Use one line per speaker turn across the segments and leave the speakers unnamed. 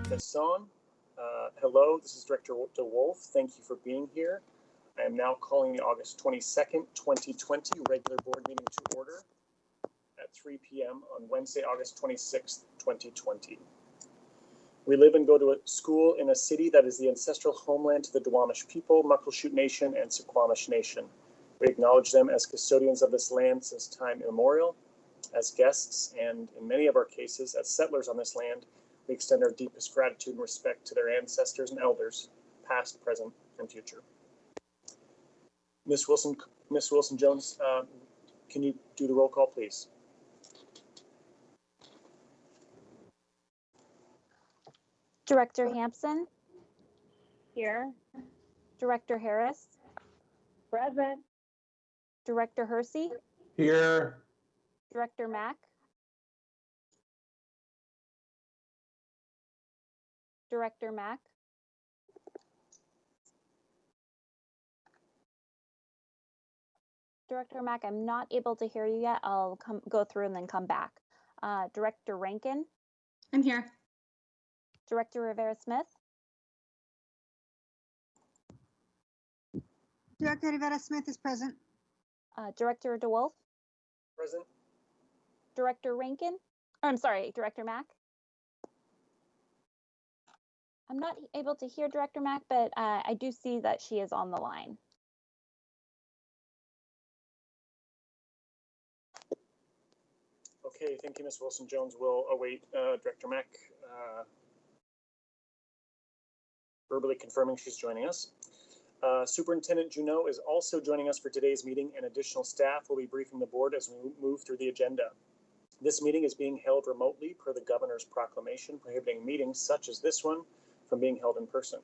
Besson. Hello, this is Director DeWolf. Thank you for being here. I am now calling the August 22nd, 2020 regular board meeting to order at 3 p.m. on Wednesday, August 26th, 2020. We live and go to a school in a city that is the ancestral homeland to the Duwamish people, Muckleshoot Nation, and Suquamish Nation. We acknowledge them as custodians of this land since time immemorial. As guests, and in many of our cases, as settlers on this land, we extend our deepest gratitude and respect to their ancestors and elders, past, present, and future. Ms. Wilson-Jones, can you do the roll call, please?
Director Hampson?
Here.
Director Harris?
Present.
Director Hersey?
Here.
Director Mack? Director Mack? Director Mack, I'm not able to hear you yet. I'll go through and then come back. Director Rankin?
I'm here.
Director Rivera-Smith?
Director Rivera-Smith is present.
Director DeWolf?
Present.
Director Rankin? Oh, I'm sorry, Director Mack? I'm not able to hear Director Mack, but I do see that she is on the line.
Okay, thank you, Ms. Wilson-Jones. We'll await Director Mack verbally confirming she's joining us. Superintendent Junot is also joining us for today's meeting, and additional staff will be briefing the board as we move through the agenda. This meeting is being held remotely per the governor's proclamation prohibiting meetings such as this one from being held in person.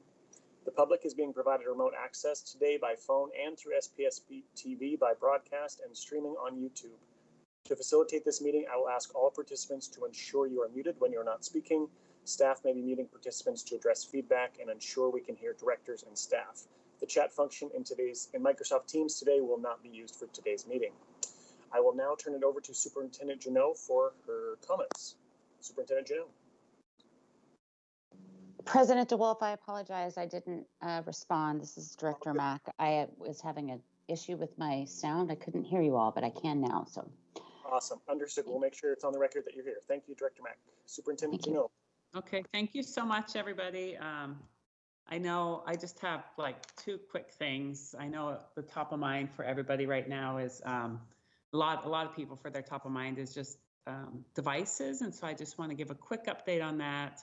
The public is being provided remote access today by phone and through SPS TV by broadcast and streaming on YouTube. To facilitate this meeting, I will ask all participants to ensure you are muted when you're not speaking. Staff may be muting participants to address feedback and ensure we can hear directors and staff. The chat function in Microsoft Teams today will not be used for today's meeting. I will now turn it over to Superintendent Junot for her comments. Superintendent Junot.
President DeWolf, I apologize. I didn't respond. This is Director Mack. I was having an issue with my sound. I couldn't hear you all, but I can now. So
awesome. Understood. We'll make sure it's on the record that you're here. Thank you, Director Mack. Superintendent Junot.
Okay, thank you so much, everybody. I know I just have like two quick things. I know the top of mind for everybody right now is a lot of people for their top of mind is just devices. And so I just want to give a quick update on that.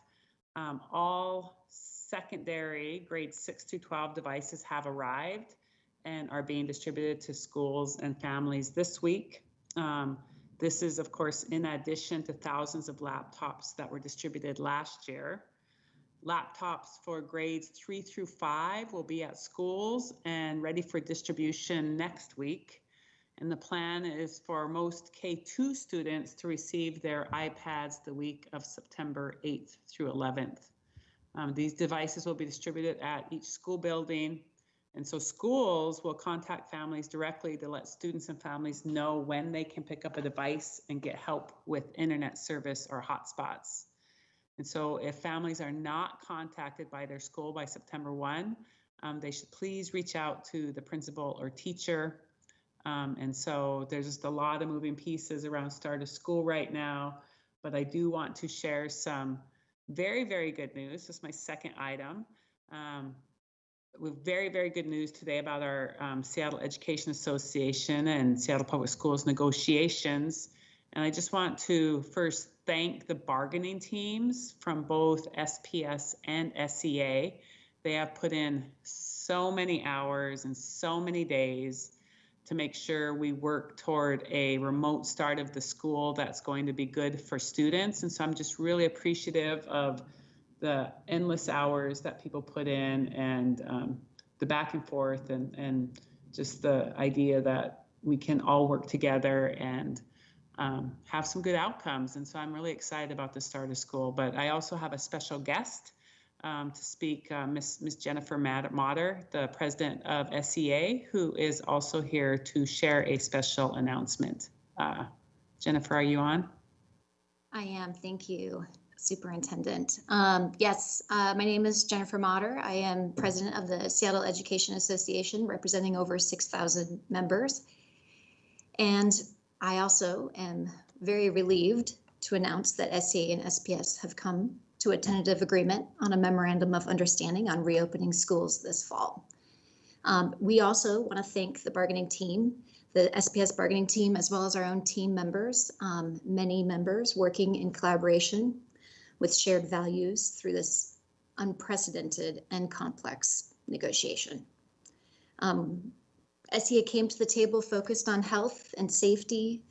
All secondary grades 6 to 12 devices have arrived and are being distributed to schools and families this week. This is, of course, in addition to thousands of laptops that were distributed last year. Laptops for grades 3 through 5 will be at schools and ready for distribution next week. And the plan is for most K2 students to receive their iPads the week of September 8th through 11th. These devices will be distributed at each school building. And so schools will contact families directly to let students and families know when they can pick up a device and get help with internet service or hotspots. And so if families are not contacted by their school by September 1, they should please reach out to the principal or teacher. And so there's just a lot of moving pieces around start of school right now, but I do want to share some very, very good news. This is my second item. With very, very good news today about our Seattle Education Association and Seattle Public Schools negotiations. And I just want to first thank the bargaining teams from both SPS and SEA. They have put in so many hours and so many days to make sure we work toward a remote start of the school that's going to be good for students. And so I'm just really appreciative of the endless hours that people put in and the back and forth and just the idea that we can all work together and have some good outcomes. And so I'm really excited about the start of school. But I also have a special guest to speak, Miss Jennifer Motter, the president of SEA, who is also here to share a special announcement. Jennifer, are you on?
I am, thank you. Superintendent. Yes, my name is Jennifer Motter. I am president of the Seattle Education Association, representing over 6,000 members. And I also am very relieved to announce that SCA and SPS have come to a tentative agreement on a memorandum of understanding on reopening schools this fall. We also want to thank the bargaining team, the SPS bargaining team, as well as our own team members, many members working in collaboration with shared values through this unprecedented and complex negotiation. SEA came to the table focused on health and safety,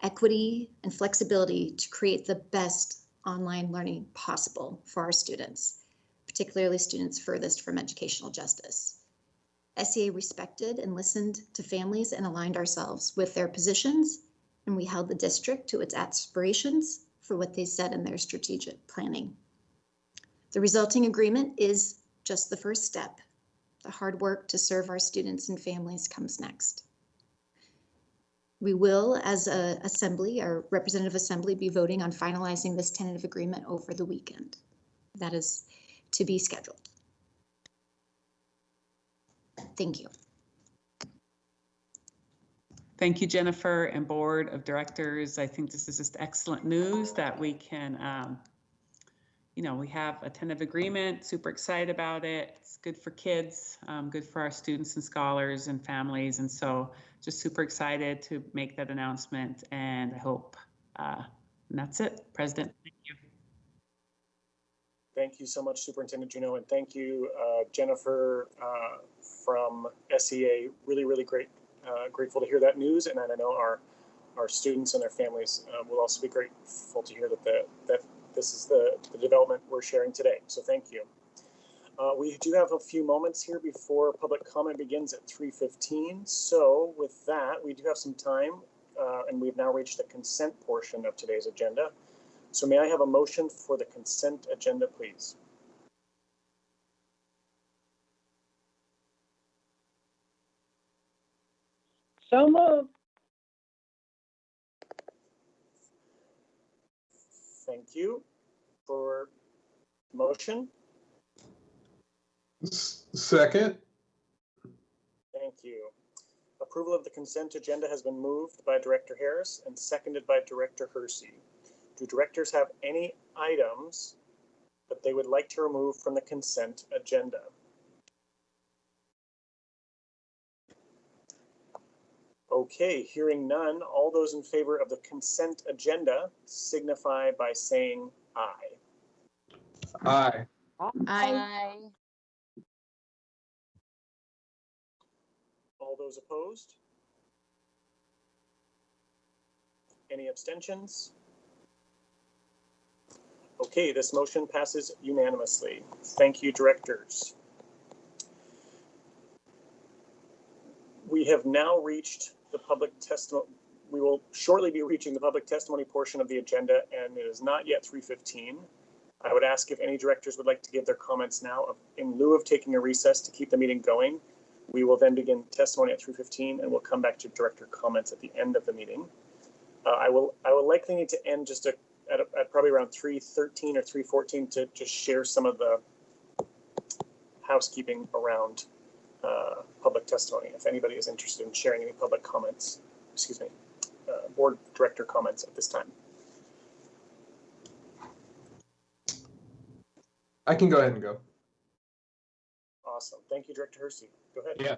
equity, and flexibility to create the best online learning possible for our students, particularly students furthest from educational justice. SEA respected and listened to families and aligned ourselves with their positions, and we held the district to its aspirations for what they said in their strategic planning. The resulting agreement is just the first step. The hard work to serve our students and families comes next. We will, as an assembly, our representative assembly, be voting on finalizing this tentative agreement over the weekend. That is to be scheduled. Thank you.
Thank you, Jennifer and Board of Directors. I think this is just excellent news that we can, we have a tentative agreement, super excited about it. It's good for kids, good for our students and scholars and families. And so just super excited to make that announcement, and I hope, and that's it. President, thank you.
Thank you so much, Superintendent Juneau, and thank you, Jennifer from SEA. Really, really great. Grateful to hear that news, and I know our students and their families will also be grateful to hear that this is the development we're sharing today. So thank you. We do have a few moments here before public comment begins at 3:15. So with that, we do have some time, and we've now reached the consent portion of today's agenda. So may I have a motion for the consent agenda, please?
So moved.
Thank you. For motion?
Second.
Thank you. Approval of the consent agenda has been moved by Director Harris and seconded by Director Hersey. Do directors have any items that they would like to remove from the consent agenda? Okay, hearing none, all those in favor of the consent agenda signify by saying aye.
Aye.
Aye.
All those opposed? Any abstentions? Okay, this motion passes unanimously. Thank you, directors. We have now reached the public testimony. We will shortly be reaching the public testimony portion of the agenda, and it is not yet 3:15. I would ask if any directors would like to give their comments now. In lieu of taking a recess to keep the meeting going, we will then begin testimony at 3:15, and we'll come back to director comments at the end of the meeting. I will likely need to end just at probably around 3:13 or 3:14 to just share some of the housekeeping around public testimony. If anybody is interested in sharing any public comments, board director comments at this time.
I can go ahead and go.
Awesome. Thank you, Director Hersey. Go ahead.
Yeah.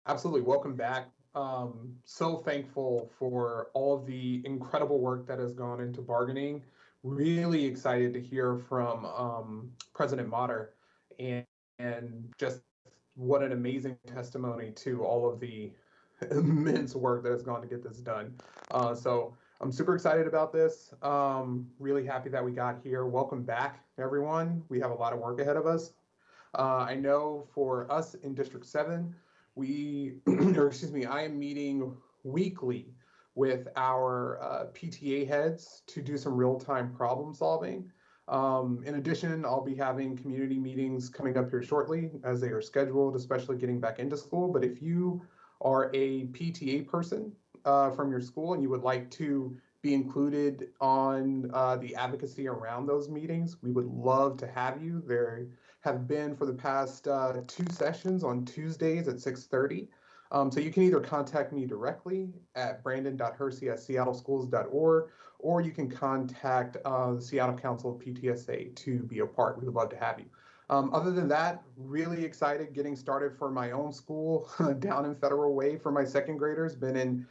Absolutely. Welcome back. So thankful for all of the incredible work that has gone into bargaining. Really excited to hear from President Motter and just what an amazing testimony to all of the immense work that has gone to get this done. So I'm super excited about this. Really happy that we got here. Welcome back, everyone. We have a lot of work ahead of us. I know for us in District 7, I am meeting weekly with our PTA heads to do some real-time problem solving. In addition, I'll be having community meetings coming up here shortly as they are scheduled, especially getting back into school. But if you are a PTA person from your school and you would like to be included on the advocacy around those meetings, we would love to have you. There have been for the past 2 sessions on Tuesdays at 6:30. So you can either contact me directly at brandon.hersey@seattleschools.org, or you can contact the Seattle Council of PTSA to be a part. We would love to have you. Other than that, really excited getting started for my own school down in Federal Way for my second graders. Been in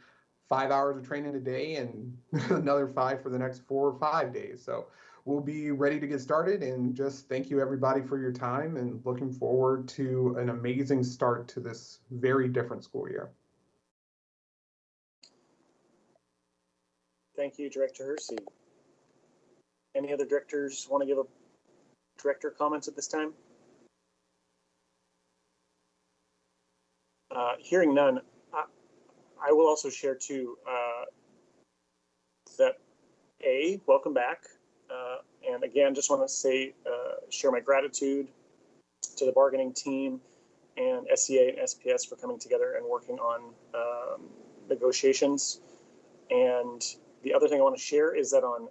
5 hours of training a day and another 5 for the next 4 or 5 days. So we'll be ready to get started, and just thank you everybody for your time, and looking forward to an amazing start to this very different school year.
Thank you, Director Hersey. Any other directors want to give a director comments at this time? Hearing none, I will also share too that welcome back. And again, just want to say, share my gratitude to the bargaining team and SEA and SPS for coming together and working on negotiations. And the other thing I want to share is that on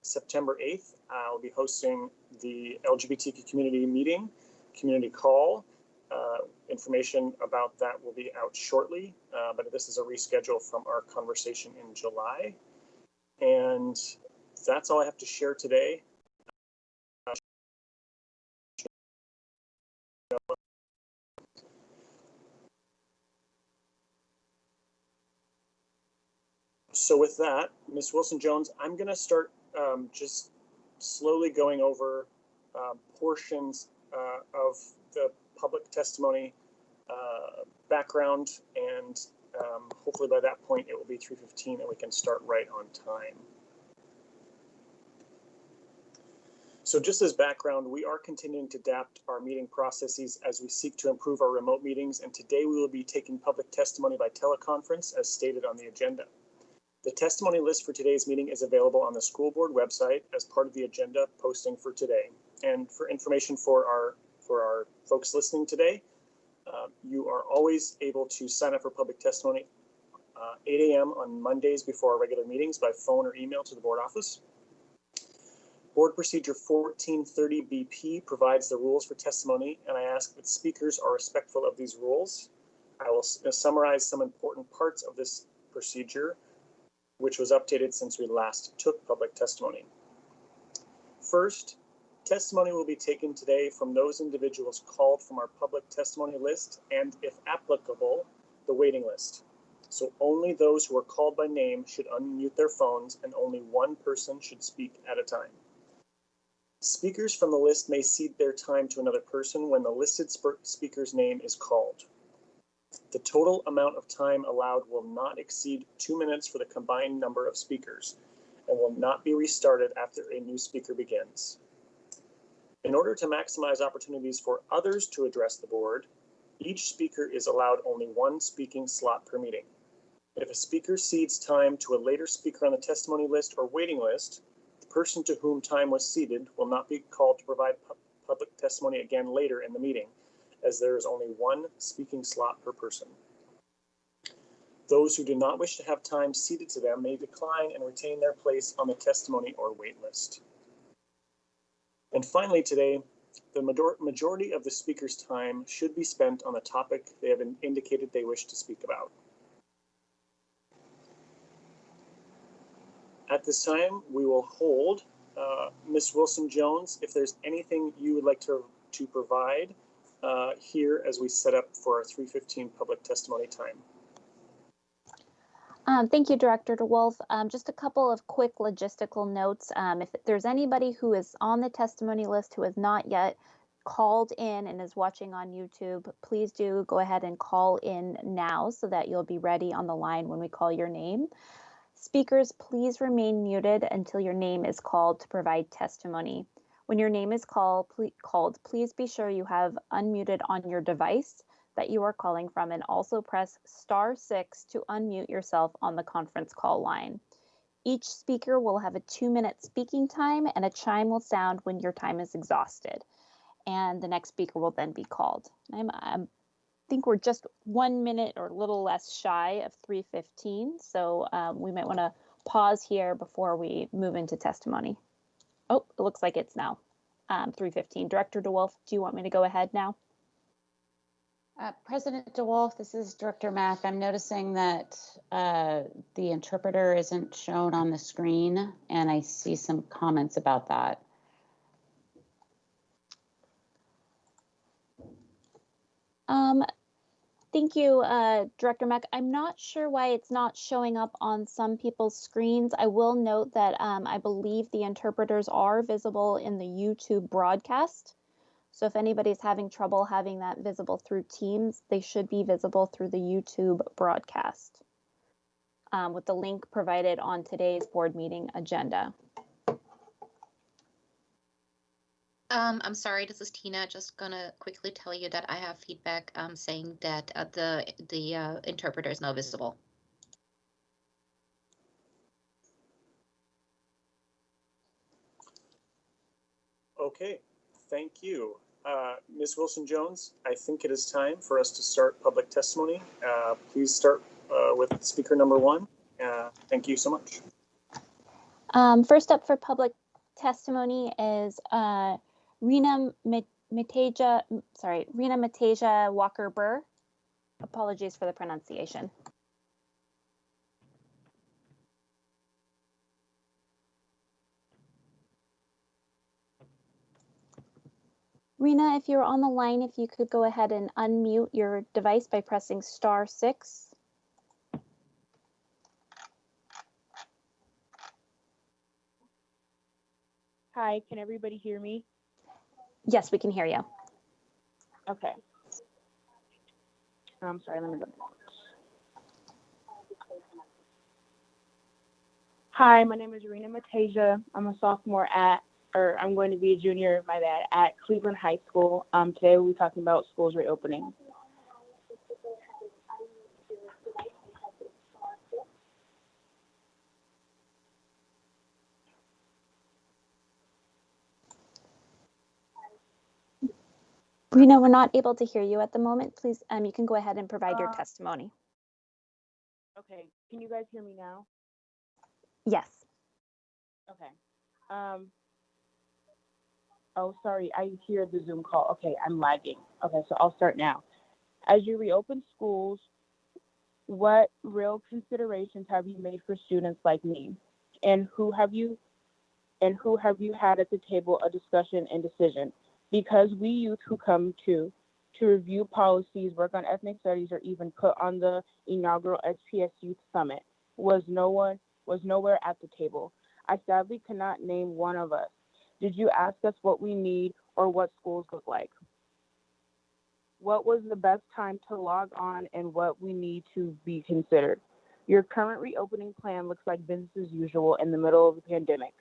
September 8th, I'll be hosting the LGBTQ community meeting, community call. Information about that will be out shortly, but this is a reschedule from our conversation in July. And that's all I have to share today. So with that, Ms. Wilson-Jones, I'm going to start just slowly going over portions of the public testimony background, and hopefully by that point it will be 3:15 and we can start right on time. So just as background, we are continuing to adapt our meeting processes as we seek to improve our remote meetings, and today we will be taking public testimony by teleconference as stated on the agenda. The testimony list for today's meeting is available on the school board website as part of the agenda posting for today. And for information for our folks listening today, you are always able to sign up for public testimony 8 a.m. on Mondays before our regular meetings by phone or email to the board office. Board Procedure 1430 BP provides the rules for testimony, and I ask that speakers are respectful of these rules. I will summarize some important parts of this procedure, which was updated since we last took public testimony. First, testimony will be taken today from those individuals called from our public testimony list and, if applicable, the waiting list. So only those who are called by name should unmute their phones, and only one person should speak at a time. Speakers from the list may cede their time to another person when the listed speaker's name is called. The total amount of time allowed will not exceed 2 minutes for the combined number of speakers and will not be restarted after a new speaker begins. In order to maximize opportunities for others to address the board, each speaker is allowed only one speaking slot per meeting. If a speaker cedes time to a later speaker on the testimony list or waiting list, the person to whom time was ceded will not be called to provide public testimony again later in the meeting, as there is only one speaking slot per person. Those who do not wish to have time ceded to them may decline and retain their place on the testimony or wait list. And finally today, the majority of the speaker's time should be spent on the topic they have indicated they wish to speak about. At this time, we will hold Ms. Wilson-Jones, if there's anything you would like to provide here as we set up for our 3:15 public testimony time.
Thank you, Director DeWolf. Just a couple of quick logistical notes. If there's anybody who is on the testimony list who has not yet called in and is watching on YouTube, please do go ahead and call in now so that you'll be ready on the line when we call your name. Speakers, please remain muted until your name is called to provide testimony. When your name is called, please be sure you have unmuted on your device that you are calling from, and also press *6 to unmute yourself on the conference call line. Each speaker will have a 2-minute speaking time, and a chime will sound when your time is exhausted. And the next speaker will then be called. I think we're just 1 minute or a little less shy of 3:15, so we might want to pause here before we move into testimony. Oh, it looks like it's now 3:15. Director DeWolf, do you want me to go ahead now?
President DeWolf, this is Director Mack. I'm noticing that the interpreter isn't shown on the screen, and I see some comments about that.
Thank you, Director Mack. I'm not sure why it's not showing up on some people's screens. I will note that I believe the interpreters are visible in the YouTube broadcast. So if anybody's having trouble having that visible through Teams, they should be visible through the YouTube broadcast with the link provided on today's board meeting agenda.
I'm sorry, this is Tina. Just gonna quickly tell you that I have feedback saying that the interpreter is now visible.
Okay, thank you. Ms. Wilson-Jones, I think it is time for us to start public testimony. Please start with speaker number 1. Thank you so much.
First up for public testimony is Rena Mataja Walker-Burr. Apologies for the pronunciation. Rena, if you're on the line, if you could go ahead and unmute your device by pressing *6.
Hi, can everybody hear me?
Yes, we can hear you.
Okay. I'm sorry, let me go. Hi, my name is Rena Mataja. I'm a sophomore I'm going to be a junior, my bad, at Cleveland High School. Today we'll be talking about schools reopening.
Rena, we're not able to hear you at the moment. Please, you can go ahead and provide your testimony.
Okay, can you guys hear me now?
Yes.
Okay. Oh, sorry, I hear the Zoom call. Okay, I'm lagging. Okay, so I'll start now. As you reopen schools, what real considerations have you made for students like me? And who have you had at the table a discussion and decision? Because we youth who come to review policies, work on ethnic studies, or even put on the inaugural SPS Youth Summit was nowhere at the table. I sadly cannot name one of us. Did you ask us what we need or what schools look like? What was the best time to log on and what we need to be considered? Your current reopening plan looks like business as usual in the middle of the pandemic.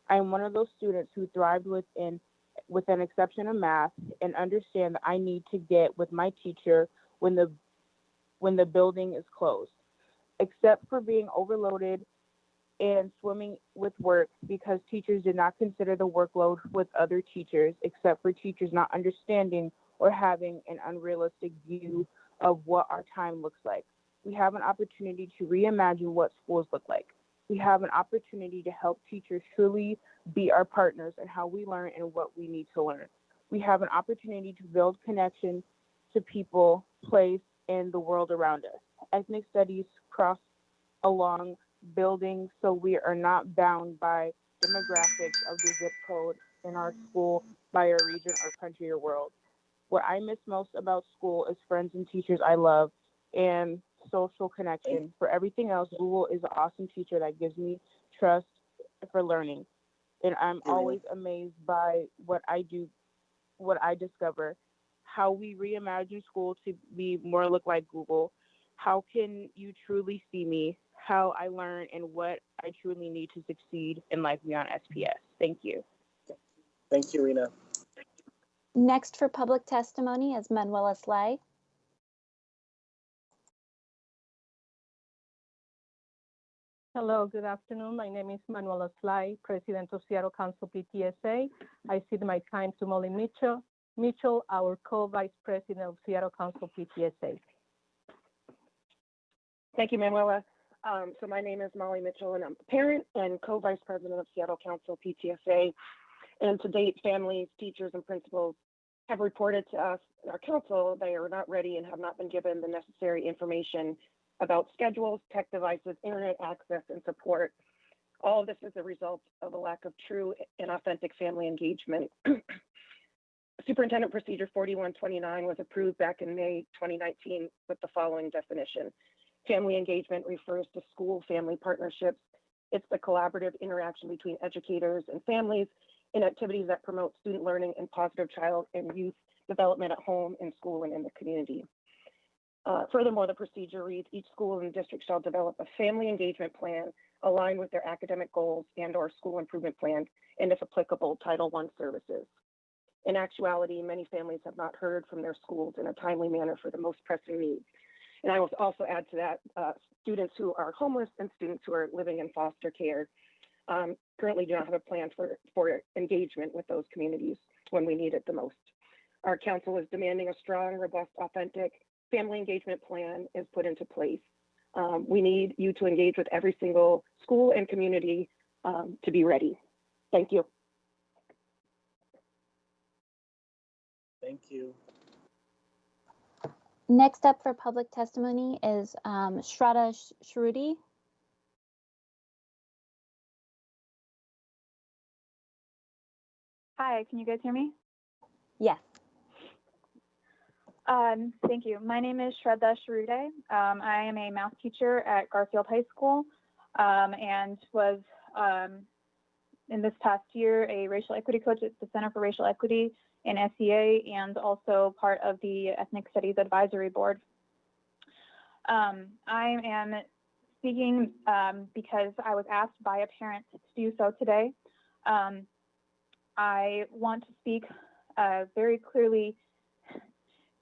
I am one of those students who thrived with an exception of math and understand that I need to get with my teacher when the building is closed. Except for being overloaded and swimming with work because teachers did not consider the workload with other teachers, except for teachers not understanding or having an unrealistic view of what our time looks like. We have an opportunity to reimagine what schools look like. We have an opportunity to help teachers truly be our partners in how we learn and what we need to learn. We have an opportunity to build connection to people, place, and the world around us. Ethnic studies cross along buildings, so we are not bound by demographics of the zip code in our school by our region or country or world. What I miss most about school is friends and teachers I love and social connection. For everything else, Google is an awesome teacher that gives me trust for learning. And I'm always amazed by what I discover, how we reimagine school to be more look like Google. How can you truly see me, how I learn, and what I truly need to succeed in life beyond SPS? Thank you.
Thank you, Rena.
Next for public testimony is Manuela Sly.
Hello, good afternoon. My name is Manuela Sly, President of Seattle Council PTSA. I cede my time to Molly Mitchell, our co-vice president of Seattle Council PTSA.
Thank you, Manuela. So my name is Molly Mitchell, and I'm a parent and co-vice president of Seattle Council PTSA. And to date, families, teachers, and principals have reported to us, our council, they are not ready and have not been given the necessary information about schedules, tech devices, internet access, and support. All of this is a result of a lack of true and authentic family engagement. Superintendent Procedure 4129 was approved back in May 2019 with the following definition. Family engagement refers to school-family partnerships. It's the collaborative interaction between educators and families in activities that promote student learning and positive child and youth development at home, in school, and in the community. Furthermore, the procedure reads, each school in the district shall develop a family engagement plan aligned with their academic goals and/or school improvement plan, and if applicable, Title I services. In actuality, many families have not heard from their schools in a timely manner for the most pressing needs. And I will also add to that, students who are homeless and students who are living in foster care currently do not have a plan for engagement with those communities when we need it the most. Our council is demanding a strong, robust, authentic family engagement plan is put into place. We need you to engage with every single school and community to be ready. Thank you.
Thank you.
Next up for public testimony is Shraddha Shruti.
Hi, can you guys hear me?
Yes.
Thank you. My name is Shraddha Shruti. I am a math teacher at Garfield High School and was in this past year a racial equity coach at the Center for Racial Equity in SEA and also part of the Ethnic Studies Advisory Board. I am speaking because I was asked by a parent to do so today. I want to speak very clearly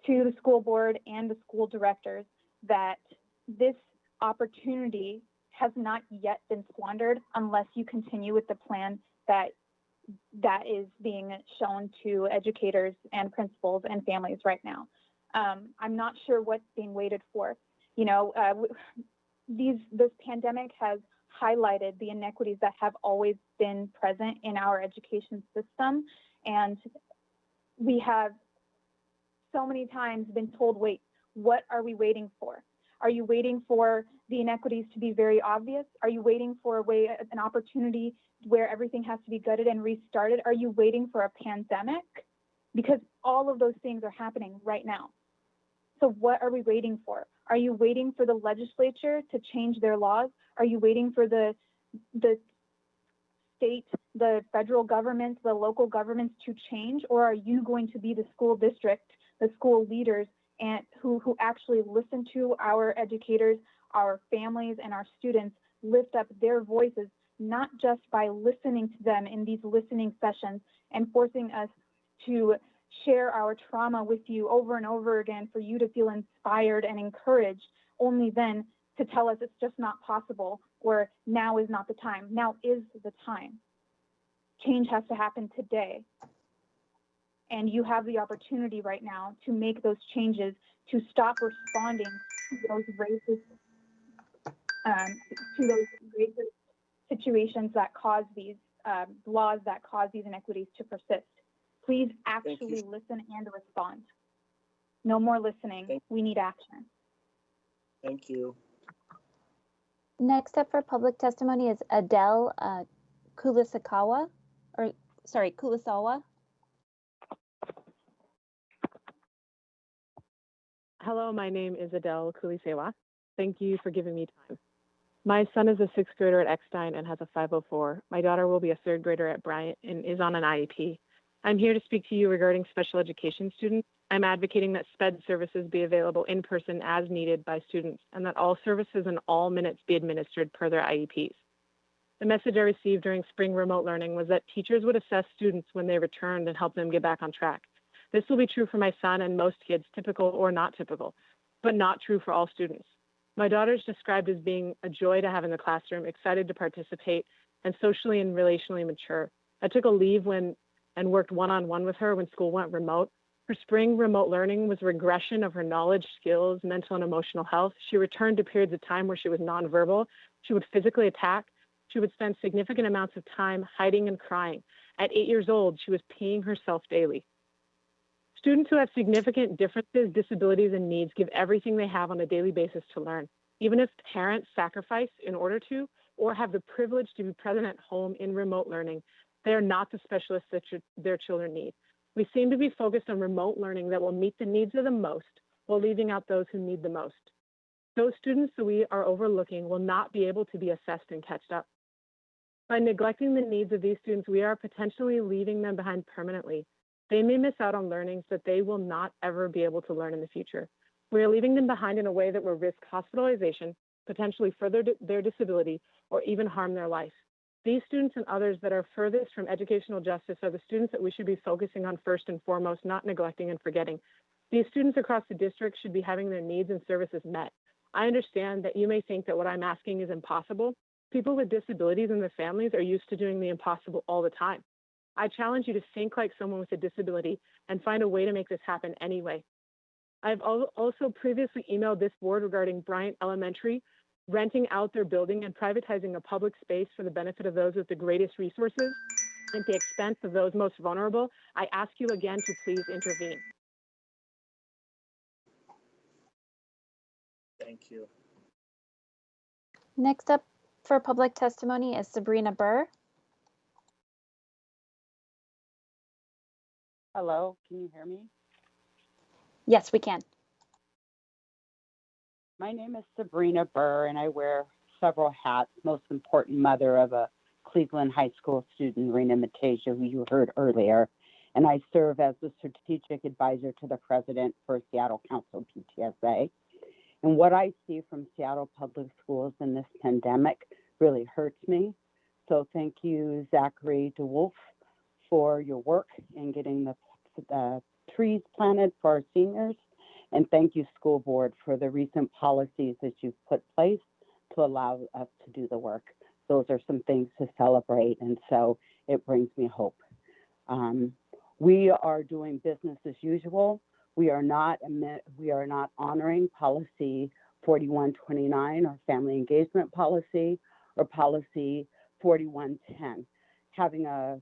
to the school board and the school directors that this opportunity has not yet been squandered unless you continue with the plan that is being shown to educators and principals and families right now. I'm not sure what's being waited for. You know, this pandemic has highlighted the inequities that have always been present in our education system. And we have so many times been told, wait, what are we waiting for? Are you waiting for the inequities to be very obvious? Are you waiting for an opportunity where everything has to be gutted and restarted? Are you waiting for a pandemic? Because all of those things are happening right now. So what are we waiting for? Are you waiting for the legislature to change their laws? Are you waiting for the state, the federal governments, the local governments to change? Or are you going to be the school district, the school leaders, and who actually listen to our educators, our families, and our students lift up their voices, not just by listening to them in these listening sessions and forcing us to share our trauma with you over and over again for you to feel inspired and encouraged, only then to tell us it's just not possible or now is not the time. Now is the time. Change has to happen today. And you have the opportunity right now to make those changes, to stop responding to those racist situations that cause these laws that cause these inequities to persist. Please actually listen and respond. No more listening. We need action.
Thank you.
Next up for public testimony is Adele Kulisawa.
Hello, my name is Adele Kulisewa. Thank you for giving me time. My son is a sixth grader at Eckstein and has a 504. My daughter will be a third grader at Bryant and is on an IEP. I'm here to speak to you regarding special education students. I'm advocating that SPED services be available in person as needed by students and that all services and all minutes be administered per their IEPs. The message I received during spring remote learning was that teachers would assess students when they returned and help them get back on track. This will be true for my son and most kids, typical or not typical, but not true for all students. My daughter is described as being a joy to have in the classroom, excited to participate, and socially and relationally mature. I took a leave and worked one-on-one with her when school went remote. Her spring remote learning was a regression of her knowledge, skills, mental and emotional health. She returned to periods of time where she was nonverbal. She would physically attack. She would spend significant amounts of time hiding and crying. At 8 years old, she was peeing herself daily. Students who have significant differences, disabilities, and needs give everything they have on a daily basis to learn. Even if parents sacrifice in order to, or have the privilege to be present at home in remote learning, they are not the specialists that their children need. We seem to be focused on remote learning that will meet the needs of the most while leaving out those who need the most. Those students that we are overlooking will not be able to be assessed and catched up. By neglecting the needs of these students, we are potentially leaving them behind permanently. They may miss out on learnings that they will not ever be able to learn in the future. We are leaving them behind in a way that will risk hospitalization, potentially further their disability, or even harm their life. These students and others that are furthest from educational justice are the students that we should be focusing on first and foremost, not neglecting and forgetting. These students across the district should be having their needs and services met. I understand that you may think that what I'm asking is impossible. People with disabilities and their families are used to doing the impossible all the time. I challenge you to think like someone with a disability and find a way to make this happen anyway. I've also previously emailed this board regarding Bryant Elementary renting out their building and privatizing a public space for the benefit of those with the greatest resources at the expense of those most vulnerable. I ask you again to please intervene.
Thank you.
Next up for public testimony is Sabrina Burr.
Hello, can you hear me?
Yes, we can.
My name is Sabrina Burr, and I wear several hats. Most important, mother of a Cleveland High School student, Rena Matasia, who you heard earlier. And I serve as the strategic advisor to the president for Seattle Council PTSA. And what I see from Seattle Public Schools in this pandemic really hurts me. So thank you, Zachary DeWolf, for your work in getting the trees planted for our seniors. And thank you, school board, for the recent policies that you've put place to allow us to do the work. Those are some things to celebrate, and so it brings me hope. We are doing business as usual. We are not honoring policy 4129, or family engagement policy, or policy 4110, having a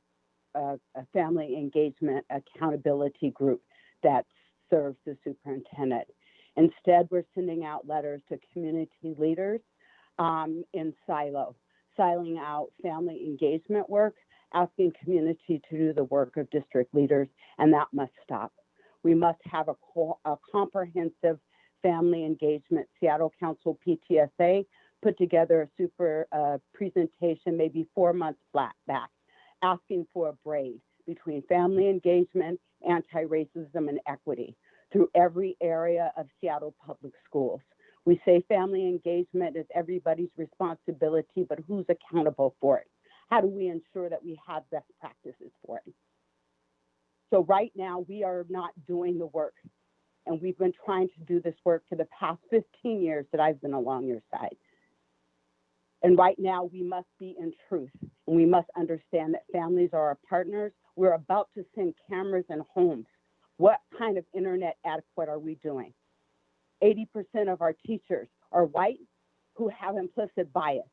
family engagement accountability group that serves the superintendent. Instead, we're sending out letters to community leaders in siloing out family engagement work, asking community to do the work of district leaders, and that must stop. We must have a comprehensive family engagement. Seattle Council PTSA put together a super presentation maybe 4 months back, asking for a braid between family engagement, anti-racism, and equity through every area of Seattle Public Schools. We say family engagement is everybody's responsibility, but who's accountable for it? How do we ensure that we have best practices for it? So right now, we are not doing the work, and we've been trying to do this work for the past 15 years that I've been along your side. And right now, we must be in truth, and we must understand that families are our partners. We're about to send cameras in homes. What kind of internet adequate are we doing? 80% of our teachers are white who have implicit bias.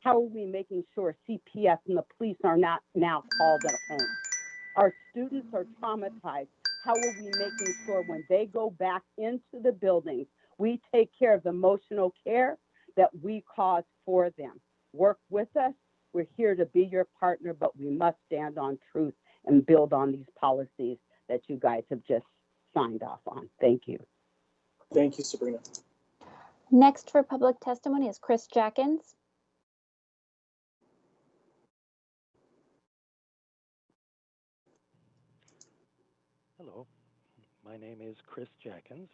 How are we making sure CPS and the police are not now called at home? Our students are traumatized. How are we making sure when they go back into the buildings, we take care of the emotional care that we cause for them? Work with us. We're here to be your partner, but we must stand on truth and build on these policies that you guys have just signed off on. Thank you.
Thank you, Sabrina.
Next for public testimony is Chris Jackins.
Hello, my name is Chris Jackins,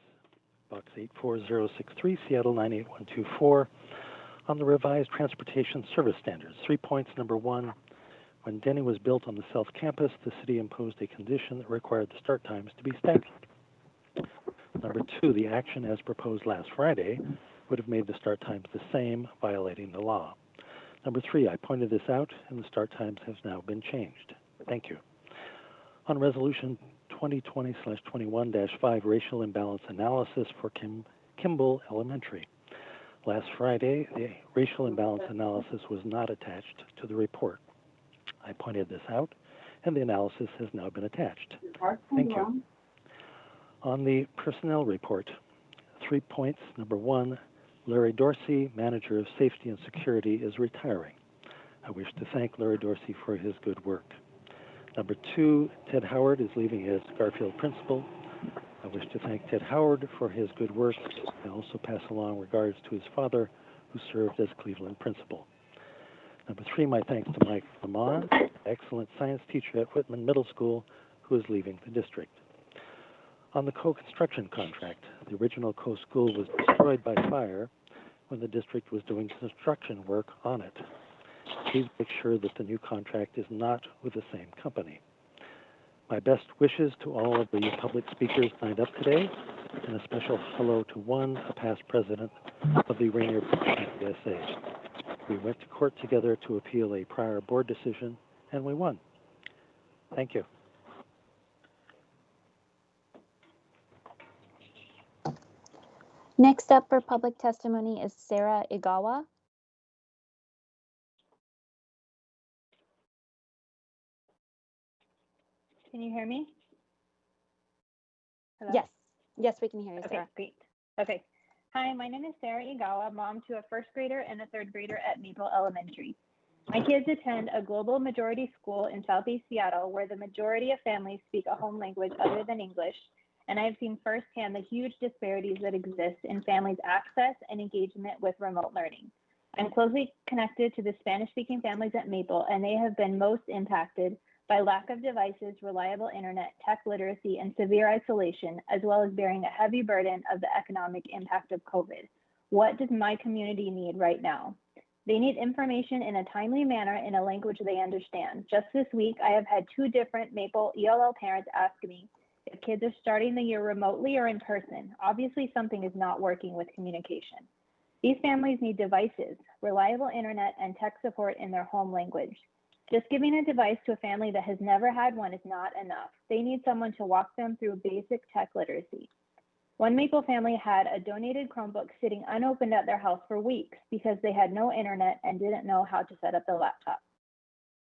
box 84063, Seattle 98124, on the revised transportation service standards. 3 points. Number 1, when Denny was built on the South Campus, the city imposed a condition that required the start times to be staggered. Number 2, the action as proposed last Friday would have made the start times the same, violating the law. Number 3, I pointed this out, and the start times have now been changed. Thank you. On Resolution 2020/21-5 racial imbalance analysis for Kimball Elementary. Last Friday, the racial imbalance analysis was not attached to the report. I pointed this out, and the analysis has now been attached. Thank you. On the personnel report, 3 points. Number 1, Larry Dorsey, Manager of Safety and Security, is retiring. I wish to thank Larry Dorsey for his good work. Number 2, Ted Howard is leaving as Garfield Principal. I wish to thank Ted Howard for his good work. I also pass along regards to his father, who served as Cleveland Principal. Number 3, my thanks to Mike Lamont, excellent science teacher at Whitman Middle School, who is leaving the district. On the co-construction contract, the original co-school was destroyed by fire when the district was doing construction work on it. Please make sure that the new contract is not with the same company. My best wishes to all of the public speakers signed up today, and a special hello to one, a past president of the Rainier USA. We went to court together to appeal a prior board decision, and we won. Thank you.
Next up for public testimony is Sarah Igawa.
Can you hear me? Hello?
Yes. Yes, we can hear you,
Okay,
Sarah.
great. Okay. Hi, my name is Sarah Igawa, mom to a first grader and a third grader at Maple Elementary. My kids attend a global majority school in Southeast Seattle where the majority of families speak a home language other than English, and I've seen firsthand the huge disparities that exist in families' access and engagement with remote learning. I'm closely connected to the Spanish-speaking families at Maple, and they have been most impacted by lack of devices, reliable internet, tech literacy, and severe isolation, as well as bearing a heavy burden of the economic impact of COVID. What does my community need right now? They need information in a timely manner in a language they understand. Just this week, I have had 2 different Maple ELL parents ask me if kids are starting the year remotely or in person. Obviously, something is not working with communication. These families need devices, reliable internet, and tech support in their home language. Just giving a device to a family that has never had one is not enough. They need someone to walk them through basic tech literacy. One Maple family had a donated Chromebook sitting unopened at their house for weeks because they had no internet and didn't know how to set up the laptop.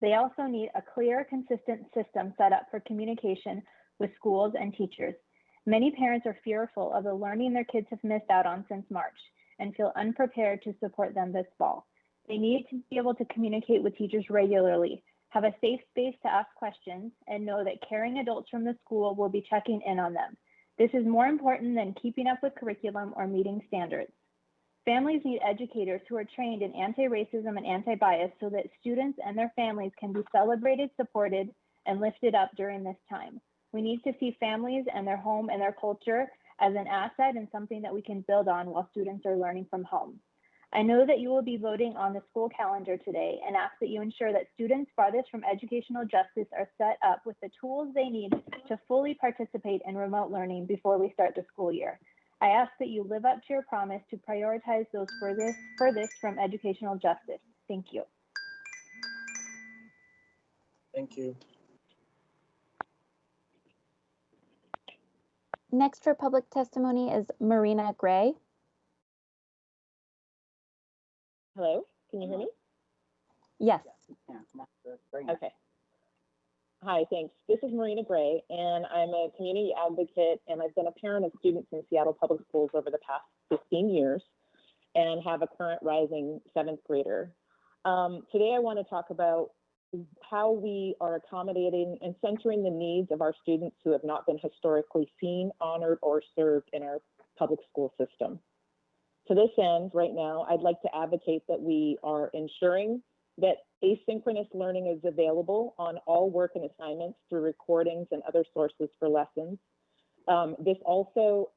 They also need a clear, consistent system set up for communication with schools and teachers. Many parents are fearful of the learning their kids have missed out on since March and feel unprepared to support them this fall. They need to be able to communicate with teachers regularly, have a safe space to ask questions, and know that caring adults from the school will be checking in on them. This is more important than keeping up with curriculum or meeting standards. Families need educators who are trained in anti-racism and anti-bias so that students and their families can be celebrated, supported, and lifted up during this time. We need to see families and their home and their culture as an asset and something that we can build on while students are learning from home. I know that you will be voting on the school calendar today and ask that you ensure that students farthest from educational justice are set up with the tools they need to fully participate in remote learning before we start the school year. I ask that you live up to your promise to prioritize those furthest from educational justice. Thank you.
Thank you.
Next for public testimony is Marina Gray.
Hello, can you hear me?
Yes.
Okay. Hi, thanks. This is Marina Gray, and I'm a community advocate, and I've been a parent of students in Seattle Public Schools over the past 15 years and have a current rising 7th grader. Today, I want to talk about how we are accommodating and centering the needs of our students who have not been historically seen, honored, or served in our public school system. To this end, right now, I'd like to advocate that we are ensuring that asynchronous learning is available on all work and assignments through recordings and other sources for lessons. This also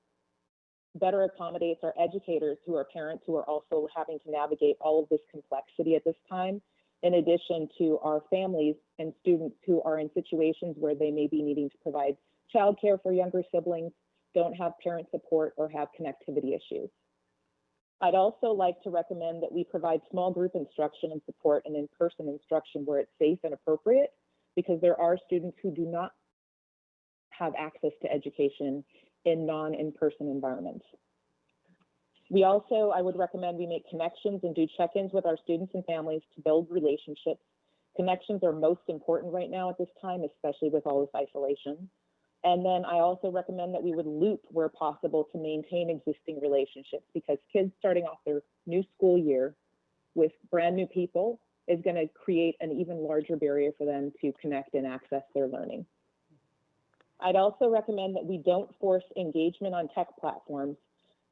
better accommodates our educators who are parents who are also having to navigate all of this complexity at this time, in addition to our families and students who are in situations where they may be needing to provide childcare for younger siblings, don't have parent support, or have connectivity issues. I'd also like to recommend that we provide small group instruction and support and in-person instruction where it's safe and appropriate, because there are students who do not have access to education in non-in-person environments. I would recommend we make connections and do check-ins with our students and families to build relationships. Connections are most important right now at this time, especially with all this isolation. And then I also recommend that we would loop where possible to maintain existing relationships, because kids starting off their new school year with brand new people is going to create an even larger barrier for them to connect and access their learning. I'd also recommend that we don't force engagement on tech platforms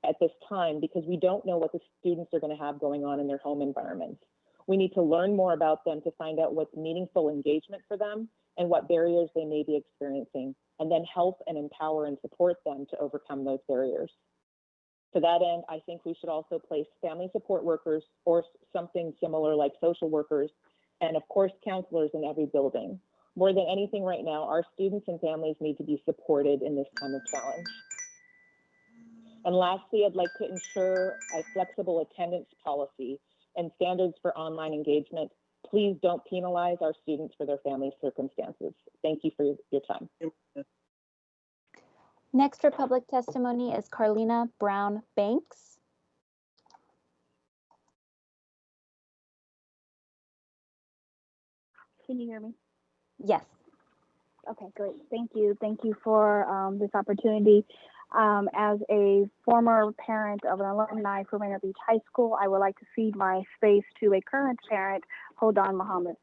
at this time, because we don't know what the students are going to have going on in their home environments. We need to learn more about them to find out what's meaningful engagement for them and what barriers they may be experiencing, and then help and empower and support them to overcome those barriers. To that end, I think we should also place family support workers or something similar like social workers, and of course, counselors in every building. More than anything right now, our students and families need to be supported in this time of challenge. And lastly, I'd like to ensure a flexible attendance policy and standards for online engagement. Please don't penalize our students for their family circumstances. Thank you for your time.
Next for public testimony is Carlina Brown Banks.
Can you hear me?
Yes.
Okay, great. Thank you. Thank you for this opportunity. As a former parent of an alumni from Rainier Beach High School, I would like to cede my space to a current parent, Hodan Muhammad.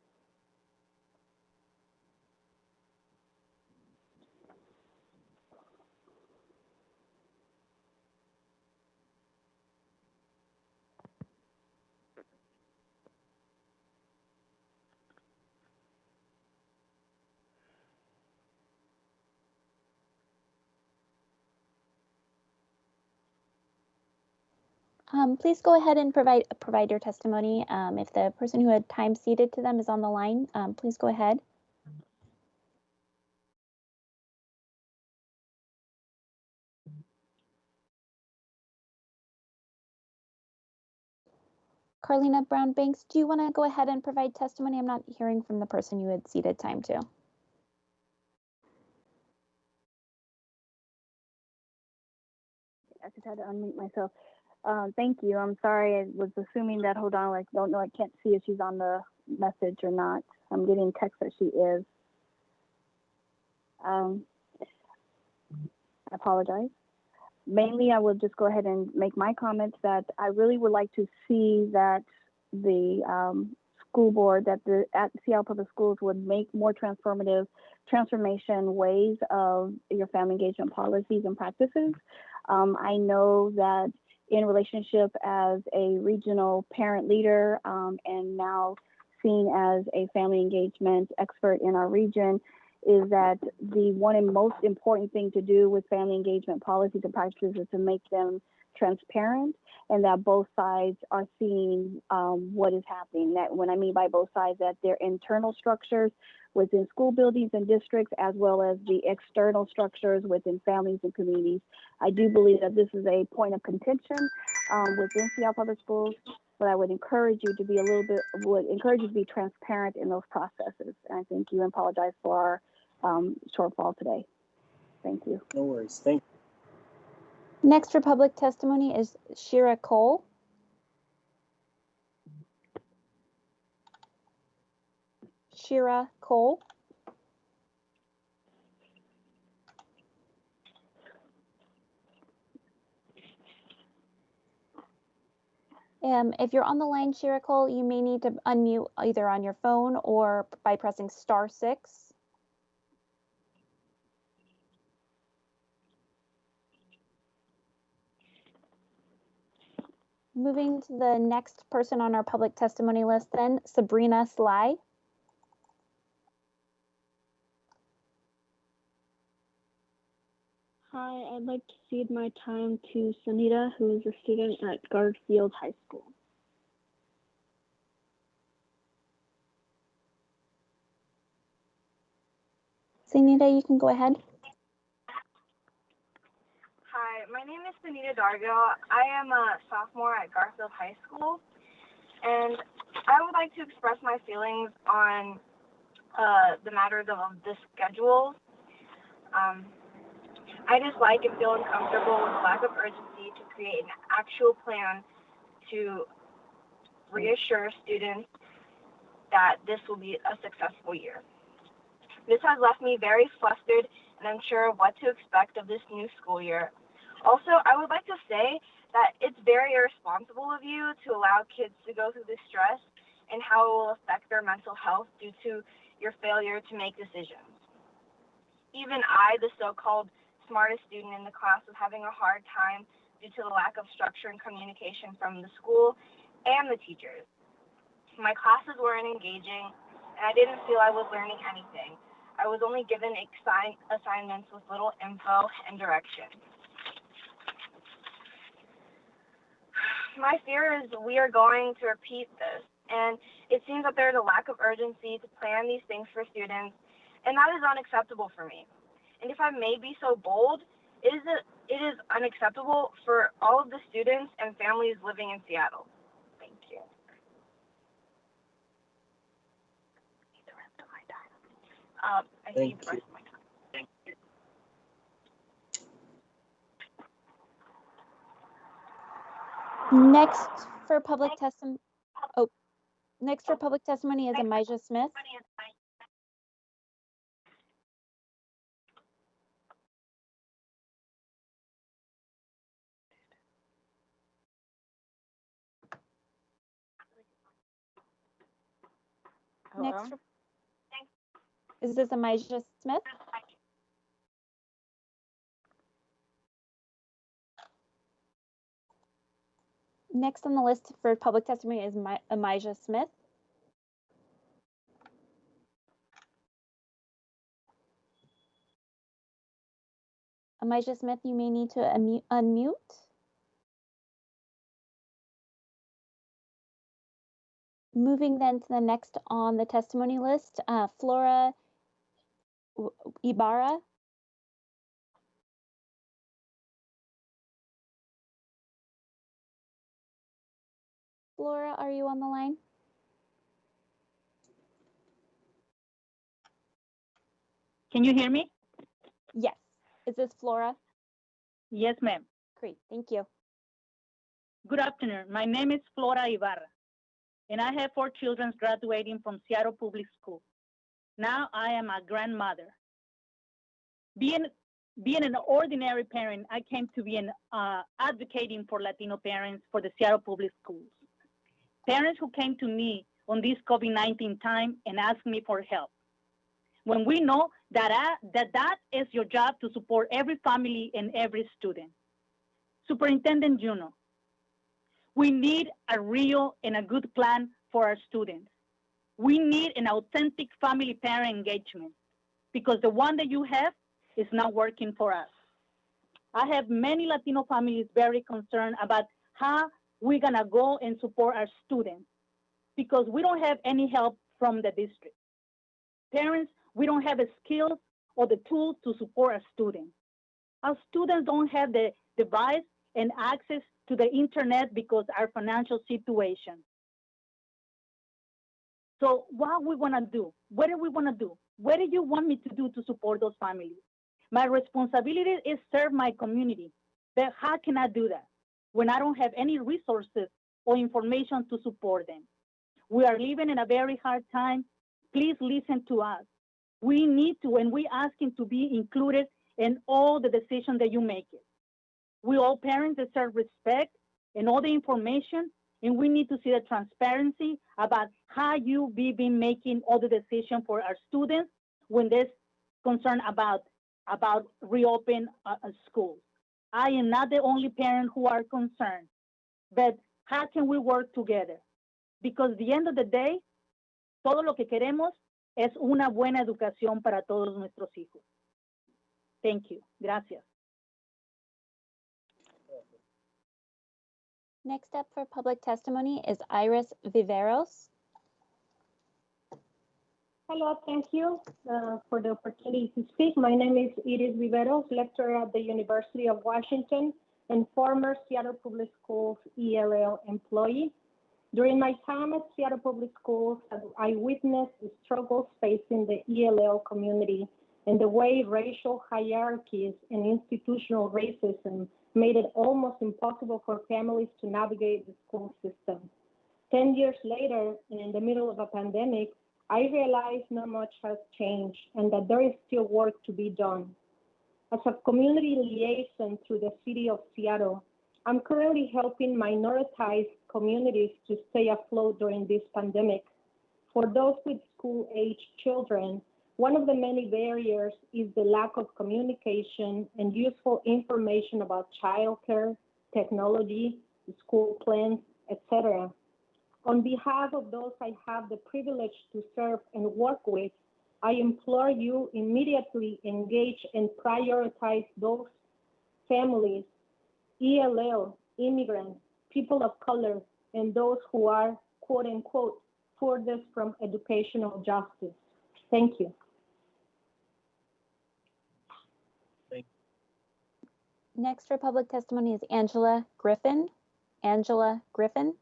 Please go ahead and provide your testimony. If the person who had time ceded to them is on the line, please go ahead. Carlina Brown Banks, do you want to go ahead and provide testimony? I'm not hearing from the person you had ceded time to.
I just had to unmute myself. Thank you. I'm sorry. I was assuming that Hodan, don't know. I can't see if she's on the message or not. I'm getting text that she is. I apologize. Mainly, I will just go ahead and make my comments that I really would like to see that the school board, at Seattle Public Schools would make more transformation ways of your family engagement policies and practices. I know that in relationship as a regional parent leader and now seen as a family engagement expert in our region, is that the one and most important thing to do with family engagement policies and practices is to make them transparent, and that both sides are seeing what is happening. That when I mean by both sides, that their internal structures within school buildings and districts, as well as the external structures within families and communities. I do believe that this is a point of contention within Seattle Public Schools, but I would encourage you to be be transparent in those processes. And I thank you and apologize for our shortfall today. Thank you.
No worries. Thank you.
Next for public testimony is Shira Cole. Shira Cole. If you're on the line, Shira Cole, you may need to unmute either on your phone or by pressing *6. Moving to the next person on our public testimony list then, Sabrina Sly.
Hi, I'd like to cede my time to Sunita, who is a student at Garfield High School.
Sunita, you can go ahead.
Hi, my name is Sunita Dargo. I am a sophomore at Garfield High School, and I would like to express my feelings on the matters of the schedules. I dislike and feel uncomfortable with the lack of urgency to create an actual plan to reassure students that this will be a successful year. This has left me very flustered and unsure of what to expect of this new school year. Also, I would like to say that it's very irresponsible of you to allow kids to go through this stress and how it will affect their mental health due to your failure to make decisions. Even I, the so-called smartest student in the class, was having a hard time due to the lack of structure and communication from the school and the teachers. My classes weren't engaging, and I didn't feel I was learning anything. I was only given assignments with little info and direction. My fear is we are going to repeat this, and it seems that there's a lack of urgency to plan these things for students, and that is unacceptable for me. And if I may be so bold, it is unacceptable for all of the students and families living in Seattle. Thank you. I need the rest of my time. Thank you.
Next for public testimony. Oh, next for public testimony is Amijah Smith. Next, is this Amijah Smith? Next on the list for public testimony is Amijah Smith. Amijah Smith, you may need to unmute. Moving then to the next on the testimony list, Flora Ibarra. Flora, are you on the line?
Can you hear me?
Yes. Is this Flora?
Yes, ma'am.
Great, thank you.
Good afternoon. My name is Flora Ibarra, and I have 4 children graduating from Seattle Public School. Now I am a grandmother. Being an ordinary parent, I came to be advocating for Latino parents for the Seattle Public Schools. Parents who came to me on this COVID-19 time and asked me for help. When we know that is your job to support every family and every student. Superintendent Juneau, we need a real and a good plan for our students. We need an authentic family-parent engagement because the one that you have is not working for us. I have many Latino families very concerned about how we're gonna go and support our students because we don't have any help from the district. Parents, we don't have the skills or the tools to support our students. Our students don't have the device and access to the internet because our financial situation. So what we wanna do? What do we wanna do? What do you want me to do to support those families? My responsibility is serve my community, but how can I do that when I don't have any resources or information to support them? We are living in a very hard time. Please listen to us. We need to, and we asking to be included in all the decisions that you make it. We all parents deserve respect and all the information, and we need to see the transparency about how you been making all the decisions for our students when there's concern about reopen schools. I am not the only parent who are concerned, but how can we work together? Because at the end of the day, todo lo que queremos es una buena educación para todos nuestros hijos. Thank you. Gracias.
Next up for public testimony is Iris Viveros.
Hello, thank you for the opportunity to speak. My name is Iris Viveros, lecturer at the University of Washington and former Seattle Public Schools ELL employee. During my time at Seattle Public Schools, I witnessed the struggles facing the ELL community and the way racial hierarchies and institutional racism made it almost impossible for families to navigate the school system. 10 years later, and in the middle of a pandemic, I realized not much has changed and that there is still work to be done. As a community liaison through the city of Seattle, I'm currently helping minoritized communities to stay afloat during this pandemic. For those with school-age children, one of the many barriers is the lack of communication and useful information about childcare, technology, school plans, etc. On behalf of those I have the privilege to serve and work with, I implore you immediately engage and prioritize those families, ELL, immigrants, people of color, and those who are, quote unquote, furthest from educational justice. Thank you.
Next for public testimony is Angela Griffin. Angela Griffin.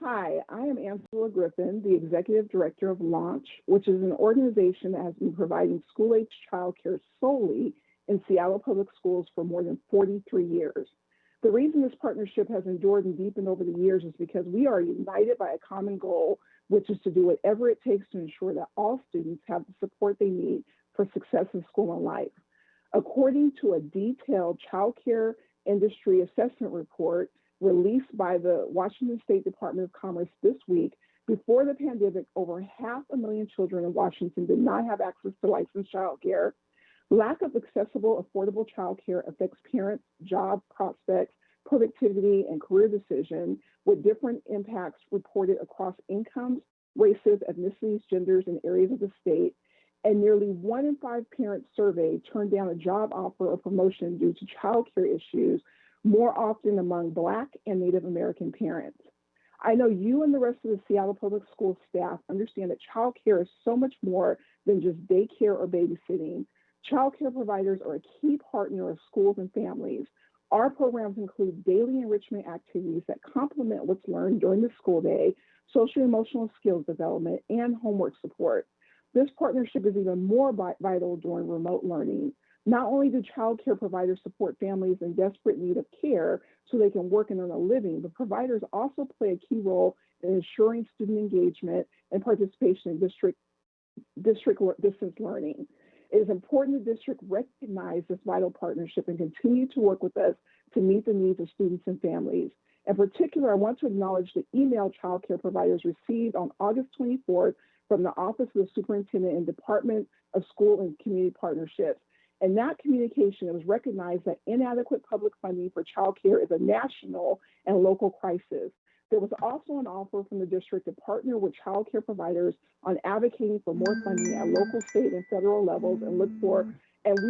Hi, I am Angela Griffin, the Executive Director of Launch, which is an organization that has been providing school-age childcare solely in Seattle Public Schools for more than 43 years. The reason this partnership has endured and deepened over the years is because we are united by a common goal, which is to do whatever it takes to ensure that all students have the support they need for success in school and life. According to a detailed childcare industry assessment report released by the Washington State Department of Commerce this week, before the pandemic, over 500,000 children in Washington did not have access to licensed childcare. Lack of accessible, affordable childcare affects parents' job prospects, productivity, and career decision, with different impacts reported across incomes, races, ethnicities, genders, and areas of the state. And nearly 1 in 5 parents surveyed turned down a job offer or promotion due to childcare issues, more often among Black and Native American parents. I know you and the rest of the Seattle Public Schools staff understand that childcare is so much more than just daycare or babysitting. Childcare providers are a key partner of schools and families. Our programs include daily enrichment activities that complement what's learned during the school day, social and emotional skills development, and homework support. This partnership is even more vital during remote learning. Not only do childcare providers support families in desperate need of care so they can work and earn a living, but providers also play a key role in ensuring student engagement and participation in district distance learning. It is important the district recognize this vital partnership and continue to work with us to meet the needs of students and families. In particular, I want to acknowledge the email childcare providers received on August 24th from the Office of the Superintendent and Department of School and Community Partnerships. In that communication, it was recognized that inadequate public funding for childcare is a national and local crisis. There was also an offer from the district to partner with childcare providers on advocating for more funding at local, state, and federal levels, and we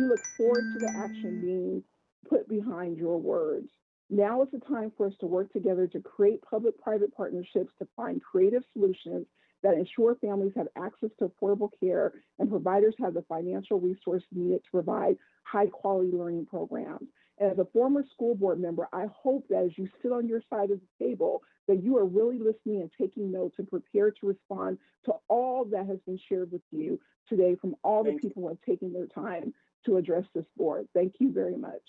look forward to the action being put behind your words. Now is the time for us to work together to create public-private partnerships to find creative solutions that ensure families have access to affordable care and providers have the financial resources needed to provide high-quality learning programs. And as a former school board member, I hope that as you sit on your side of the table, that you are really listening and taking notes and prepared to respond to all that has been shared with you today from all the people who have taken their time to address this board. Thank you very much.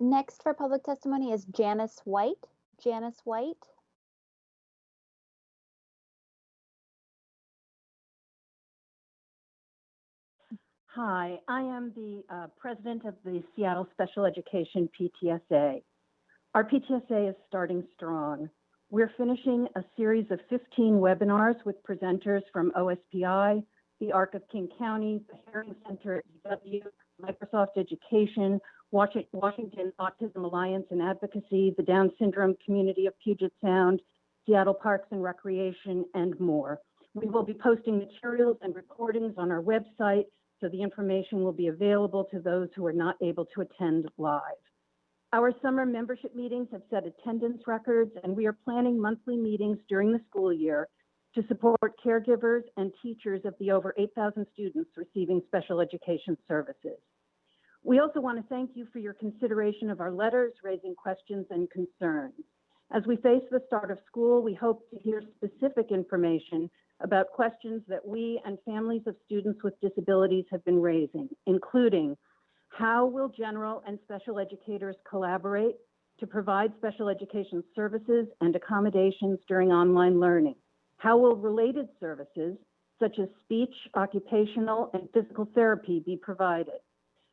Next for public testimony is Janice White. Janice White.
Hi, I am the president of the Seattle Special Education PTSA. Our PTSA is starting strong. We're finishing a series of 15 webinars with presenters from OSPI, the ARC of King County, the Herring Center at UW, Microsoft Education, Washington Autism Alliance and Advocacy, the Down Syndrome Community of Puget Sound, Seattle Parks and Recreation, and more. We will be posting materials and recordings on our website, so the information will be available to those who are not able to attend live. Our summer membership meetings have set attendance records, and we are planning monthly meetings during the school year to support caregivers and teachers of the over 8,000 students receiving special education services. We also want to thank you for your consideration of our letters, raising questions and concerns. As we face the start of school, we hope to hear specific information about questions that we and families of students with disabilities have been raising, including how will general and special educators collaborate to provide special education services and accommodations during online learning? How will related services such as speech, occupational, and physical therapy be provided?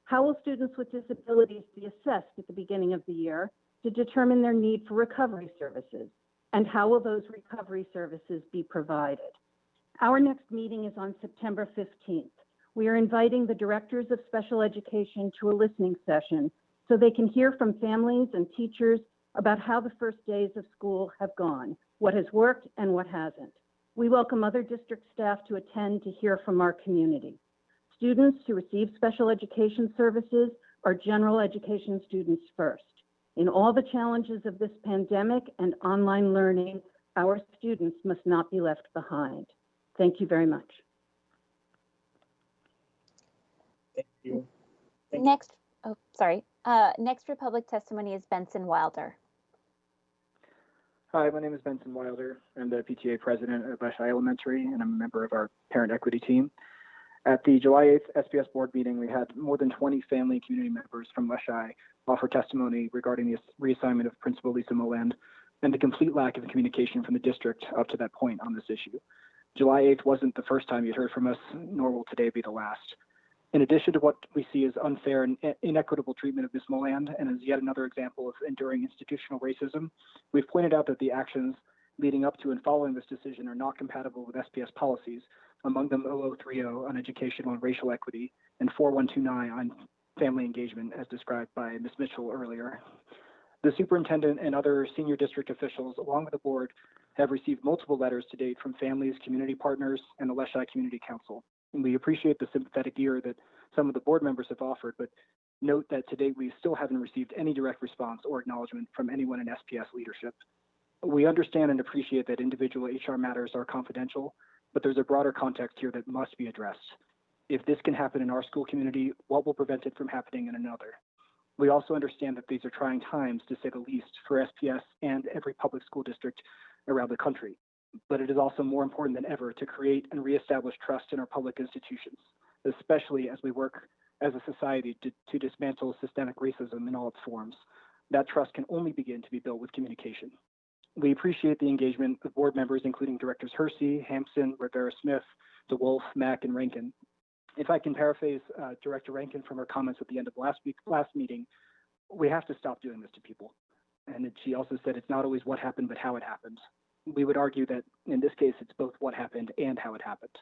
How will students with disabilities be assessed at the beginning of the year to determine their need for recovery services? And how will those recovery services be provided? Our next meeting is on September 15th. We are inviting the directors of special education to a listening session so they can hear from families and teachers about how the first days of school have gone, what has worked and what hasn't. We welcome other district staff to attend to hear from our community. Students who receive special education services are general education students first. In all the challenges of this pandemic and online learning, our students must not be left behind. Thank you very much.
Thank you.
Next, oh, sorry. Next for public testimony is Benson Wilder.
Hi, my name is Benson Wilder. I'm the PTA president at Leschi Elementary, and I'm a member of our parent equity team. At the July 8th SPS board meeting, we had more than 20 family and community members from Leschi offer testimony regarding the reassignment of Principal Lisa Moland and the complete lack of communication from the district up to that point on this issue. July 8th wasn't the first time you heard from us, nor will today be the last. In addition to what we see as unfair and inequitable treatment of Ms. Moland, and as yet another example of enduring institutional racism, we've pointed out that the actions leading up to and following this decision are not compatible with SPS policies, among them 0030 on educational and racial equity, and 4129 on family engagement, as described by Ms. Mitchell earlier. The superintendent and other senior district officials, along with the board, have received multiple letters to date from families, community partners, and the Leschi Community Council. And we appreciate the sympathetic ear that some of the board members have offered, but note that to date we still haven't received any direct response or acknowledgement from anyone in SPS leadership. We understand and appreciate that individual HR matters are confidential, but there's a broader context here that must be addressed. If this can happen in our school community, what will prevent it from happening in another? We also understand that these are trying times, to say the least, for SPS and every public school district around the country. But it is also more important than ever to create and reestablish trust in our public institutions, especially as we work as a society to dismantle systemic racism in all its forms. That trust can only begin to be built with communication. We appreciate the engagement of board members, including Directors Hersey, Hampson, Rivera-Smith, DeWolf, Mack, and Rankin. If I can paraphrase Director Rankin from her comments at the end of last meeting, we have to stop doing this to people. And she also said it's not always what happened, but how it happened. We would argue that in this case, it's both what happened and how it happened.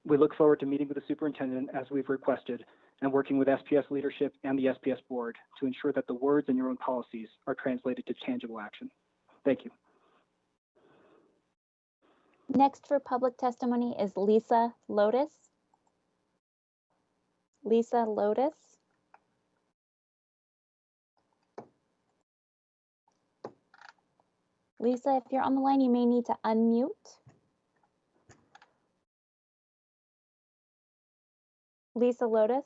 We look forward to meeting with the superintendent as we've requested and working with SPS leadership and the SPS board to ensure that the words in your own policies are translated to tangible action. Thank you.
Next for public testimony is Lisa Lotus. Lisa Lotus. Lisa, if you're on the line, you may need to unmute. Lisa Lotus.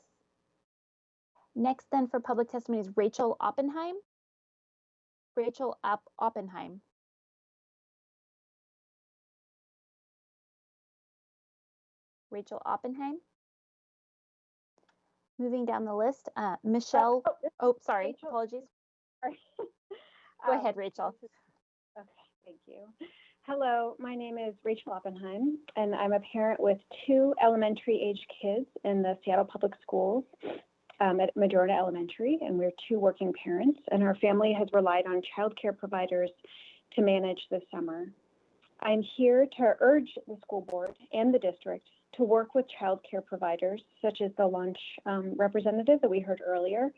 Next then for public testimony is Rachel Oppenheim. Rachel Oppenheim. Rachel Oppenheim. Moving down the list, Michelle. Oh, sorry, Rachel. Apologies.
Sorry.
Go ahead, Rachel.
Okay, thank you. Hello, my name is Rachel Oppenheim, and I'm a parent with 2 elementary-age kids in the Seattle Public Schools at Madrona Elementary, and we're 2 working parents, and our family has relied on childcare providers to manage this summer. I'm here to urge the school board and the district to work with childcare providers, such as the lunch representative that we heard earlier,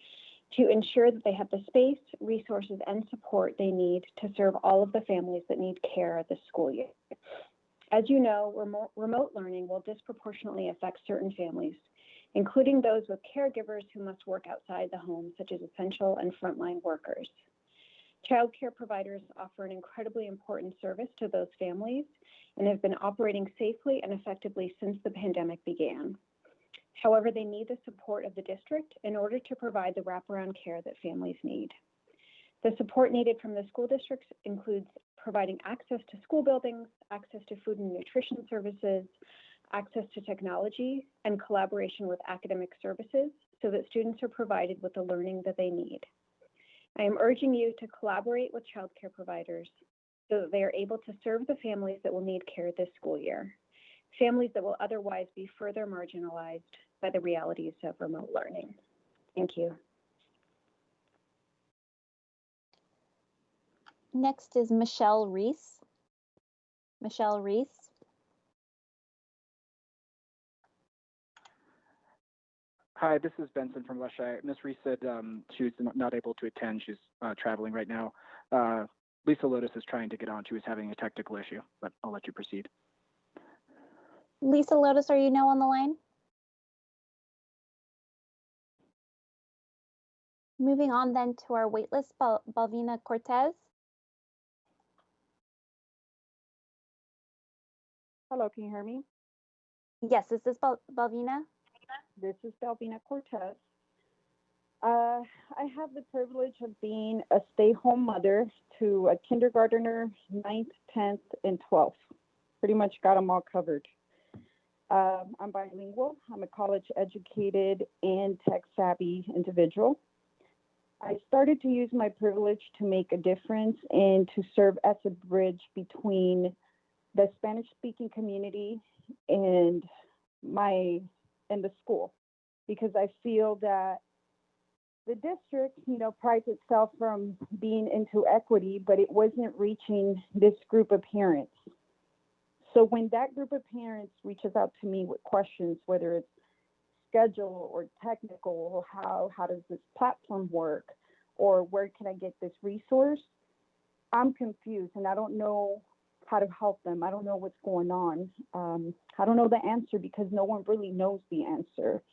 to ensure that they have the space, resources, and support they need to serve all of the families that need care this school year. As you know, remote learning will disproportionately affect certain families, including those with caregivers who must work outside the home, such as essential and frontline workers. Child care providers offer an incredibly important service to those families and have been operating safely and effectively since the pandemic began. However, they need the support of the district in order to provide the wraparound care that families need. The support needed from the school districts includes providing access to school buildings, access to food and nutrition services, access to technology, and collaboration with academic services so that students are provided with the learning that they need. I am urging you to collaborate with childcare providers so that they are able to serve the families that will need care this school year, families that will otherwise be further marginalized by the realities of remote learning. Thank you.
Next is Michelle Reese. Michelle Reese.
Hi, this is Benson from Leschi. Ms. Reese said she was not able to attend. She's traveling right now. Lisa Lotus is trying to get on. She was having a technical issue, but I'll let you proceed.
Lisa Lotus, are you now on the line? Moving on then to our waitlist, Balvina Cortez.
Hello, can you hear me?
Yes, is this Balvina?
This is Balvina Cortez. I have the privilege of being a stay-home mother to a kindergartner, 9th, 10th, and 12th. Pretty much got them all covered. I'm bilingual. I'm a college-educated and tech-savvy individual. I started to use my privilege to make a difference and to serve as a bridge between the Spanish-speaking community and the school, because I feel that the district, prides itself from being into equity, but it wasn't reaching this group of parents. So when that group of parents reaches out to me with questions, whether it's schedule or technical, or how does this platform work, or where can I get this resource, I'm confused and I don't know how to help them. I don't know what's going on. I don't know the answer because no one really knows the answer.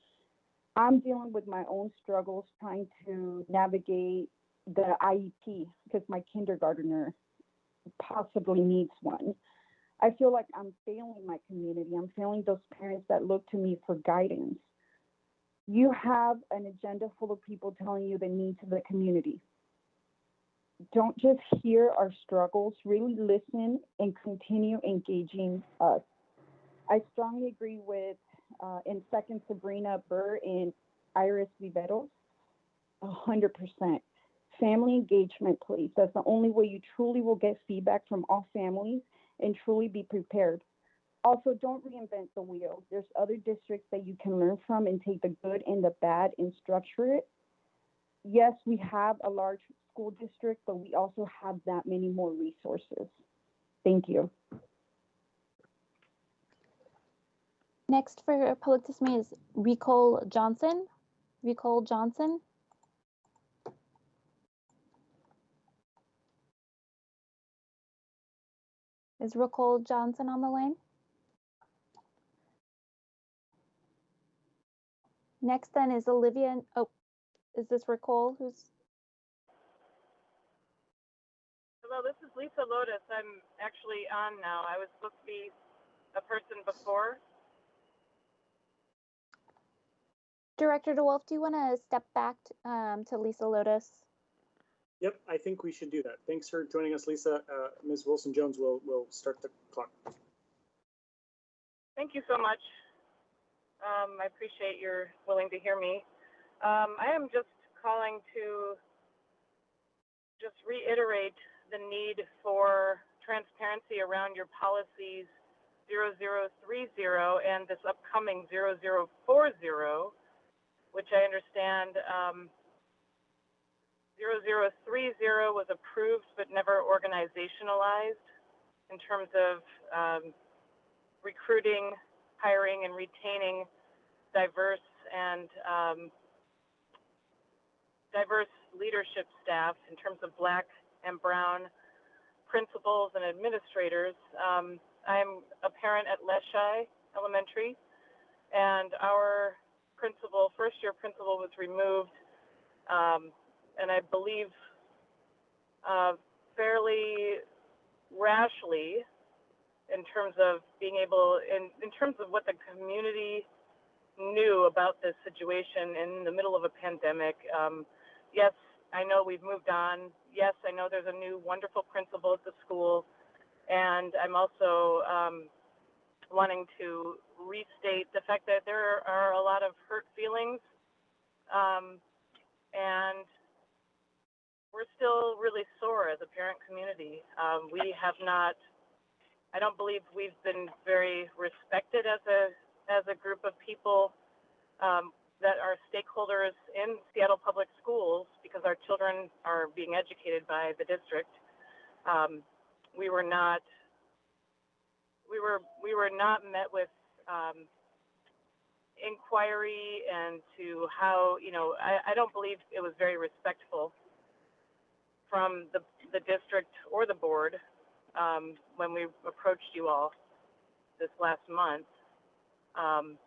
I'm dealing with my own struggles trying to navigate the IEP because my kindergartner possibly needs one. I feel like I'm failing my community. I'm failing those parents that look to me for guidance. You have an agenda full of people telling you the needs of the community. Don't just hear our struggles, really listen and continue engaging us. I strongly agree with, and second Sabrina Burr and Iris Viveros, 100%. Family engagement, please. That's the only way you truly will get feedback from all families and truly be prepared. Also, don't reinvent the wheel. There's other districts that you can learn from and take the good and the bad and structure it. Yes, we have a large school district, but we also have that many more resources. Thank you.
Next for public testimony is Ricole Johnson. Ricole Johnson. Is Ricole Johnson on the line? Next then is Olivia. Oh, is this Ricole who's?
Hello, this is Lisa Lotus. I'm actually on now. I was supposed to be a person before.
Director DeWolf, do you want to step back to Lisa Lotus?
Yep, I think we should do that. Thanks for joining us, Lisa. Ms. Wilson-Jones will start the clock.
Thank you so much. I appreciate you're willing to hear me. I am just calling to just reiterate the need for transparency around your policies 0030 and this upcoming 0040, which I understand 0030 was approved but never organizationalized in terms of recruiting, hiring, and retaining diverse and diverse leadership staff in terms of Black and Brown principals and administrators. I am a parent at Leschi Elementary, and our principal, first-year principal, was removed, and I believe fairly rashly in terms of being able, in terms of what the community new about this situation in the middle of a pandemic. Yes, I know we've moved on. Yes, I know there's a new wonderful principal at the school. And I'm also wanting to restate the fact that there are a lot of hurt feelings. And we're still really sore as a parent community. We have not, I don't believe we've been very respected as a group of people that are stakeholders in Seattle Public Schools, because our children are being educated by the district. We were not met with inquiry and to how, I don't believe it was very respectful from the district or the board when we approached you all this last month. Am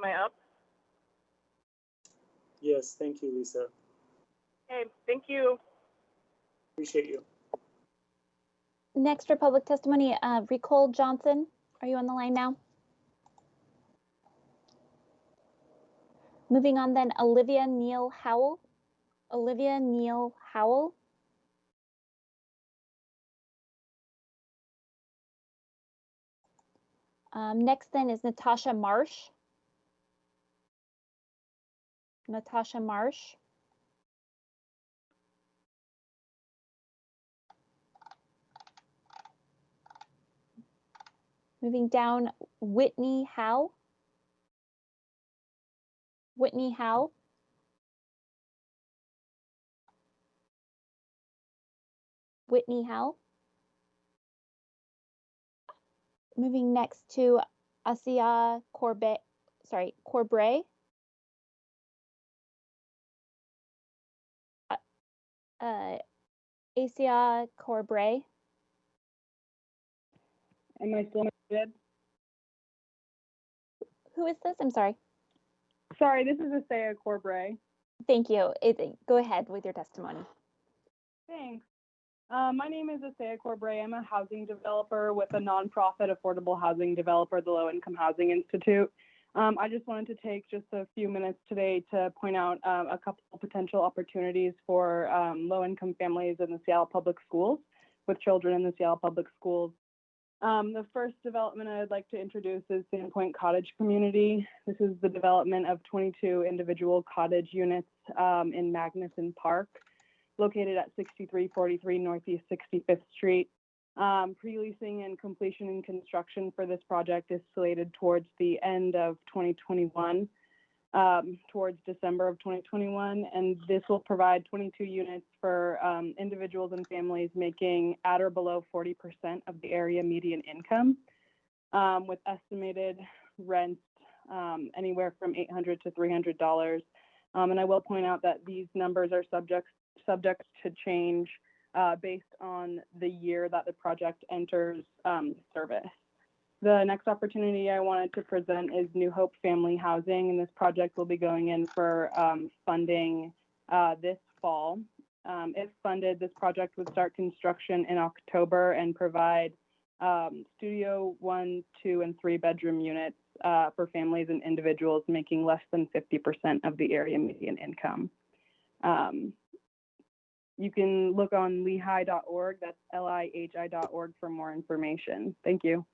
I up?
Yes, thank you, Lisa.
Okay, thank you.
Appreciate you.
Next for public testimony, Ricole Johnson, are you on the line now? Moving on then, Olivia Neal Howell. Olivia Neal Howell. Next then is Natasha Marsh. Natasha Marsh. Moving down, Whitney Howe. Whitney Howe. Whitney Howe. Moving next to Asia Corbray. Asia Corbray.
Am I still muted?
Who is this? I'm sorry.
Sorry, this is Asia Corbray.
Thank you. Go ahead with your testimony.
Thanks. My name is Asia Corbray. I'm a housing developer with a nonprofit affordable housing developer, the Low Income Housing Institute. I just wanted to take just a few minutes today to point out a couple of potential opportunities for low-income families in the Seattle Public Schools, with children in the Seattle Public Schools. The first development I'd like to introduce is Sandpoint Cottage Community. This is the development of 22 individual cottage units in Magnuson Park, located at 6343 Northeast 65th Street. Pre-leasing and completion and construction for this project is slated towards the end of 2021, towards December of 2021, and this will provide 22 units for individuals and families making at or below 40% of the area median income, with estimated rents anywhere from $800 to $300. And I will point out that these numbers are subject to change based on the year that the project enters service. The next opportunity I wanted to present is New Hope Family Housing, and this project will be going in for funding this fall. If funded, this project would start construction in October and provide studio 1, 2, and 3 bedroom units for families and individuals making less than 50% of the area median income. You can look on lihi.org, that's lihi.org, for more information. Thank you.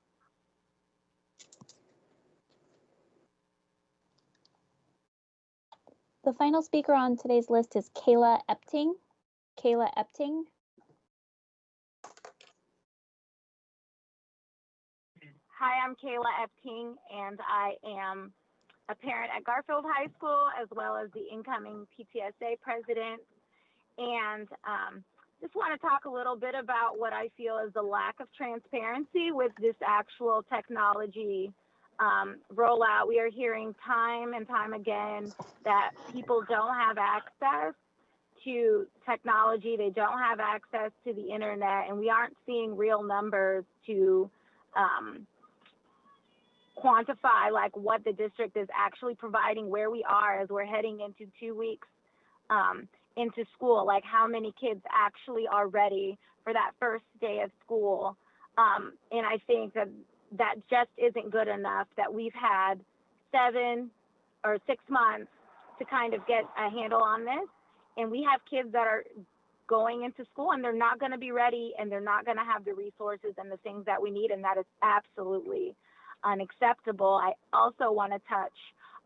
The final speaker on today's list is Kayla Epting. Kayla Epting.
Hi, I'm Kayla Epting, and I am a parent at Garfield High School, as well as the incoming PTSA president. And just want to talk a little bit about what I feel is the lack of transparency with this actual technology rollout. We are hearing time and time again that people don't have access to technology, they don't have access to the internet, and we aren't seeing real numbers to quantify like what the district is actually providing, where we are as we're heading into 2 weeks into school, like how many kids actually are ready for that first day of school. And I think that that just isn't good enough, that we've had 7 or 6 months to kind of get a handle on this. And we have kids that are going into school and they're not going to be ready and they're not going to have the resources and the things that we need. And that is absolutely unacceptable. I also want to touch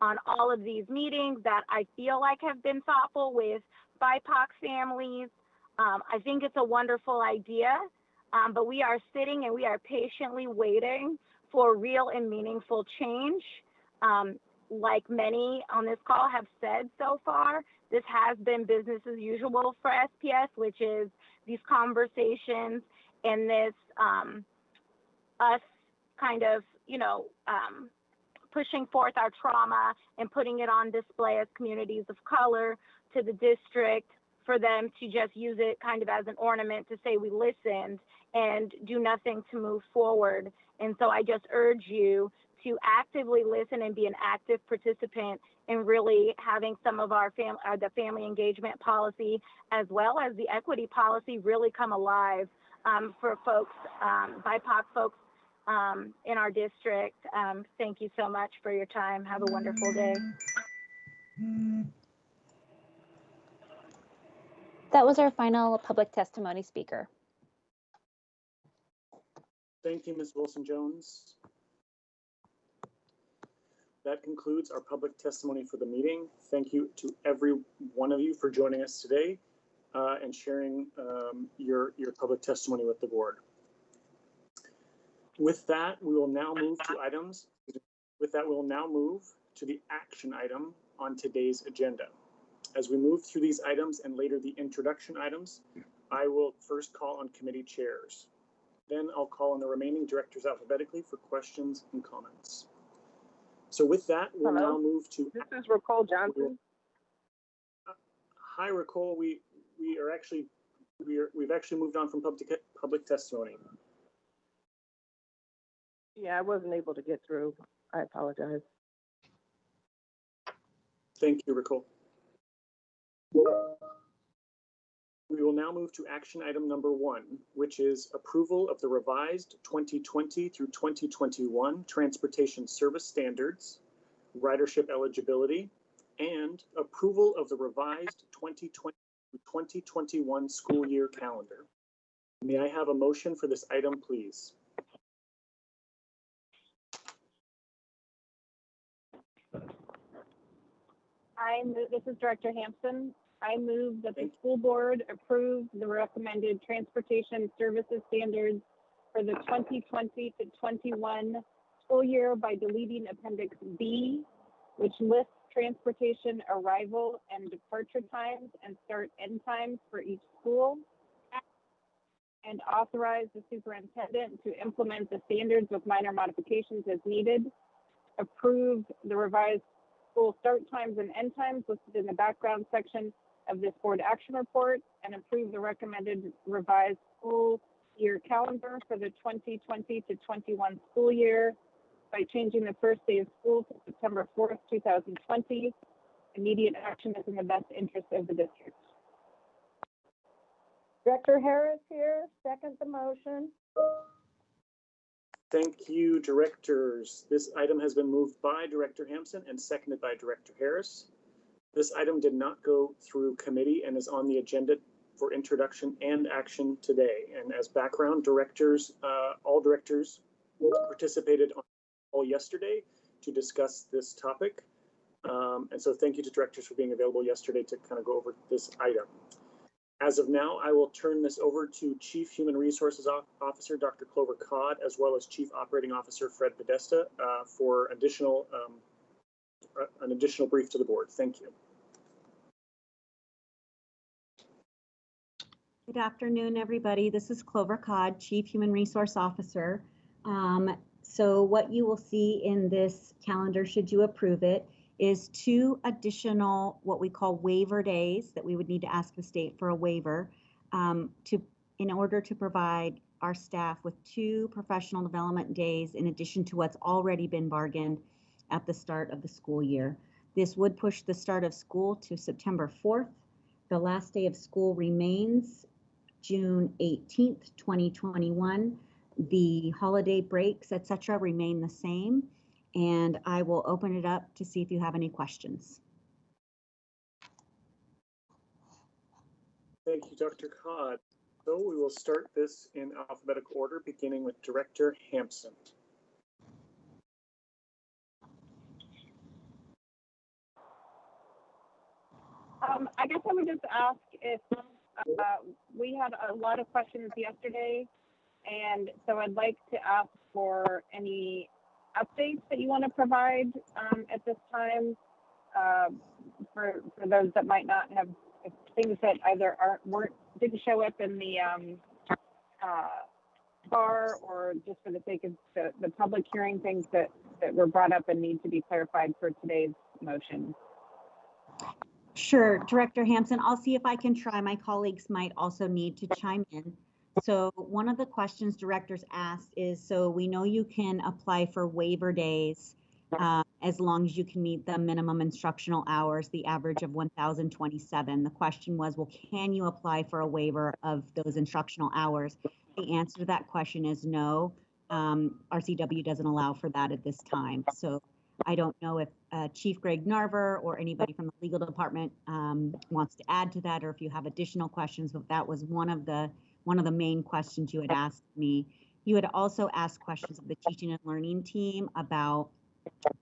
on all of these meetings that I feel like have been thoughtful with BIPOC families. I think it's a wonderful idea, but we are sitting and we are patiently waiting for real and meaningful change. Like many on this call have said so far, this has been business as usual for SPS, which is these conversations and this us kind of, pushing forth our trauma and putting it on display as communities of color to the district for them to just use it kind of as an ornament to say we listened and do nothing to move forward. And so I just urge you to actively listen and be an active participant in really having some of our the family engagement policy as well as the equity policy really come alive for folks, BIPOC folks in our district. Thank you so much for your time. Have a wonderful day.
That was our final public testimony speaker.
Thank you, Ms. Wilson-Jones. That concludes our public testimony for the meeting. Thank you to every one of you for joining us today and sharing your public testimony with the board. With that, we will now move to items. With that, we'll now move to the action item on today's agenda. As we move through these items and later the introduction items, I will first call on committee chairs. Then I'll call on the remaining directors alphabetically for questions and comments. So with that, we'll now move to.
This is Ricole Johnson.
Hi, Ricole. We've actually moved on from public testimony.
Yeah, I wasn't able to get through. I apologize.
Thank you, Ricole. We will now move to action item number 1, which is approval of the revised 2020 through 2021 transportation service standards, ridership eligibility, and approval of the revised 2020 through 2021 school year calendar. May I have a motion for this item, please?
This is Director Hampson. I move that the school board approve the recommended transportation services standards for the 2020 to 21 school year by deleting Appendix B, which lists transportation arrival and departure times and start end times for each school, and authorize the superintendent to implement the standards with minor modifications as needed. Approve the revised school start times and end times listed in the background section of this board action report, and approve the recommended revised school year calendar for the 2020 to 21 school year by changing the first day of school to September 4th, 2020. Immediate action is in the best interest of the district.
Director Harris here, second the motion.
Thank you, directors. This item has been moved by Director Hampson and seconded by Director Harris. This item did not go through committee and is on the agenda for introduction and action today. And as background, all directors participated on all yesterday to discuss this topic. And so thank you to directors for being available yesterday to kind of go over this item. As of now, I will turn this over to Chief Human Resources Officer, Dr. Clover Codd, as well as Chief Operating Officer, Fred Podesta, for an additional brief to the board. Thank you.
Good afternoon, everybody. This is Clover Codd, Chief Human Resource Officer. So what you will see in this calendar, should you approve it, is 2 additional what we call waiver days that we would need to ask the state for a waiver in order to provide our staff with 2 professional development days in addition to what's already been bargained at the start of the school year. This would push the start of school to September 4th. The last day of school remains June 18th, 2021. The holiday breaks, etc., remain the same. And I will open it up to see if you have any questions.
Thank you, Dr. Codd. So we will start this in alphabetical order, beginning with Director Hampson.
I guess I would just ask if we had a lot of questions yesterday, and so I'd like to ask for any updates that you want to provide at this time for those that might not have things that either didn't show up in the FAR, or just for the sake of the public hearing, things that were brought up and need to be clarified for today's motion.
Sure, Director Hampson, I'll see if I can try. My colleagues might also need to chime in. So one of the questions directors asked is, so we know you can apply for waiver days as long as you can meet the minimum instructional hours, the average of 1,027. The question was, well, can you apply for a waiver of those instructional hours? The answer to that question is no. RCW doesn't allow for that at this time. So I don't know if Chief Greg Narver or anybody from the legal department wants to add to that, or if you have additional questions, but that was one of the main questions you had asked me. You had also asked questions of the teaching and learning team about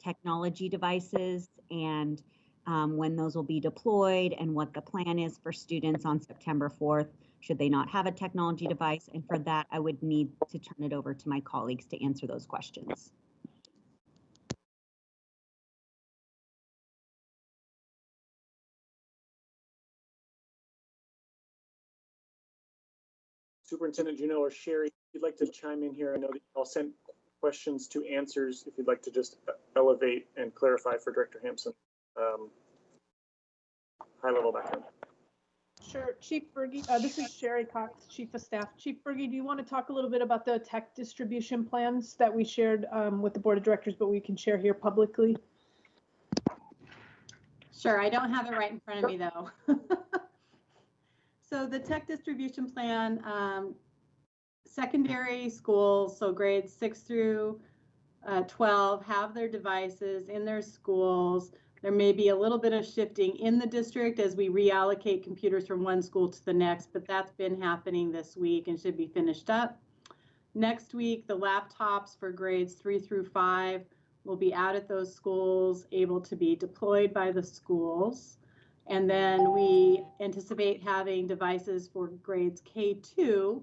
technology devices and when those will be deployed and what the plan is for students on September 4th, should they not have a technology device. And for that, I would need to turn it over to my colleagues to answer those questions.
Superintendent Juneau or Sherry, if you'd like to chime in here, I know that I'll send questions to answers if you'd like to just elevate and clarify for Director Hampson. High level background.
Sure, Chief Berge, this is Sherry Cox, Chief of Staff. Chief Berge, do you want to talk a little bit about the tech distribution plans that we shared with the Board of Directors, but we can share here publicly?
Sure, I don't have it right in front of me though. So the tech distribution plan, secondary schools, so grades 6 through 12 have their devices in their schools. There may be a little bit of shifting in the district as we reallocate computers from one school to the next, but that's been happening this week and should be finished up. Next week, the laptops for grades 3 through 5 will be out at those schools, able to be deployed by the schools. And then we anticipate having devices for grades K2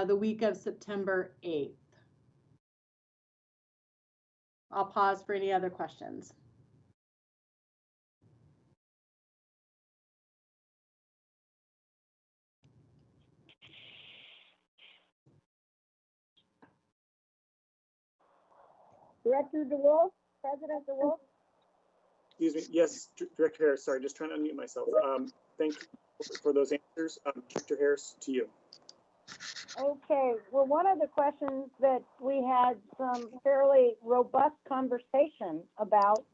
the week of September 8th. I'll pause for any other questions.
Director DeWolf, President DeWolf.
Excuse me. Yes, Director Harris. Sorry, just trying to unmute myself. Thank you for those answers. Director Harris, to you.
Okay. Well, one of the questions that we had some fairly robust conversation about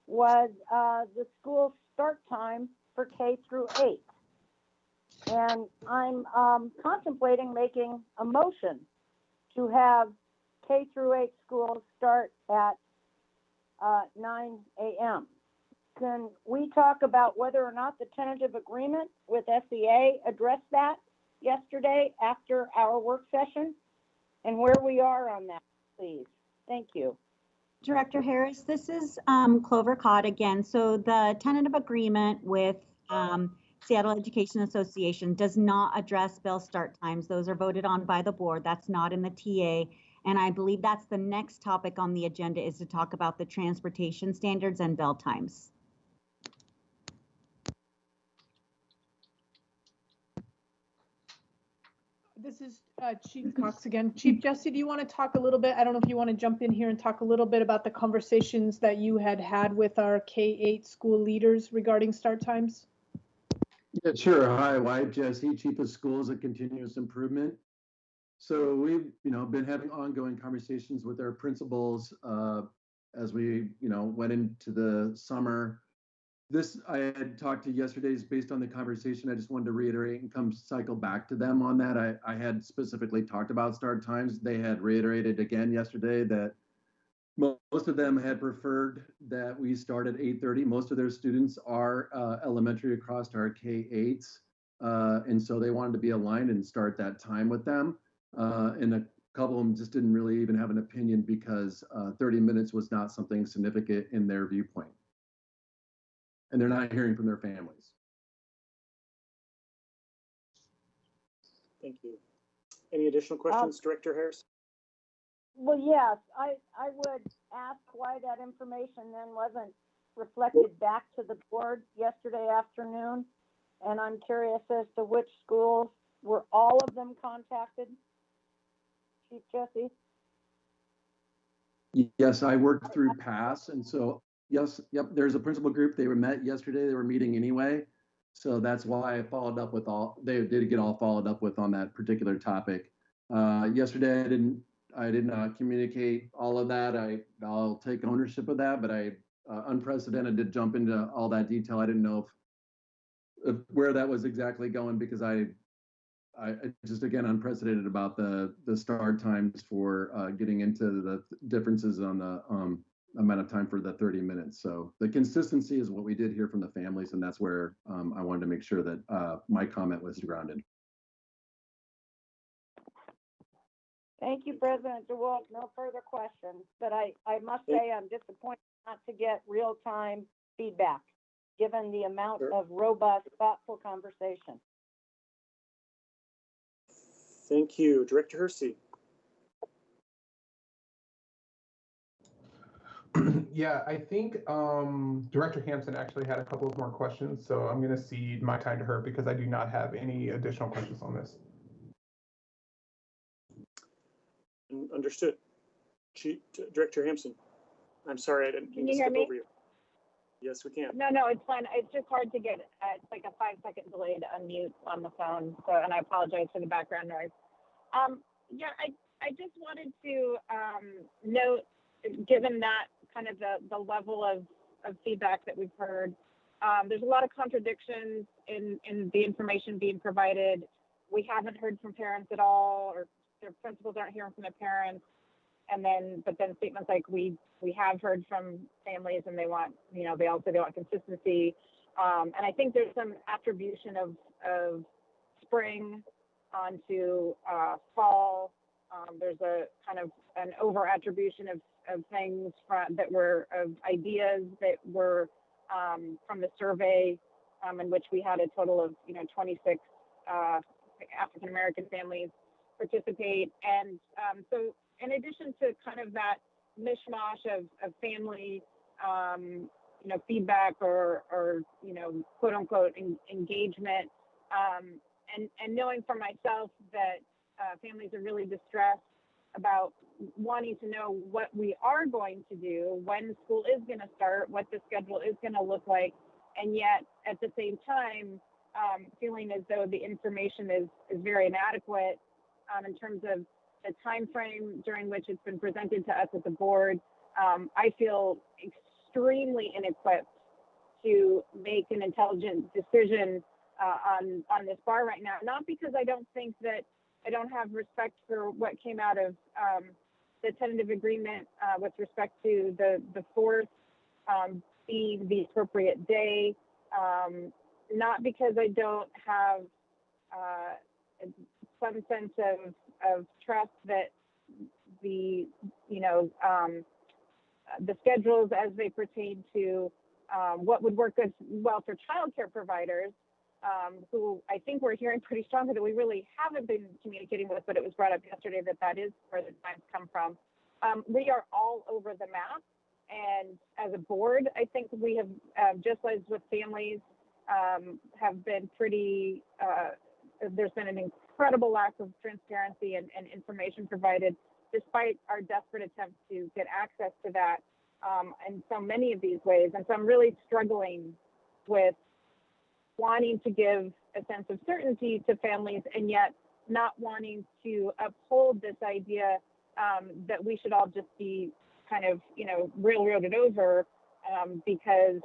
was the school start time for K through 8. And I'm contemplating making a motion to have K through 8 schools start at 9 a.m. Can we talk about whether or not the tentative agreement with SEA addressed that yesterday after our work session, and where we are on that, please? Thank you.
Director Harris, this is Clover Codd again. So the tentative agreement with Seattle Education Association does not address bell start times. Those are voted on by the board. That's not in the TA. And I believe that's the next topic on the agenda, is to talk about the transportation standards and bell times.
This is Chief Cox again. Chief Jesse, do you want to talk a little bit? I don't know if you want to jump in here and talk a little bit about the conversations that you had with our K-8 school leaders regarding start times?
Yeah, sure. Hi, Wyatt Jesse, Chief of Schools at Continuous Improvement. So we've, been having ongoing conversations with our principals as we, went into the summer This I had talked to yesterday's based on the conversation. I just wanted to reiterate and come cycle back to them on that. I had specifically talked about start times. They had reiterated again yesterday that most of them had preferred that we start at 8:30. Most of their students are elementary across our K-8s. And so they wanted to be aligned and start that time with them. And a couple of them just didn't really even have an opinion because 30 minutes was not something significant in their viewpoint. And they're not hearing from their families.
Thank you. Any additional questions, Director Harris?
Well, yes, I would ask why that information then wasn't reflected back to the board yesterday afternoon. And I'm curious as to which schools, were all of them contacted? Chief Jesse?
Yes, I worked through PASS. And so, yes, yep, there's a principal group. They were met yesterday. They were meeting anyway. So that's why I followed up with they did get all followed up with on that particular topic. Yesterday, I did not communicate all of that. I'll take ownership of that, but I unprecedented to jump into all that detail. I didn't know if where that was exactly going because I just again unprecedented about the start times for getting into the differences on the amount of time for the 30 minutes. So the consistency is what we did hear from the families, and that's where I wanted to make sure that my comment was grounded.
Thank you, President DeWolf. No further questions, but I must say I'm disappointed not to get real-time feedback, given the amount of robust, thoughtful conversation.
Thank you. Director Hersey.
Yeah, I think Director Hampson actually had a couple of more questions, so I'm going to cede my time to her because I do not have any additional questions on this.
Understood. Director Hampson. I'm sorry, I didn't
Can
mean
you
to
hear
skip
me?
over you. Yes, we can.
No, it's fine. It's just hard to get, it's like a 5-second delay to unmute on the phone. So, and I apologize for the background noise. Yeah, I just wanted to note, given that kind of the level of feedback that we've heard, there's a lot of contradictions in the information being provided. We haven't heard from parents at all, or their principals aren't hearing from their parents. But then statements like we have heard from families and they want, they want consistency. And I think there's some attribution of spring onto fall. There's a kind of an over attribution of things of ideas that were from the survey, in which we had a total of 26 African American families participate. And so in addition to kind of that mishmash of family feedback or quote unquote engagement, and knowing for myself that families are really distressed about wanting to know what we are going to do, when school is going to start, what the schedule is going to look like, and yet at the same time feeling as though the information is very inadequate in terms of the time frame during which it's been presented to us at the board. I feel extremely inequipped to make an intelligent decision on this bar right now, not because I don't think that I don't have respect for what came out of the tentative agreement with respect to the 4th being the appropriate day, not because I don't have some sense of trust that the schedules as they pertain to what would work as well for childcare providers, who I think we're hearing pretty strongly that we really haven't been communicating with, but it was brought up yesterday that is where the times come from. We are all over the map. And as a board, I think we have, just as with families, have been pretty, there's been an incredible lack of transparency and information provided, despite our desperate attempts to get access to that in so many of these ways. And so I'm really struggling with wanting to give a sense of certainty to families and yet not wanting to uphold this idea that we should all just be kind of, railroaded over because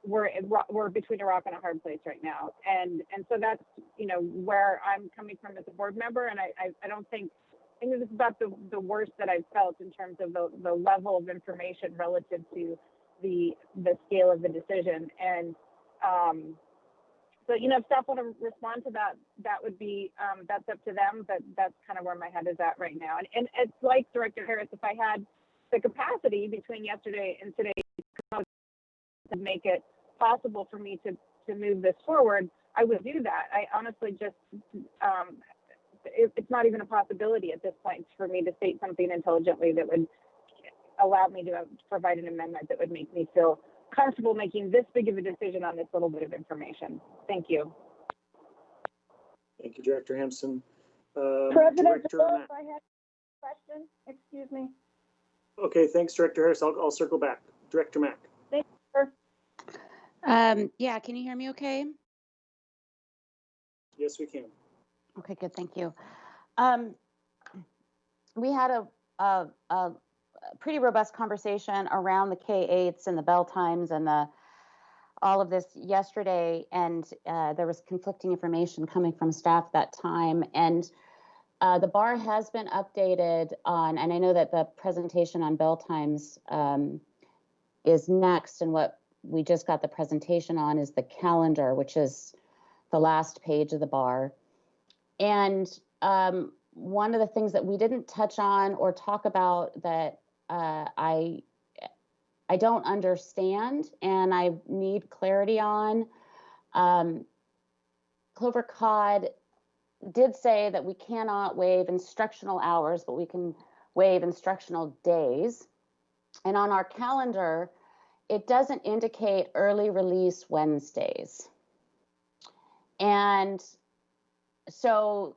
we're between a rock and a hard place right now. And so that's, where I'm coming from as a board member. And I don't think, this is about the worst that I've felt in terms of the level of information relative to the scale of the decision. And so, if staff want to respond to that, that would be, that's up to them, but that's kind of where my head is at right now. And it's like Director Harris, if I had the capacity between yesterday and today to make it possible for me to move this forward, I would do that. I honestly just, it's not even a possibility at this point for me to state something intelligently that would allow me to provide an amendment that would make me feel comfortable making this big of a decision on this little bit of information. Thank you.
Thank you, Director Hampson.
President,
Director Mack.
I have a question. Excuse me.
Okay, thanks, Director Harris. I'll circle back. Director Mack.
Thank you, sir.
Yeah, can you hear me okay?
Yes, we can.
Okay, good, thank you. We had a pretty robust conversation around the K-8s and the bell times and all of this yesterday, and there was conflicting information coming from staff that time. And the bar has been updated on, and I know that the presentation on bell times is next, and what we just got the presentation on is the calendar, which is the last page of the bar. And one of the things that we didn't touch on or talk about that I don't understand and I need clarity on, Clover Cod did say that we cannot waive instructional hours, but we can waive instructional days. And on our calendar, it doesn't indicate early release Wednesdays. And so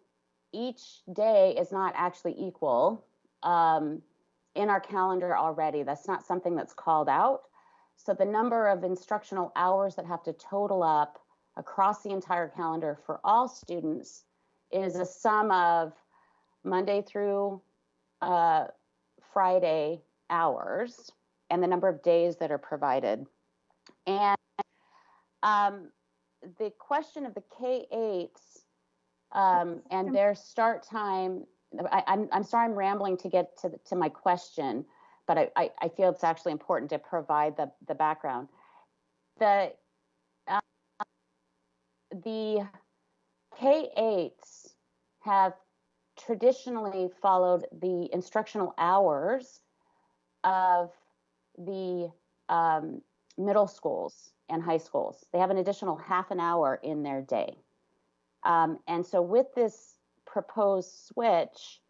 each day is not actually equal in our calendar already. That's not something that's called out. So the number of instructional hours that have to total up across the entire calendar for all students is a sum of Monday through Friday hours and the number of days that are provided. And the question of the K-8s and their start time, I'm sorry I'm rambling to get to my question, but I feel it's actually important to provide the background. The K-8s have traditionally followed the instructional hours of the middle schools and high schools. They have an additional half an hour in their day. And so with this proposed switch,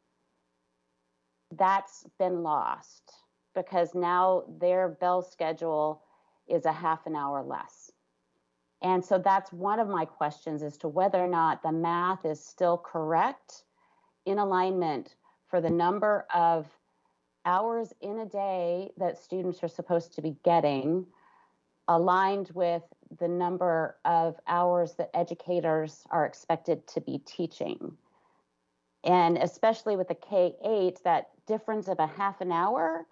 that's been lost because now their bell schedule is a half an hour less. And so that's one of my questions as to whether or not the math is still correct in alignment for the number of hours in a day that students are supposed to be getting, aligned with the number of hours that educators are expected to be teaching. And especially with the K-8, that difference of a half an hour,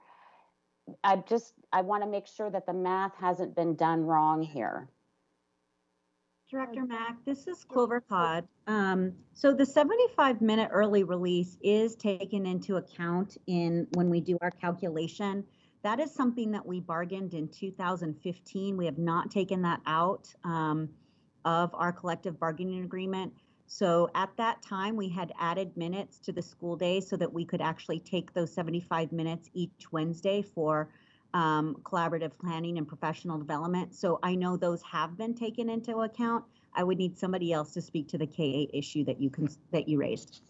I want to make sure that the math hasn't been done wrong here.
Director Mack, this is Clover Cod. So the 75-minute early release is taken into account when we do our calculation. That is something that we bargained in 2015. We have not taken that out of our collective bargaining agreement. So at that time, we had added minutes to the school day so that we could actually take those 75 minutes each Wednesday for collaborative planning and professional development. So I know those have been taken into account. I would need somebody else to speak to the K-8 issue that you raised.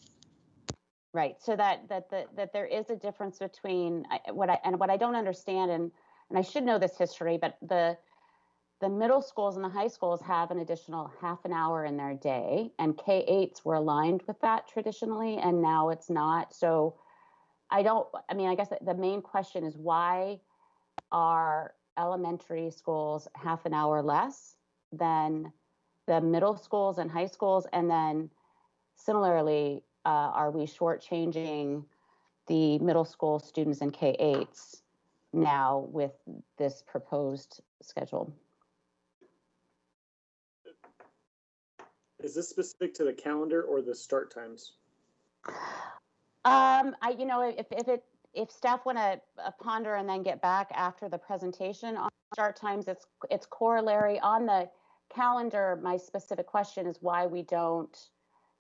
Right. So that there is a difference between what I don't understand, and I should know this history, but the middle schools and the high schools have an additional half an hour in their day, and K-8s were aligned with that traditionally, and now it's not. So I guess the main question is, why are elementary schools half an hour less than the middle schools and high schools? And then similarly, are we shortchanging the middle school students in K-8s now with this proposed schedule?
Is this specific to the calendar or the start times?
If staff want to ponder and then get back after the presentation on start times, it's corollary on the calendar. My specific question is why we don't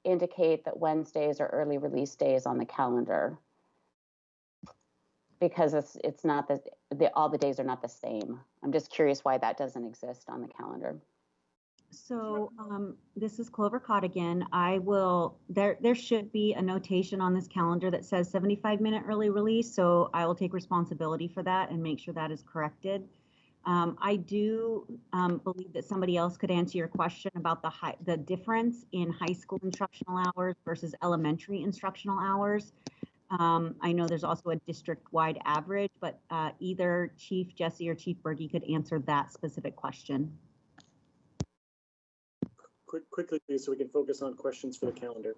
indicate that Wednesdays are early release days on the calendar, because it's not all the days are not the same. I'm just curious why that doesn't exist on the calendar.
So this is Clover Cott again. There should be a notation on this calendar that says 75-minute early release. So I will take responsibility for that and make sure that is corrected. I do believe that somebody else could answer your question about the difference in high school instructional hours versus elementary instructional hours. I know there's also a district-wide average, but either Chief Jesse or Chief Berge could answer that specific question.
Quickly, please, so we can focus on questions for the calendar.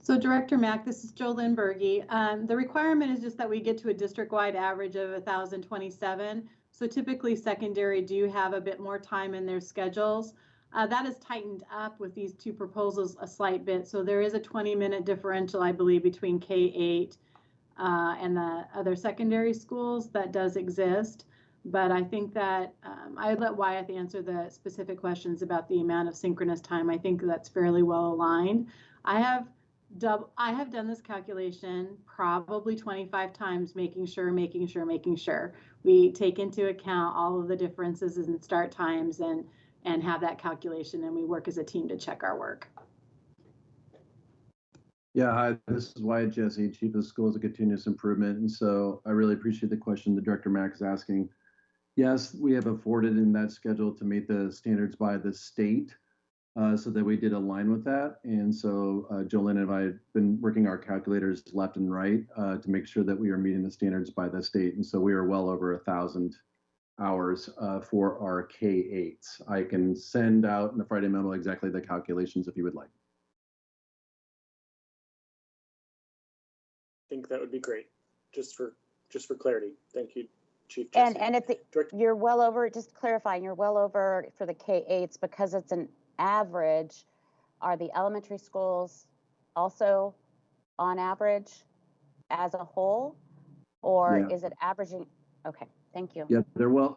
So Director Mack, this is Jolynn Berge. The requirement is just that we get to a district-wide average of 1,027. So typically secondary do have a bit more time in their schedules. That is tightened up with these two proposals a slight bit. So there is a 20-minute differential, I believe, between K-8 and the other secondary schools that does exist. But I think that I'd let Wyeth answer the specific questions about the amount of synchronous time. I think that's fairly well aligned. I have done this calculation probably 25 times, making sure we take into account all of the differences in start times and have that calculation, and we work as a team to check our work.
Yeah, hi, this is Wyatt Jesse, Chief of Schools of Continuous Improvement. And so I really appreciate the question that Director Mack is asking. Yes, we have afforded in that schedule to meet the standards by the state so that we did align with that. And so Jolynn and I have been working our calculators left and right to make sure that we are meeting the standards by the state. And so we are well over 1,000 hours for our K-8s. I can send out in the Friday memo exactly the calculations if you would like.
I think that would be great, just for clarity. Thank you, Chief Jesse.
And you're well over, just clarifying, you're well over for the K-8s because it's an average. Are the elementary schools also on average as a whole, or is it averaging? Okay, thank you.
Yeah,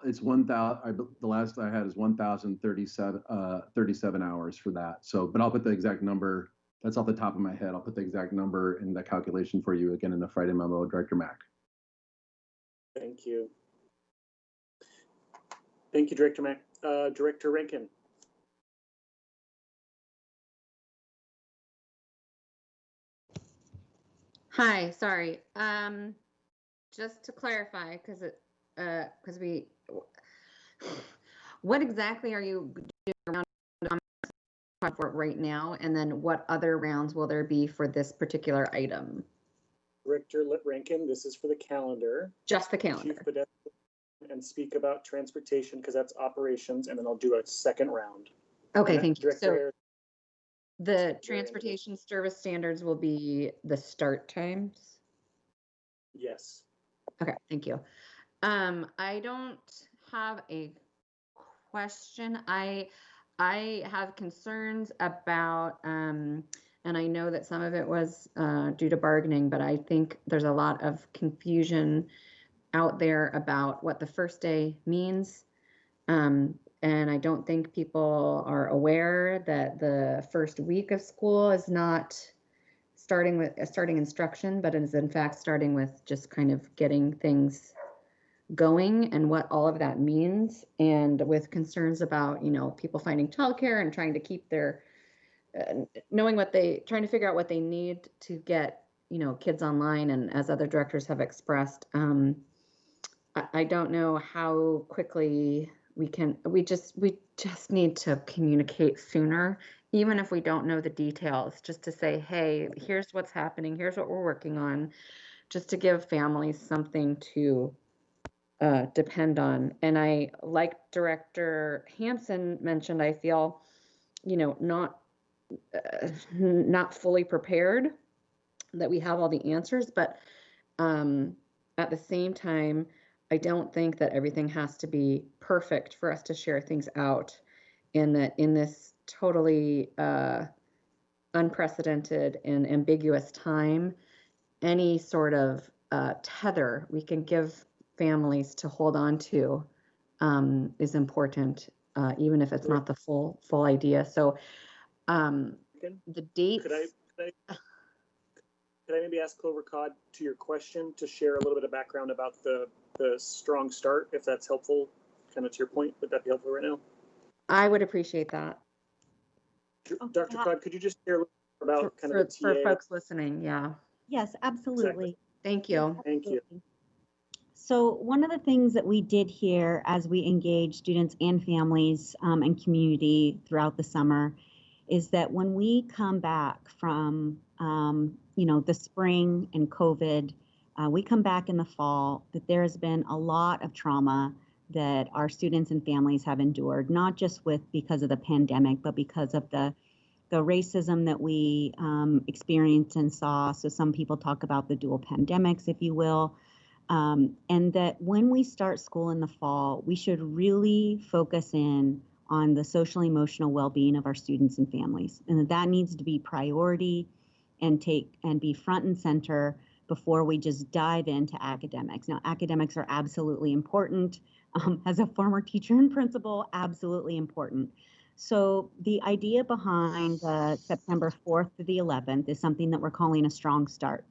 it's 1,000. The last I had is 1,037 hours for that. So, but I'll put the exact number. That's off the top of my head. I'll put the exact number in the calculation for you again in the Friday memo, Director Mack.
Thank you. Thank you, Director Mack. Director Rankin.
Hi, sorry. Just to clarify, what exactly are you doing around for right now, and then what other rounds will there be for this particular item?
Director Rankin, this is for the calendar.
Just the calendar.
Chief Pedestrian, and speak about transportation because that's operations, and then I'll do a second round.
Okay, thank you.
Director,
so the transportation service standards will be the start times?
Yes.
Okay, thank you. I don't have a question. I have concerns about, and I know that some of it was due to bargaining, but I think there's a lot of confusion out there about what the first day means. And I don't think people are aware that the first week of school is not starting instruction, but is in fact starting with just kind of getting things going and what all of that means. And with concerns about, people finding childcare and trying to keep their, trying to figure out what they need to get, kids online. And as other directors have expressed, I don't know how quickly we just need to communicate sooner, even if we don't know the details, just to say, hey, here's what's happening, here's what we're working on, just to give families something to depend on. And I, like Director Hampson mentioned, I feel, not fully prepared that we have all the answers, but at the same time, I don't think that everything has to be perfect for us to share things out, and that in this totally unprecedented and ambiguous time, any sort of tether we can give families to hold on to is important, even if it's not the full idea. So the dates.
Could I maybe ask Clover Codd, to your question, to share a little bit of background about the strong start, if that's helpful, kind of to your point? Would that be helpful right now?
I would appreciate that.
Dr. Codd, could you just share a little bit about kind of the TA?
For folks listening, yeah.
Yes, absolutely.
Exactly.
Thank you.
Thank you.
So one of the things that we did here as we engage students and families and community throughout the summer is that when we come back from, the spring and COVID, we come back in the fall, that there has been a lot of trauma that our students and families have endured, not just because of the pandemic, but because of the racism that we experienced and saw. So some people talk about the dual pandemics, if you will. And that when we start school in the fall, we should really focus in on the social emotional well-being of our students and families. And that needs to be priority and be front and center before we just dive into academics. Now, academics are absolutely important. As a former teacher and principal, absolutely important. So the idea behind September 4th to the 11th is something that we're calling a strong start.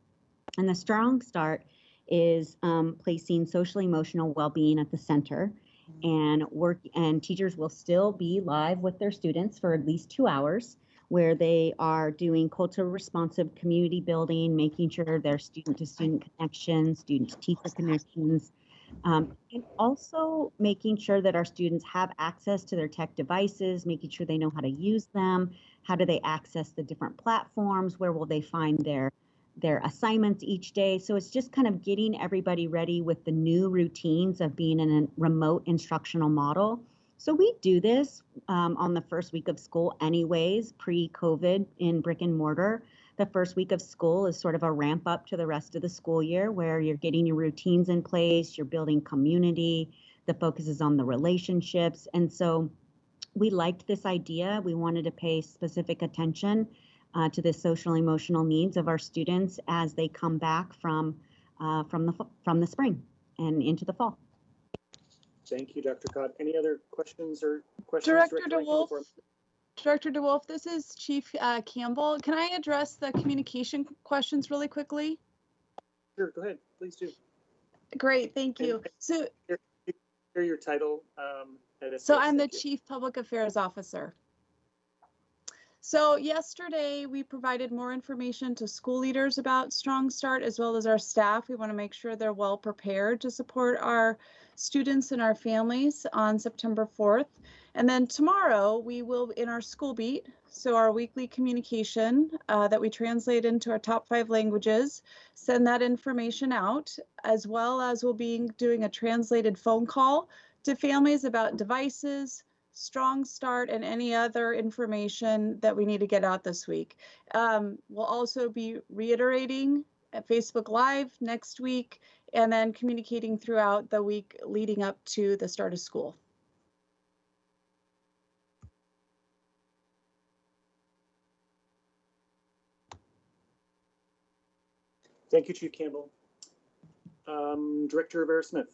And the strong start is placing social emotional well-being at the center, and teachers will still be live with their students for at least 2 hours, where they are doing culturally responsive community building, making sure there's student-to-student connections, student-to-teacher connections, and also making sure that our students have access to their tech devices, making sure they know how to use them, how do they access the different platforms, where will they find their assignments each day. So it's just kind of getting everybody ready with the new routines of being in a remote instructional model. So we do this on the first week of school anyways, pre-COVID in brick and mortar. The first week of school is sort of a ramp up to the rest of the school year, where you're getting your routines in place, you're building community, the focus is on the relationships. And so we liked this idea. We wanted to pay specific attention to the social emotional needs of our students as they come back from the spring and into the fall.
Thank you, Dr. Codd. Any other questions?
Director DeWolf, this is Chief Campbell. Can I address the communication questions really quickly?
Sure, go ahead, please do.
Great, thank you. So,
share your title.
I'm the Chief Public Affairs Officer. So yesterday we provided more information to school leaders about Strong Start, as well as our staff. We want to make sure they're well prepared to support our students and our families on September 4th. And then tomorrow we will, in our school beat, so our weekly communication that we translate into our top 5 languages, send that information out, as well as we'll be doing a translated phone call to families about devices, Strong Start, and any other information that we need to get out this week. We'll also be reiterating at Facebook Live next week, and then communicating throughout the week leading up to the start of school.
Thank you, Chief Campbell. Director Rivera-Smith.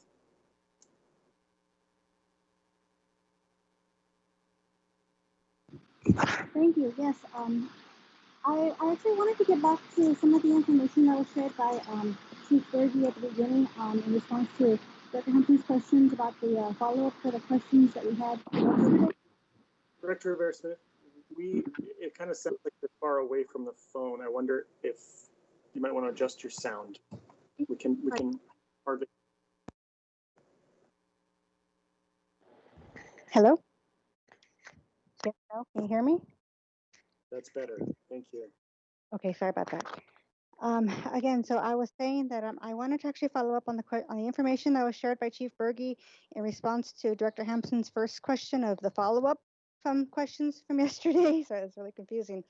Thank you. Yes, I actually wanted to get back to some of the information that was shared by Chief Berge at the beginning in response to Dr. Hampton's questions about the follow-up for the questions that we had yesterday.
Director Rivera-Smith, it kind of sounds like you're far away from the phone. I wonder if you might want to adjust your sound. We can hardly.
Hello? Yes, now, can you hear me?
That's better. Thank you.
Okay, sorry about that. Again, so I was saying that I wanted to actually follow up on the information that was shared by Chief Berge in response to Director Hampson's first question of the follow-up questions from yesterday. So it's really confusing.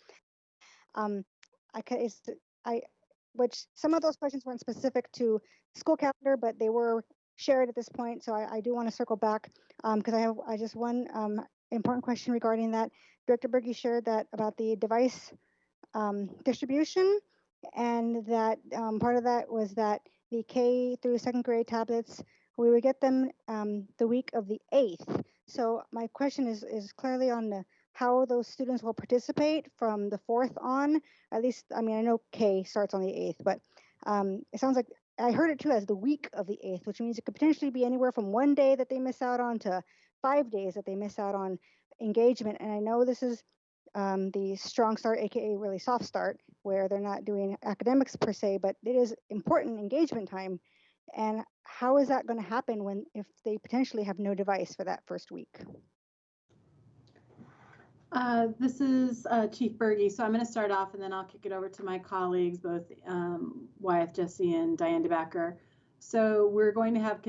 Which some of those questions weren't specific to school calendar, but they were shared at this point. So I do want to circle back because I just one important question regarding that. Director Berge shared that about the device distribution, and that part of that was that the K through second grade tablets, we would get them the week of the 8th. So my question is clearly on how those students will participate from the 4th on. At least, I mean, I know K starts on the 8th, but it sounds like I heard it too as the week of the 8th, which means it could potentially be anywhere from 1 day that they miss out on to 5 days that they miss out on engagement. And I know this is the strong start, aka really soft start, where they're not doing academics per se, but it is important engagement time. And how is that going to happen if they potentially have no device for that first week?
This is Chief Berge. So I'm going to start off and then I'll kick it over to my colleagues, both Wyeth Jesse and Diane DeBacker. So we're going to have,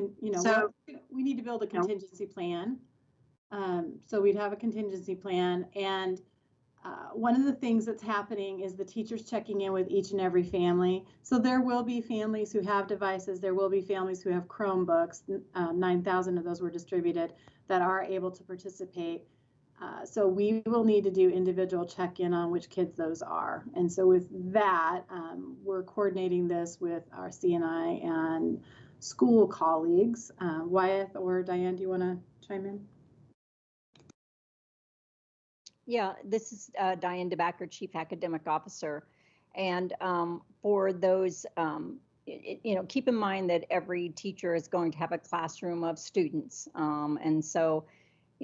we need to build a contingency plan. So we'd have a contingency plan, and one of the things that's happening is the teachers checking in with each and every family. So there will be families who have devices. There will be families who have Chromebooks. 9,000 of those were distributed that are able to participate. So we will need to do individual check-in on which kids those are. And so with that, we're coordinating this with our CNI and school colleagues. Wyeth or Diane, do you want to chime in?
Yeah, this is Diane DeBacker, Chief Academic Officer. And for those, keep in mind that every teacher is going to have a classroom of students. And so,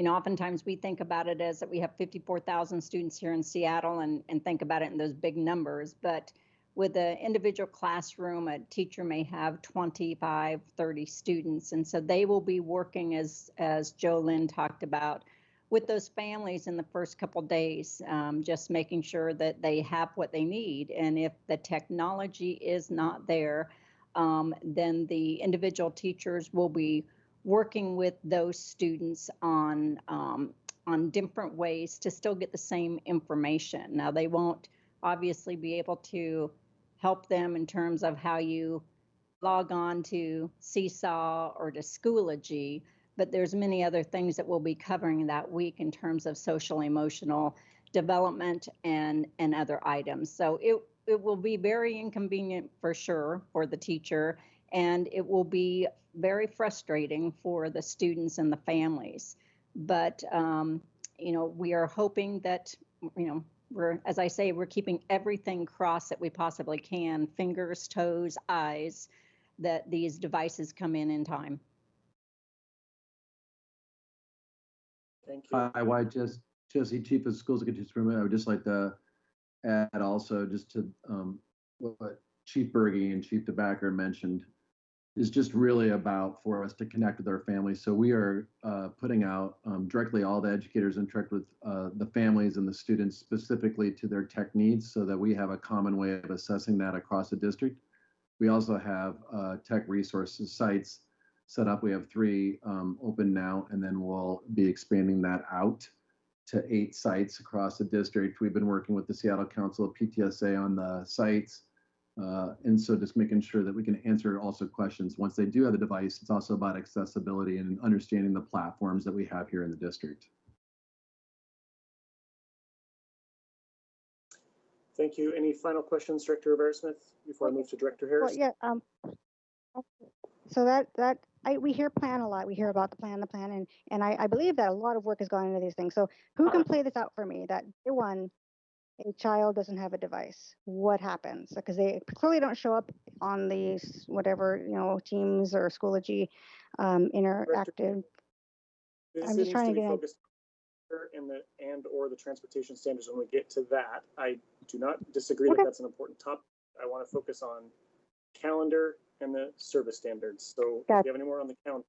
oftentimes we think about it as that we have 54,000 students here in Seattle and think about it in those big numbers. But with an individual classroom, a teacher may have 25, 30 students. And so they will be working, as JoLynn talked about, with those families in the first couple days, just making sure that they have what they need. And if the technology is not there, then the individual teachers will be working with those students on different ways to still get the same information. Now, they won't obviously be able to help them in terms of how you log on to Seesaw or to Schoology, but there's many other things that we'll be covering that week in terms of social emotional development and other items. So it will be very inconvenient for sure for the teacher, and it will be very frustrating for the students and the families. But, we are hoping that, as I say, we're keeping everything crossed that we possibly can, fingers, toes, eyes, that these devices come in time.
Thank you.
Hi, Wyeth Jesse, Chief of Schools and Continuous Improvement. I would just like to add also just to what Chief Berge and Chief DeBacker mentioned is just really about for us to connect with our families. So we are putting out directly all the educators interact with the families and the students specifically to their tech needs so that we have a common way of assessing that across the district. We also have tech resources sites set up. We have 3 open now, and then we'll be expanding that out to 8 sites across the district. We've been working with the Seattle Council of PTSA on the sites. And so just making sure that we can answer also questions. Once they do have the device, it's also about accessibility and understanding the platforms that we have here in the district.
Thank you. Any final questions, Director Rivera-Smith, before I move to Director Harris?
Well, yeah. So we hear plan a lot. We hear about the plan, and I believe that a lot of work has gone into these things. So who can play this out for me? That day one, a child doesn't have a device. What happens? Because they clearly don't show up on these whatever Teams or Schoology interactive. I'm just trying to get
focused or the transportation standards when we get to that. I do not disagree that that's an important topic. I want to focus on calendar and the service standards. So if you have any more on the calendar.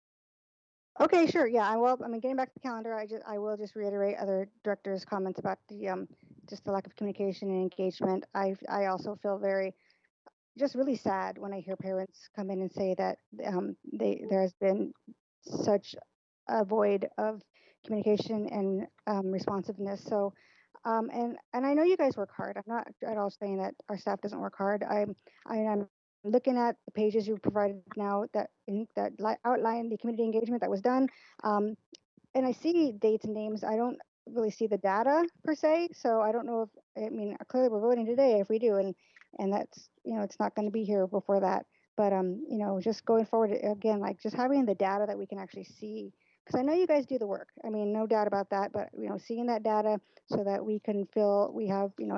Okay, sure. Yeah, I will. I mean, getting back to the calendar, I will just reiterate other directors' comments about the just the lack of communication and engagement. I also feel just really sad when I hear parents come in and say that there has been such a void of communication and responsiveness. So, and I know you guys work hard. I'm not at all saying that our staff doesn't work hard. I'm looking at the pages you've provided now that outline the community engagement that was done. and I see dates and names. I don't really see the data per se, so I don't know if, I mean, clearly we're voting today if we do, and that's, you know, it's not going to be here before that. But you know, just going forward again, like just having the data that we can actually see, because I know you guys do the work. I mean, no doubt about that. But you know, seeing that data so that we can feel we have, you know,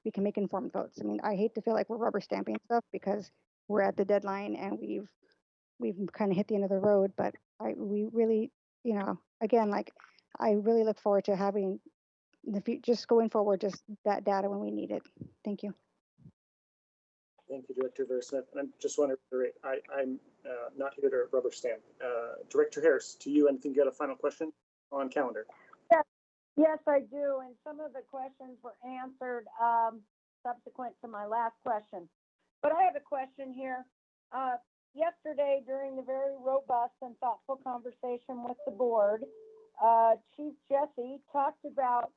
we can make informed votes. I mean, I hate to feel like we're rubber stamping stuff because we're at the deadline and we've kind of hit the end of the road. But we really, you know, again, like I really look forward to having just going forward, just that data when we need it. Thank you.
Thank you, Director Vera-Smith. And I just want to reiterate, I'm not here to rubber stamp. Director Harris, to you, and I think you had a final question on calendar.
Yes, I do. And some of the questions were answered subsequent to my last question. But I have a question here. Yesterday, during the very robust and thoughtful conversation with the board, Chief Jesse talked about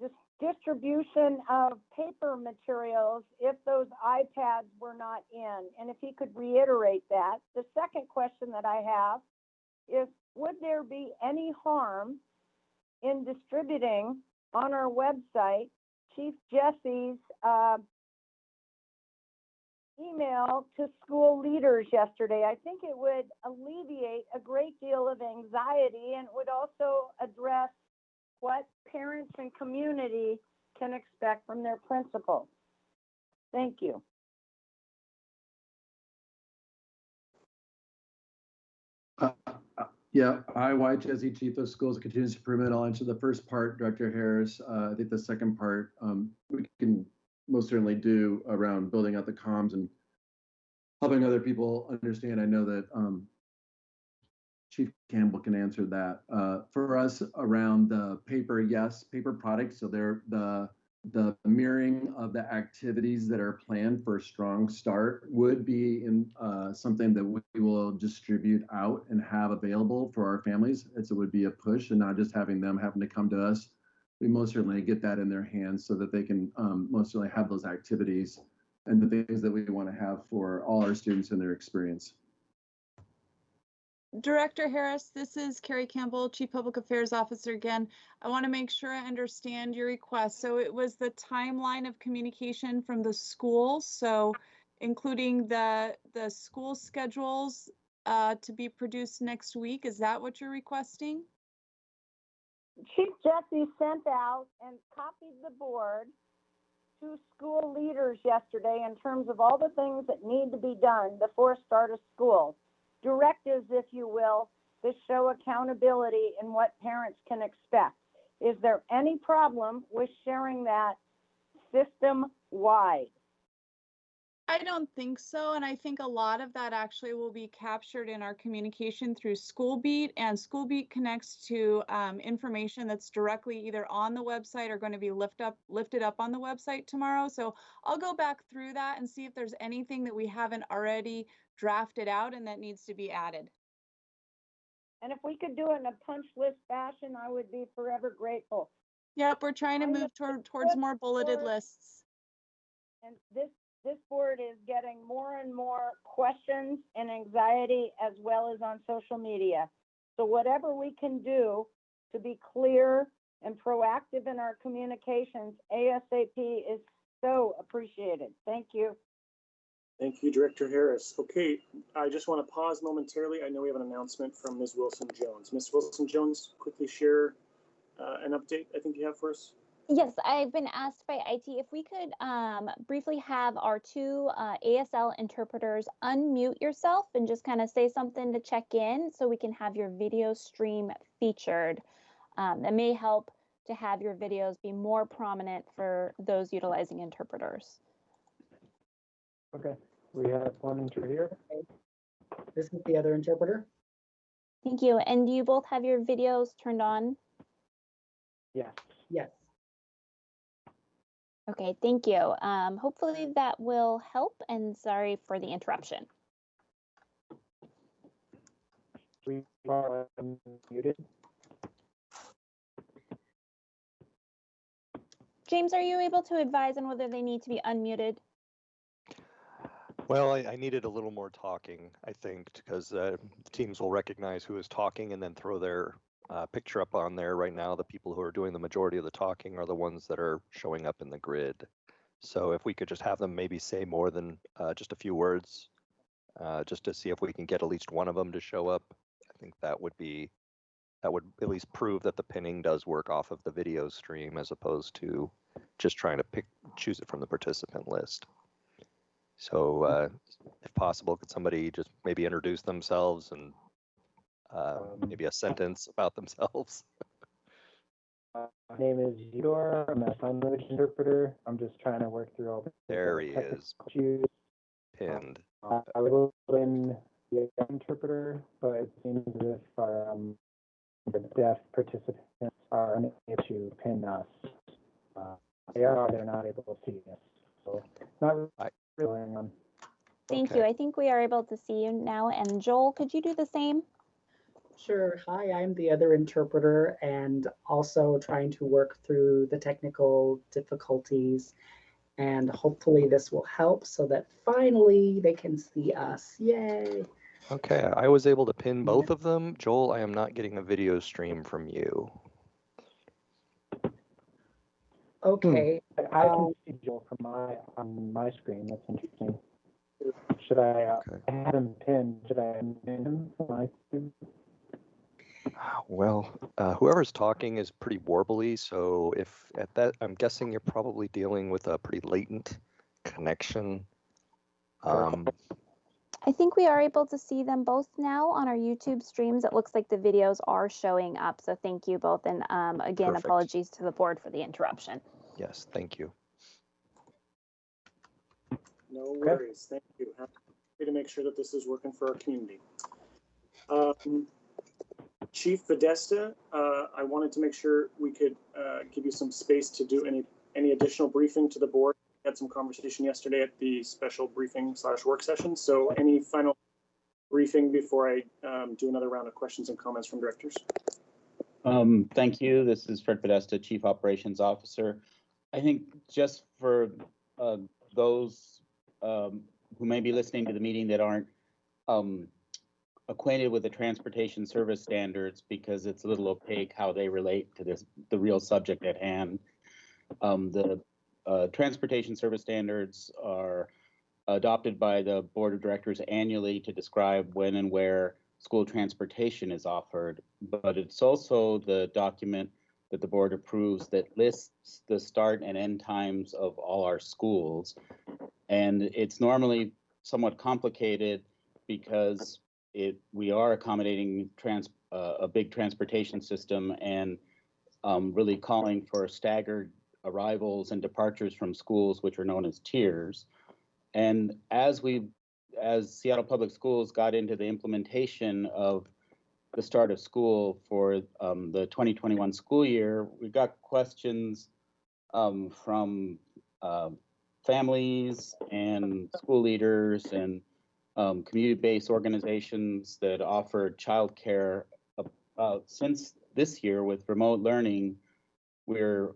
the distribution of paper materials if those iPads were not in, and if he could reiterate that. The second question that I have is, would there be any harm in distributing on our website Chief Jesse's email to school leaders yesterday? I think it would alleviate a great deal of anxiety and would also address what parents and community can expect from their principals. Thank you.
Yeah, I, Jesse, Chief of Schools, Continuous Improvement. I'll answer the first part, Director Harris. I think the second part we can most certainly do around building out the comms and helping other people understand. I know that Chief Campbell can answer that. For us around the paper, yes, paper products. So they're the mirroring of the activities that are planned for a Strong Start would be in something that we will distribute out and have available for our families. It would be a push and not just having them having to come to us. We most certainly get that in their hands so that they can most certainly have those activities and the things that we want to have for all our students in their experience.
Director Harris, this is Carrie Campbell, Chief Public Affairs Officer again. I want to make sure I understand your request. So it was the timeline of communication from the schools, so including the school schedules to be produced next week. Is that what you're requesting?
Chief Jesse sent out and copied the board to school leaders yesterday in terms of all the things that need to be done before start of school. Directives, if you will, to show accountability and what parents can expect. Is there any problem with sharing that system-wide?
I don't think so, and I think a lot of that actually will be captured in our communication through SchoolBeat, and SchoolBeat connects to information that's directly either on the website or going to be lifted up on the website tomorrow. So I'll go back through that and see if there's anything that we haven't already drafted out and that needs to be added.
And if we could do it in a punch list fashion, I would be forever grateful.
Yep, we're trying to move towards more bulleted lists.
And this board is getting more and more questions and anxiety as well as on social media. So whatever we can do to be clear and proactive in our communications ASAP is so appreciated. Thank you.
Thank you, Director Harris. Okay, I just want to pause momentarily. I know we have an announcement from Ms. Wilson-Jones. Ms. Wilson-Jones, quickly share an update I think you have for us.
Yes, I've been asked by IT if we could briefly have our two ASL interpreters unmute yourself and just kind of say something to check in so we can have your video stream featured. That may help to have your videos be more prominent for those utilizing interpreters.
Okay, we have one interpreter.
This is the other interpreter.
Thank you. And do you both have your videos turned on?
Yes.
Yes.
Okay, thank you. Hopefully that will help, and sorry for the interruption.
We are muted.
James, are you able to advise on whether they need to be unmuted?
Well, I needed a little more talking, I think, because teams will recognize who is talking and then throw their picture up on there. Right now, the people who are doing the majority of the talking are the ones that are showing up in the grid. So if we could just have them maybe say more than just a few words, just to see if we can get at least one of them to show up, I think that would at least prove that the pinning does work off of the video stream as opposed to just trying to choose it from the participant list. So if possible, could somebody just maybe introduce themselves and maybe a sentence about themselves?
My name is Eudor. I'm a sign language interpreter. I'm just trying to work through all the
There he
technical
is,
issues.
pinned.
I was in the interpreter, but it seems as if our the deaf participants are unable to pin us. They're not able to see us. So not really on.
Thank you. I think we are able to see you now. And Joel, could you do the same?
Sure. Hi, I'm the other interpreter and also trying to work through the technical difficulties. And hopefully this will help so that finally they can see us. Yay.
Okay, I was able to pin both of them. Joel, I am not getting a video stream from you.
Okay.
I can see Joel from on my screen. That's interesting. Should I have him pinned? Should I pin him from my screen?
Well, whoever's talking is pretty warbly, so if at that, I'm guessing you're probably dealing with a pretty latent connection.
I think we are able to see them both now on our YouTube streams. It looks like the videos are showing up. So thank you both. And again,
Perfect.
apologies to the board for the interruption.
Yes, thank you.
No worries. Thank you. Happy to make sure that this is working for our community. Chief Podesta, I wanted to make sure we could give you some space to do any additional briefing to the board. We had some conversation yesterday at the special briefing / work session. So any final briefing before I do another round of questions and comments from directors?
Thank you. This is Fred Podesta, Chief Operations Officer. I think just for those who may be listening to the meeting that aren't acquainted with the transportation service standards, because it's a little opaque how they relate to the real subject at hand. The transportation service standards are adopted by the board of directors annually to describe when and where school transportation is offered, but it's also the document that the board approves that lists the start and end times of all our schools. And it's normally somewhat complicated because we are accommodating a big transportation system and really calling for staggered arrivals and departures from schools, which are known as tiers. And as Seattle Public Schools got into the implementation of the start of school for the 2021 school year, we got questions from families and school leaders and community-based organizations that offer childcare. Since this year with remote learning, we're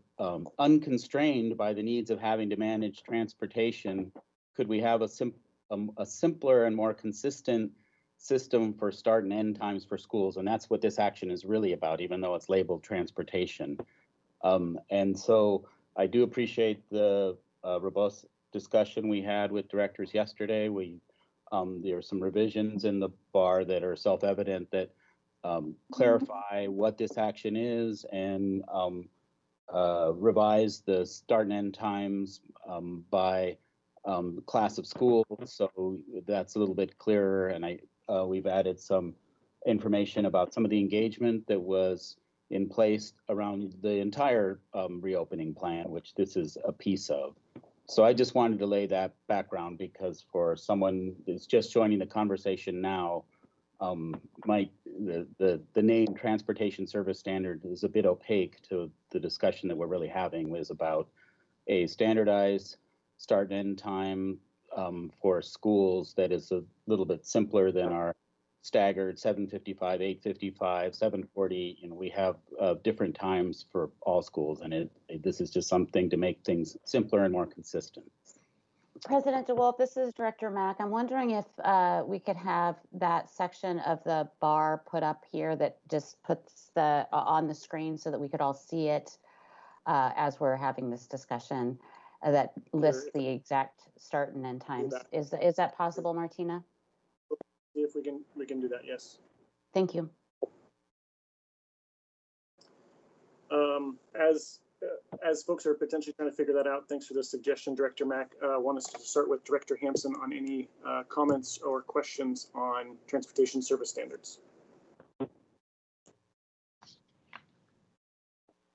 unconstrained by the needs of having to manage transportation. Could we have a simpler and more consistent system for start and end times for schools? And that's what this action is really about, even though it's labeled transportation. And so I do appreciate the robust discussion we had with directors yesterday. There are some revisions in the BAR that are self-evident that clarify what this action is and revise the start and end times by class of school. So that's a little bit clearer. And we've added some information about some of the engagement that was in place around the entire reopening plan, which this is a piece of. So I just wanted to lay that background because for someone that's just joining the conversation now, the name Transportation Service Standard is a bit opaque to the discussion that we're really having, was about a standardized start and end time for schools that is a little bit simpler than our staggered 7:55, 8:55, 7:40. We have different times for all schools, and this is just something to make things simpler and more consistent.
President DeWolf, this is Director Mack. I'm wondering if we could have that section of the bar put up here that just puts the on the screen so that we could all see it as we're having this discussion that lists the exact start and end times. Is that possible, Martina?
See if we can do that. Yes.
Thank you.
As folks are potentially trying to figure that out, thanks for the suggestion, Director Mack. I want us to start with Director Hampson on any comments or questions on transportation service standards.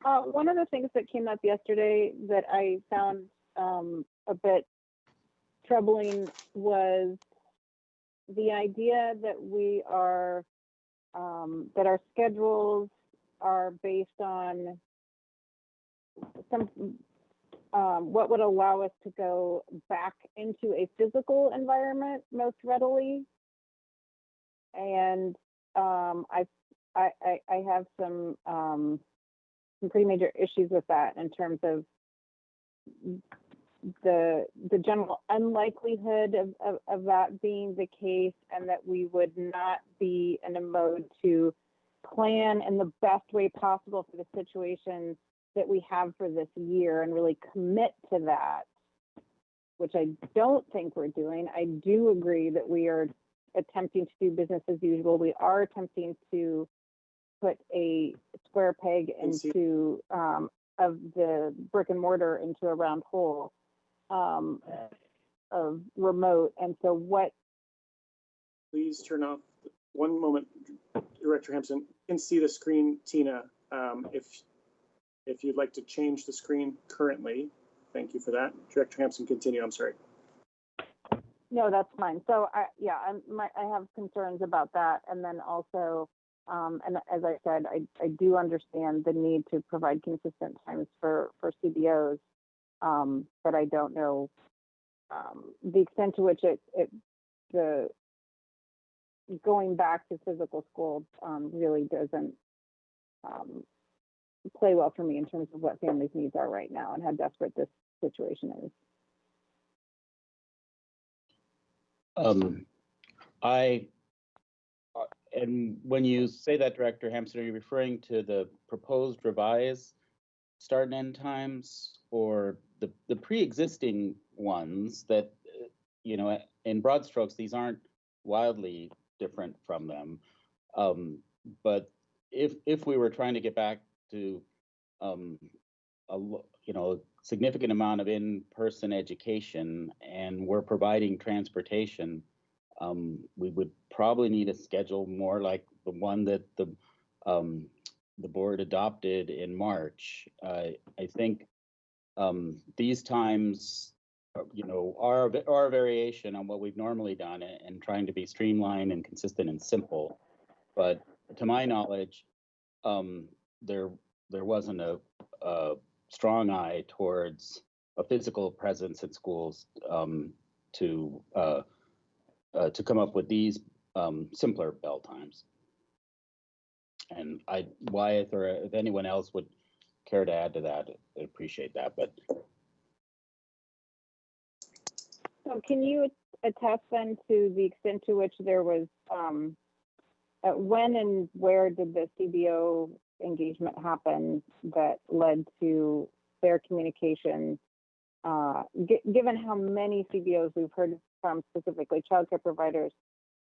One of the things that came up yesterday that I found a bit troubling was the idea that we are, that our schedules are based on some what would allow us to go back into a physical environment most readily, and I have some pretty major issues with that in terms of the general unlikelihood of that being the case, and that we would not be in a mode to plan in the best way possible for the situation that we have for this year and really commit to that, which I don't think we're doing. I do agree that we are attempting to do business as usual. We are attempting to put a square peg into of the brick and mortar into a round hole of remote. And so what?
Please turn off one moment, Director Hampson. You can see the screen, Tina. If you'd like to change the screen currently, thank you for that. Director Hampson, continue. I'm sorry.
No, that's fine. So I have concerns about that, and then also, and as I said, I do understand the need to provide consistent times for CBOs, but I don't know the extent to which the going back to physical school really doesn't play well for me in terms of what families' needs are right now and how desperate this situation is.
And when you say that, Director Hampson, are you referring to the proposed revised start and end times, or the pre-existing ones that, you know, in broad strokes, these aren't wildly different from them. But if we were trying to get back to a significant amount of in-person education, and we're providing transportation, we would probably need a schedule more like the one that the board adopted in March. I think these times, are a variation on what we've normally done and trying to be streamlined and consistent and simple. But to my knowledge, there wasn't a strong eye towards a physical presence at schools to come up with these simpler bell times. And Wyeth, or if anyone else would care to add to that, I'd appreciate that. But
so can you attest then to the extent to which there was, when and where did the CBO engagement happen that led to their communication, given how many CBOs we've heard from, specifically childcare providers,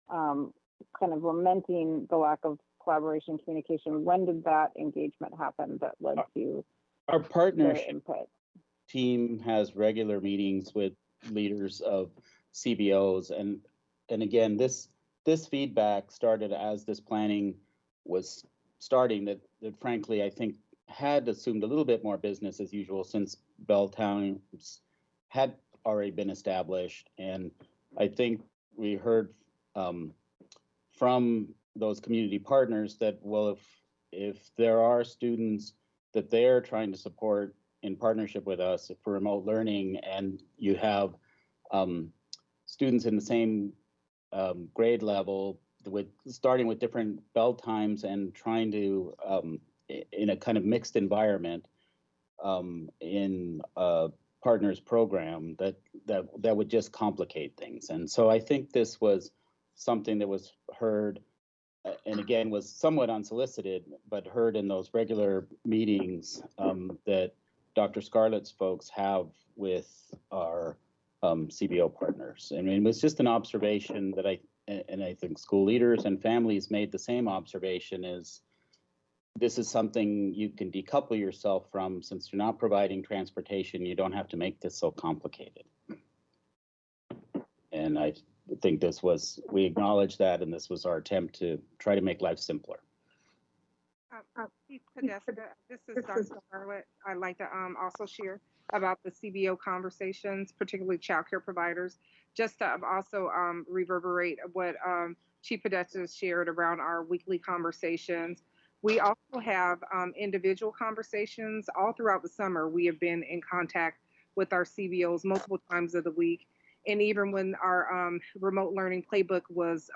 kind of lamenting the lack of collaboration communication? When did that engagement happen that led to
our partnership
input?
Team has regular meetings with leaders of CBOs, and again, this feedback started as this planning was starting, that frankly I think had assumed a little bit more business as usual since bell times had already been established. And I think we heard from those community partners that, well, if there are students that they're trying to support in partnership with us for remote learning, and you have students in the same grade level starting with different bell times and trying to in a kind of mixed environment in partners program, that would just complicate things. And so I think this was something that was heard, and again, was somewhat unsolicited, but heard in those regular meetings that Dr. Scarlett's folks have with our CBO partners. I mean, it was just an observation that I think school leaders and families made the same observation, is this is something you can decouple yourself from. Since you're not providing transportation, you don't have to make this so complicated. And I think we acknowledge that, and this was our attempt to try to make life simpler.
Chief Podesta, this is Dr. Scarlett. I'd like to also share about the CBO conversations, particularly child care providers, just to also reverberate what Chief Podesta shared around our weekly conversations. We also have individual conversations all throughout the summer. We have been in contact with our CBOs multiple times of the week. And even when our remote learning playbook was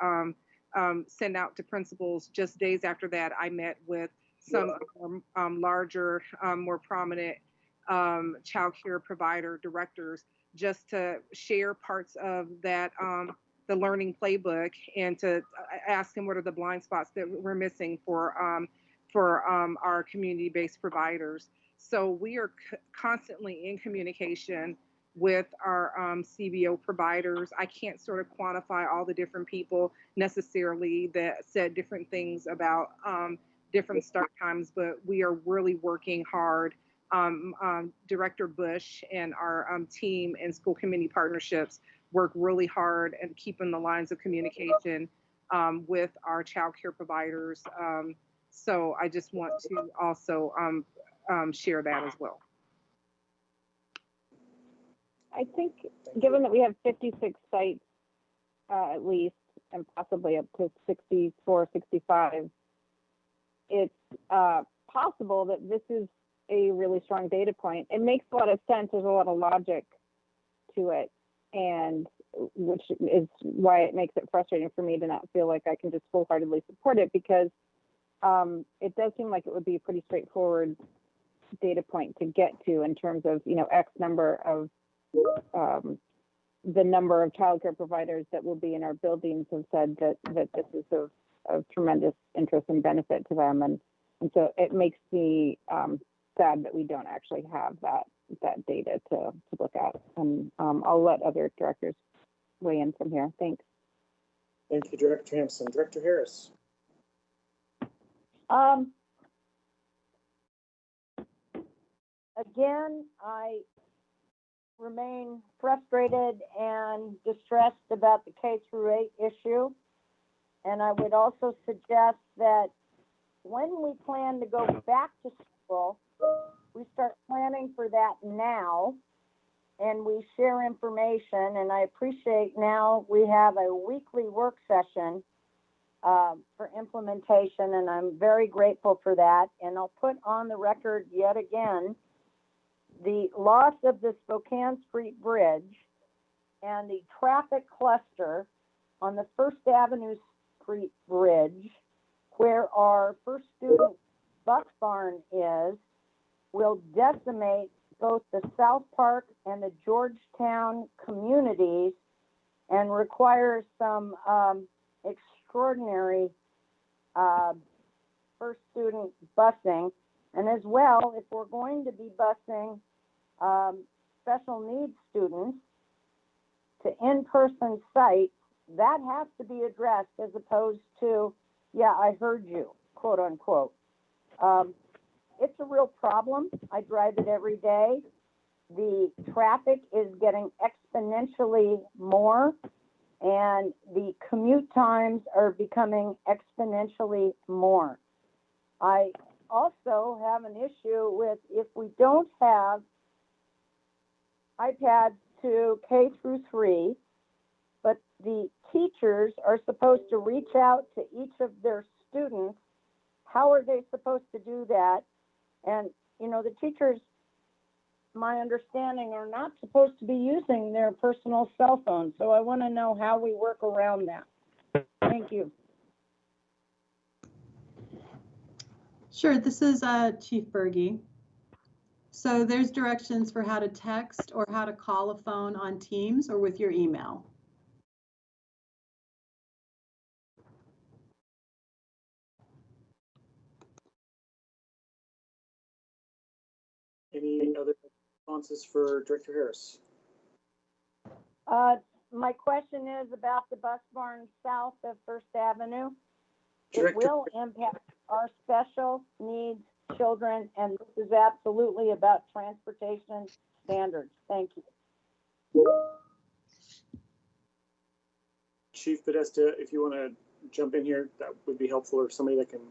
sent out to principals, just days after that, I met with some larger, more prominent child care provider directors, just to share parts of that, the learning playbook, and to ask them what are the blind spots that we're missing for our community-based providers. So we are constantly in communication with our CBO providers. I can't sort of quantify all the different people necessarily that said different things about different start times, but we are really working hard. Director Bush and our team and school community partnerships work really hard at keeping the lines of communication with our child care providers. So I just want to also share that as well.
I think, given that we have 56 sites at least, and possibly up to 64, 65, it's possible that this is a really strong data point. It makes a lot of sense. There's a lot of logic to it, and which is why it makes it frustrating for me to not feel like I can just wholeheartedly support it, because it does seem like it would be a pretty straightforward data point to get to in terms of, X number of the number of childcare providers that will be in our buildings have said that this is of tremendous interest and benefit to them, and so it makes me sad that we don't actually have that data to look at. And I'll let other directors weigh in from here. Thanks.
Thank you, Director Hampson. Director Harris.
Again, I remain frustrated and distressed about the K-8 issue. And I would also suggest that when we plan to go back to school, we start planning for that now, and we share information. And I appreciate now we have a weekly work session for implementation, and I'm very grateful for that. And I'll put on the record yet again the loss of the Spokane Street Bridge and the traffic cluster on the First Avenue Street Bridge, where our first student bus barn is, will decimate both the South Park and the Georgetown communities and require some extraordinary first student busing. And as well, if we're going to be busing special needs students to in-person sites, that has to be addressed as opposed to, yeah, I heard you, quote unquote. It's a real problem. I drive it every day. The traffic is getting exponentially more, and the commute times are becoming exponentially more. I also have an issue with, if we don't have iPads to K through 3, but the teachers are supposed to reach out to each of their students, how are they supposed to do that? And, the teachers, my understanding, are not supposed to be using their personal cell phones. So I want to know how we work around that. Thank you.
Sure, this is Chief Berge. So there's directions for how to text or how to call a phone on Teams or with your email.
Any other responses for Director Harris?
My question is about the bus barn south of First Avenue.
Director-
It will impact our special needs children, and this is absolutely about transportation standards. Thank you.
Chief Podesta, if you want to jump in here, that would be helpful, or somebody that could.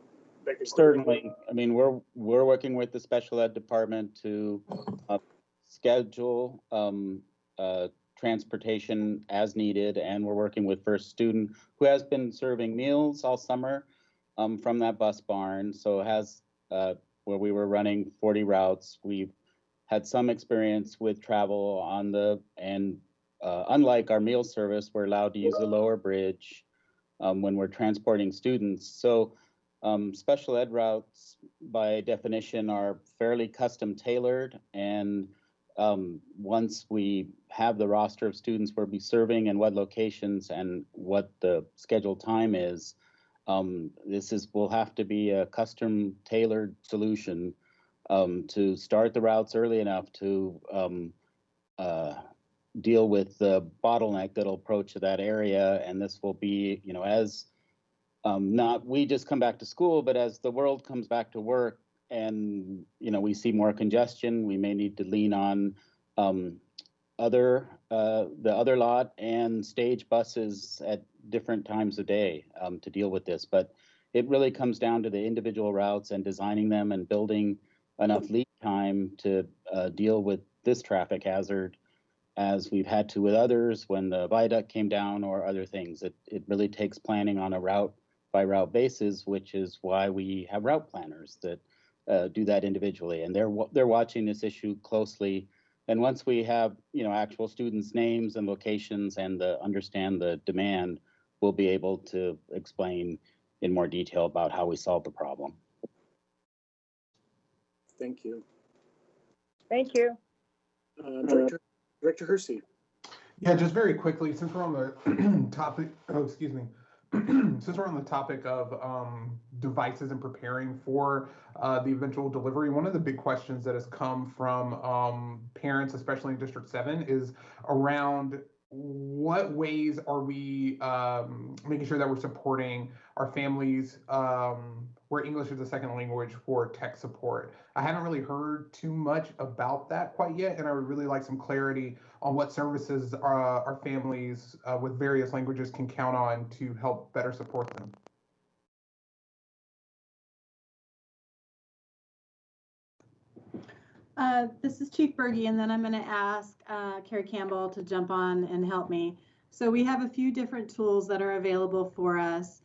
Certainly. I mean, we're working with the special ed department to schedule transportation as needed, and we're working with First Student, who has been serving meals all summer from that bus barn. So has where we were running 40 routes. We've had some experience with travel on the, and unlike our meal service, we're allowed to use the lower bridge when we're transporting students. So special ed routes, by definition, are fairly custom tailored. And once we have the roster of students we'll be serving and what locations and what the scheduled time is, will have to be a custom tailored solution to start the routes early enough to deal with the bottleneck that'll approach to that area. And this will be, as not we just come back to school, but as the world comes back to work and, we see more congestion, we may need to lean on the other lot and stage buses at different times of day to deal with this. But it really comes down to the individual routes and designing them and building enough lead time to deal with this traffic hazard as we've had to with others when the viaduct came down or other things. It really takes planning on a route by route basis, which is why we have route planners that do that individually. And they're watching this issue closely. And once we have, actual students' names and locations and understand the demand, we'll be able to explain in more detail about how we solve the problem.
Thank you.
Thank you.
Director Hersey.
Yeah, just very quickly, since we're on the topic, since we're on the topic of devices and preparing for the eventual delivery, one of the big questions that has come from parents, especially in District 7, is around what ways are we making sure that we're supporting our families where English is a second language for tech support. I haven't really heard too much about that quite yet, and I would really like some clarity on what services our families with various languages can count on to help better support them.
This is Chief Berge, and then I'm going to ask Carrie Campbell to jump on and help me. So we have a few different tools that are available for us.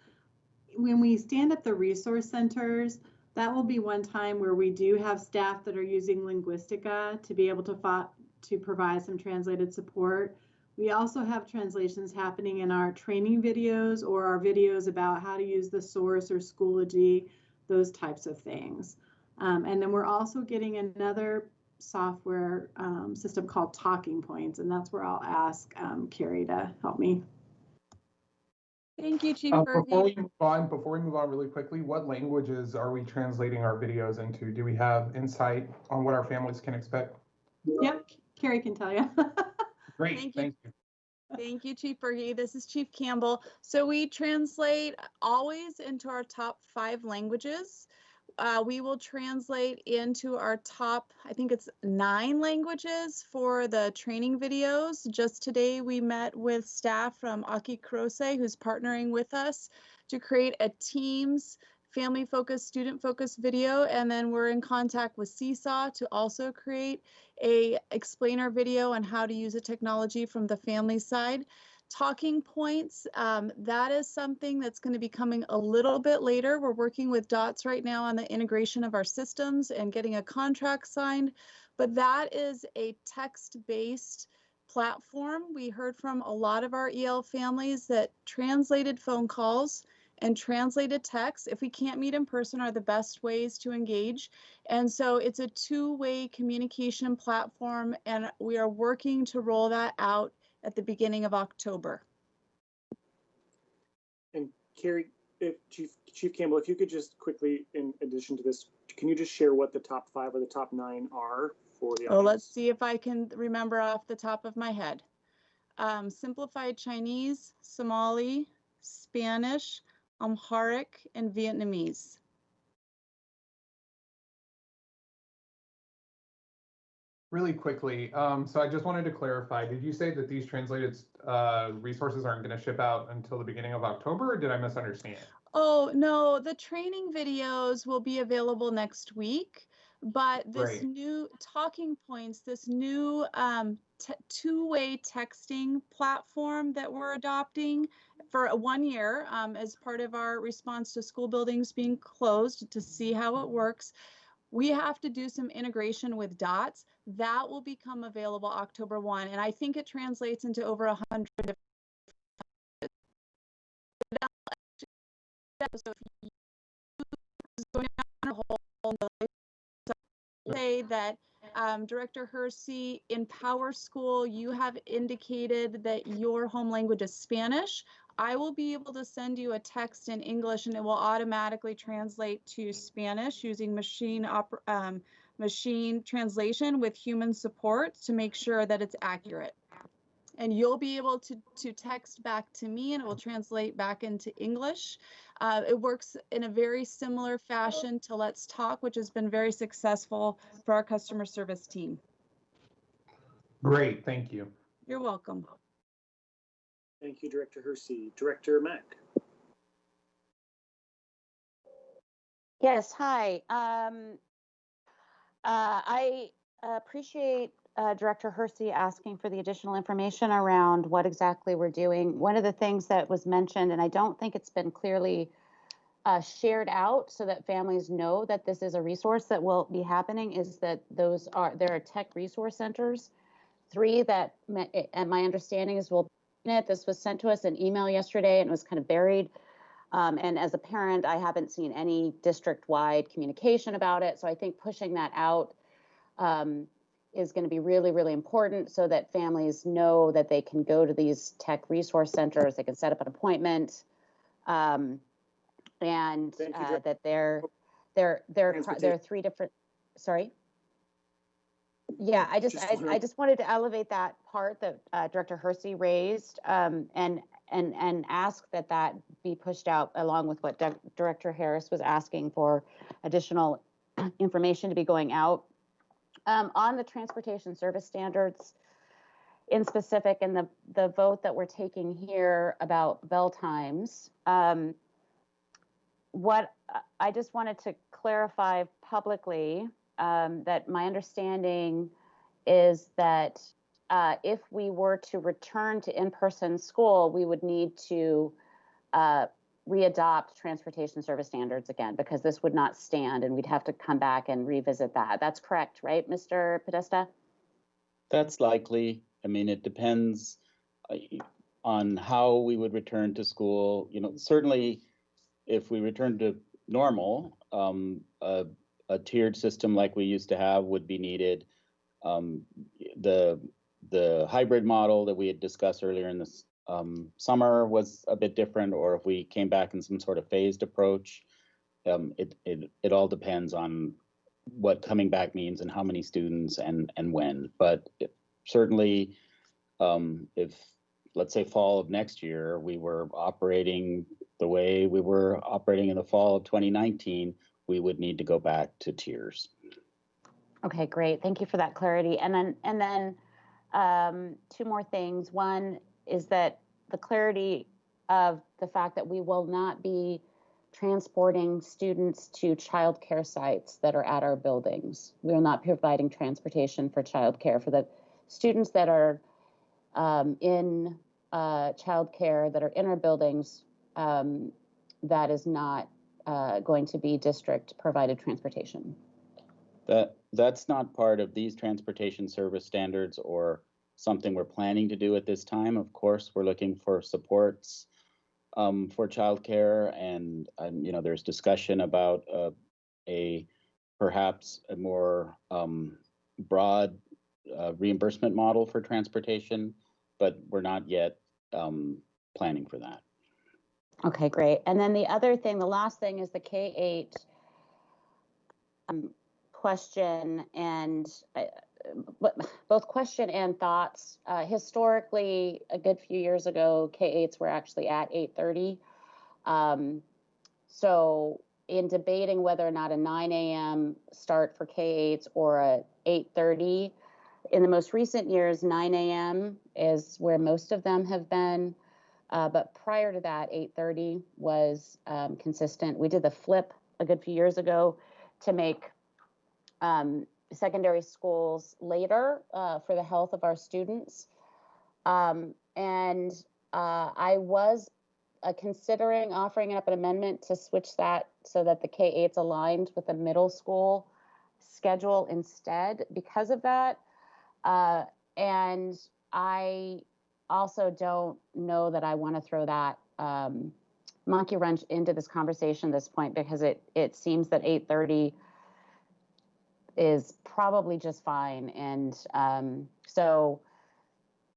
When we stand up the resource centers, that will be one time where we do have staff that are using Linguistica to be able to provide some translated support. We also have translations happening in our training videos or our videos about how to use the source or Schoology, those types of things. And then we're also getting another software system called Talking Points, and that's where I'll ask Carrie to help me.
Thank you, Chief
Before we move on really quickly, what languages are we translating our videos into? Do we have insight on what our families can expect?
Yep, Carrie can tell you.
Great, thank you.
Thank you, Chief Berge. This is Chief Campbell. So we translate always into our top 5 languages. We will translate into our top, I think it's 9 languages for the training videos. Just today, we met with staff from Aki Kurose, who's partnering with us to create a Teams family-focused, student-focused video. And then we're in contact with Seesaw to also create a explainer video on how to use the technology from the family side. Talking Points, that is something that's going to be coming a little bit later. We're working with DOTS right now on the integration of our systems and getting a contract signed, but that is a text-based platform. We heard from a lot of our EL families that translated phone calls and translated text, if we can't meet in person, are the best ways to engage. And so it's a two-way communication platform, and we are working to roll that out at the beginning of October.
And Carrie, if Chief Campbell, if you could just quickly, in addition to this, can you just share what the top 5 or the top 9 are for the audience?
Oh, let's see if I can remember off the top of my head. Simplified Chinese, Somali, Spanish, Amharic, and Vietnamese.
Really quickly, so I just wanted to clarify, did you say that these translated resources aren't going to ship out until the beginning of October, or did I misunderstand?
Oh, no, the training videos will be available next week, but this
Great.
new talking points, this new two-way texting platform that we're adopting for 1 year as part of our response to school buildings being closed to see how it works. We have to do some integration with DOTS. That will become available October 1, and I think it translates into over 100 different. So if you going down a whole say that Director Hersey, in Power School, you have indicated that your home language is Spanish. I will be able to send you a text in English, and it will automatically translate to Spanish using machine translation with human support to make sure that it's accurate. And you'll be able to text back to me, and it will translate back into English. It works in a very similar fashion to Let's Talk, which has been very successful for our customer service team.
Great, thank you.
You're welcome.
Thank you, Director Hersey. Director Mack.
Yes, hi. I appreciate Director Hersey asking for the additional information around what exactly we're doing. One of the things that was mentioned, and I don't think it's been clearly shared out so that families know that this is a resource that will be happening, is that there are tech resource centers, 3 that, and my understanding is this was sent to us in email yesterday and was kind of buried. And as a parent, I haven't seen any district-wide communication about it. So I think pushing that out is going to be really, really important so that families know that they can go to these tech resource centers, they can set up an appointment, and that there are 3 different. Sorry. Yeah, I just wanted to elevate that part that Director Hersey raised, and ask that be pushed out along with what Director Harris was asking for additional information to be going out. On the transportation service standards in specific, and the vote that we're taking here about bell times, what I just wanted to clarify publicly, that my understanding is that if we were to return to in-person school, we would need to readopt transportation service standards again, because this would not stand and we'd have to come back and revisit that. That's correct, right, Mr. Podesta?
That's likely. I mean, it depends on how we would return to school. You know, certainly if we return to normal, a tiered system like we used to have would be needed. The hybrid model that we had discussed earlier in this summer was a bit different, or if we came back in some sort of phased approach. It all depends on what coming back means and how many students and when. But certainly, if, let's say, fall of next year, we were operating the way we were operating in the fall of 2019, we would need to go back to tiers.
Okay, great. Thank you for that clarity. And then 2 more things. One is that the clarity of the fact that we will not be transporting students to childcare sites that are at our buildings. We will not be providing transportation for childcare for the students that are in childcare that are in our buildings. That is not going to be district provided transportation.
That's not part of these transportation service standards or something we're planning to do at this time. Of course, we're looking for supports for childcare, and you know, there's discussion about perhaps a more broad reimbursement model for transportation, but we're not yet planning for that.
Okay, great. And then the other thing, the last thing is the K-8 question, and both question and thoughts. Historically, a good few years ago, K-8s were actually at 8:30. So in debating whether or not a 9 a.m. start for K-8s or a 8:30, in the most recent years, 9 a.m. is where most of them have been. But prior to that, 8:30 was consistent. We did the flip a good few years ago to make secondary schools later for the health of our students. And I was considering offering up an amendment to switch that so that the K-8s aligned with the middle school schedule instead because of that. And I also don't know that I want to throw that monkey wrench into this conversation at this point, because it seems that 8:30 is probably just fine. And so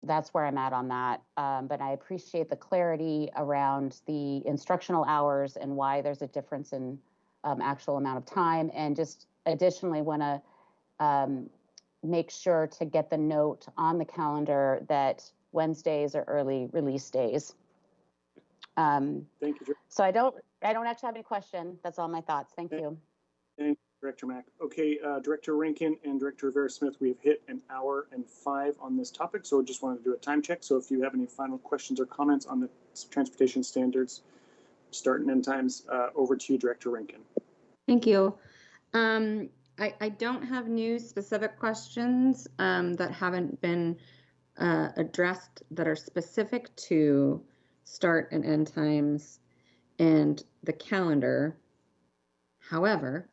that's where I'm at on that. But I appreciate the clarity around the instructional hours and why there's a difference in actual amount of time. And just additionally want to make sure to get the note on the calendar that Wednesdays are early release days.
Thank you.
So I don't actually have any question. That's all my thoughts. Thank you.
Thank you, Director Mack. Okay, Director Rankin and Director Rivera-Smith, we've hit an hour and 5 on this topic, so I just wanted to do a time check. So if you have any final questions or comments on the transportation standards, start and end times, over to you, Director Rankin.
Thank you. I don't have new specific questions that haven't been addressed that are specific to start and end times and the calendar. However,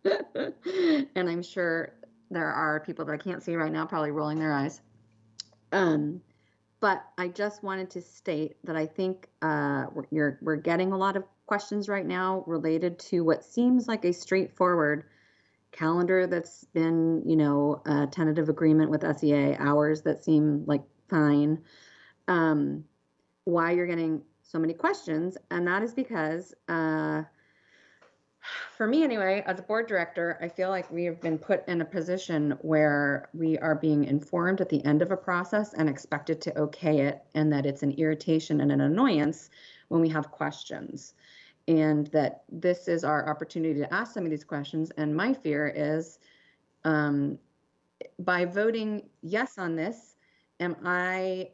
and I'm sure there are people that I can't see right now probably rolling their eyes. But I just wanted to state that I think we're getting a lot of questions right now related to what seems like a straightforward calendar that's been, you know, a tentative agreement with SEA, hours that seem like fine. Why you're getting so many questions, and that is because for me anyway, as a board director, I feel like we have been put in a position where we are being informed at the end of a process and expected to okay it, and that it's an irritation and an annoyance when we have questions. And that this is our opportunity to ask some of these questions. And my fear is by voting yes on this, am I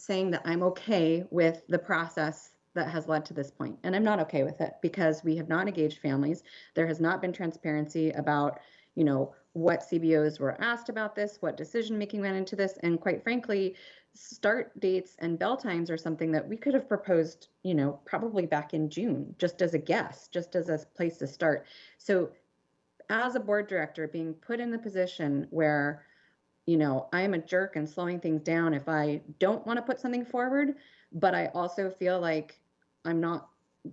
saying that I'm okay with the process that has led to this point? And I'm not okay with it, because we have not engaged families. There has not been transparency about, you know, what CBOs were asked about this, what decision-making went into this. And quite frankly, start dates and bell times are something that we could have proposed, you know, probably back in June, just as a guess, just as a place to start. So as a board director, being put in the position where, you know, I'm a jerk and slowing things down if I don't want to put something forward, but I also feel like I'm not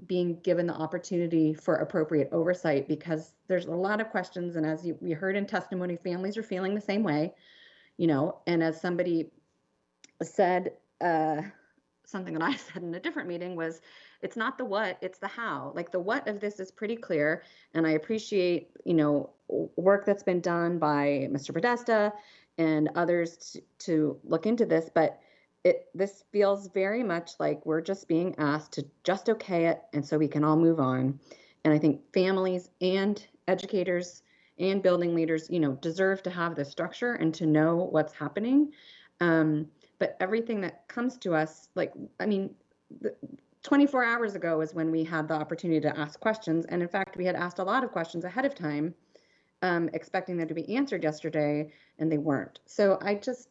being given the opportunity for appropriate oversight, because there's a lot of questions. And as we heard in testimony, families are feeling the same way, you know, and as somebody said, something that I said in a different meeting was, it's not the what, it's the how. Like the what of this is pretty clear. And I appreciate, you know, work that's been done by Mr. Podesta and others to look into this, but this feels very much like we're just being asked to just okay it, and so we can all move on. And I think families and educators and building leaders, you know, deserve to have the structure and to know what's happening. But everything that comes to us, like, I mean, 24 hours ago is when we had the opportunity to ask questions. And in fact, we had asked a lot of questions ahead of time, expecting them to be answered yesterday, and they weren't. So I just,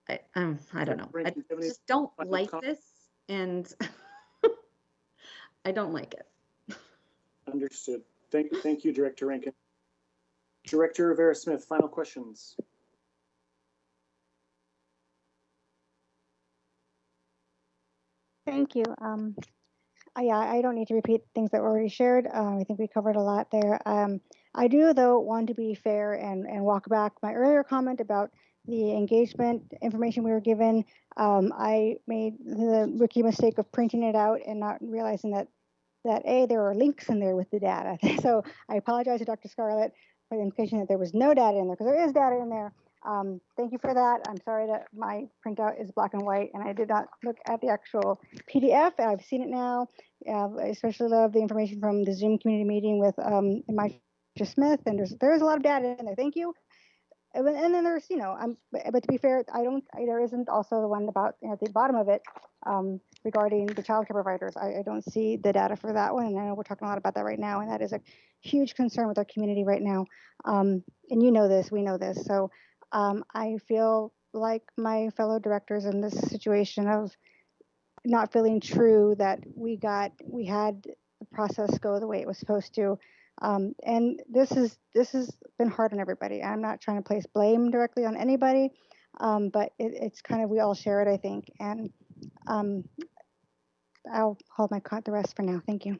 I don't know. I just don't like this, and I don't like it.
Understood. Thank you, Director Rankin. Director Rivera-Smith, final questions.
Thank you. Yeah, I don't need to repeat things that were already shared. I think we covered a lot there. I do, though, want to be fair and walk back my earlier comment about the engagement information we were given. I made the rookie mistake of printing it out and not realizing that there are links in there with the data. So I apologize to Dr. Scarlett for the implication that there was no data in there, because there is data in there. Thank you for that. I'm sorry that my printout is black and white and I did not look at the actual PDF. I've seen it now. I especially love the information from the Zoom community meeting with Mike Smith, and there's a lot of data in there. Thank you. And then there's, but to be fair, there isn't also the one about at the bottom of it regarding the child care providers. I don't see the data for that one, and I know we're talking a lot about that right now, and that is a huge concern with our community right now. And you know this, we know this. So I feel like my fellow directors in this situation of not feeling true that we had the process go the way it was supposed to. And this has been hard on everybody. I'm not trying to place blame directly on anybody, but it's kind of, we all share it, I think. And I'll hold the rest for now. Thank you.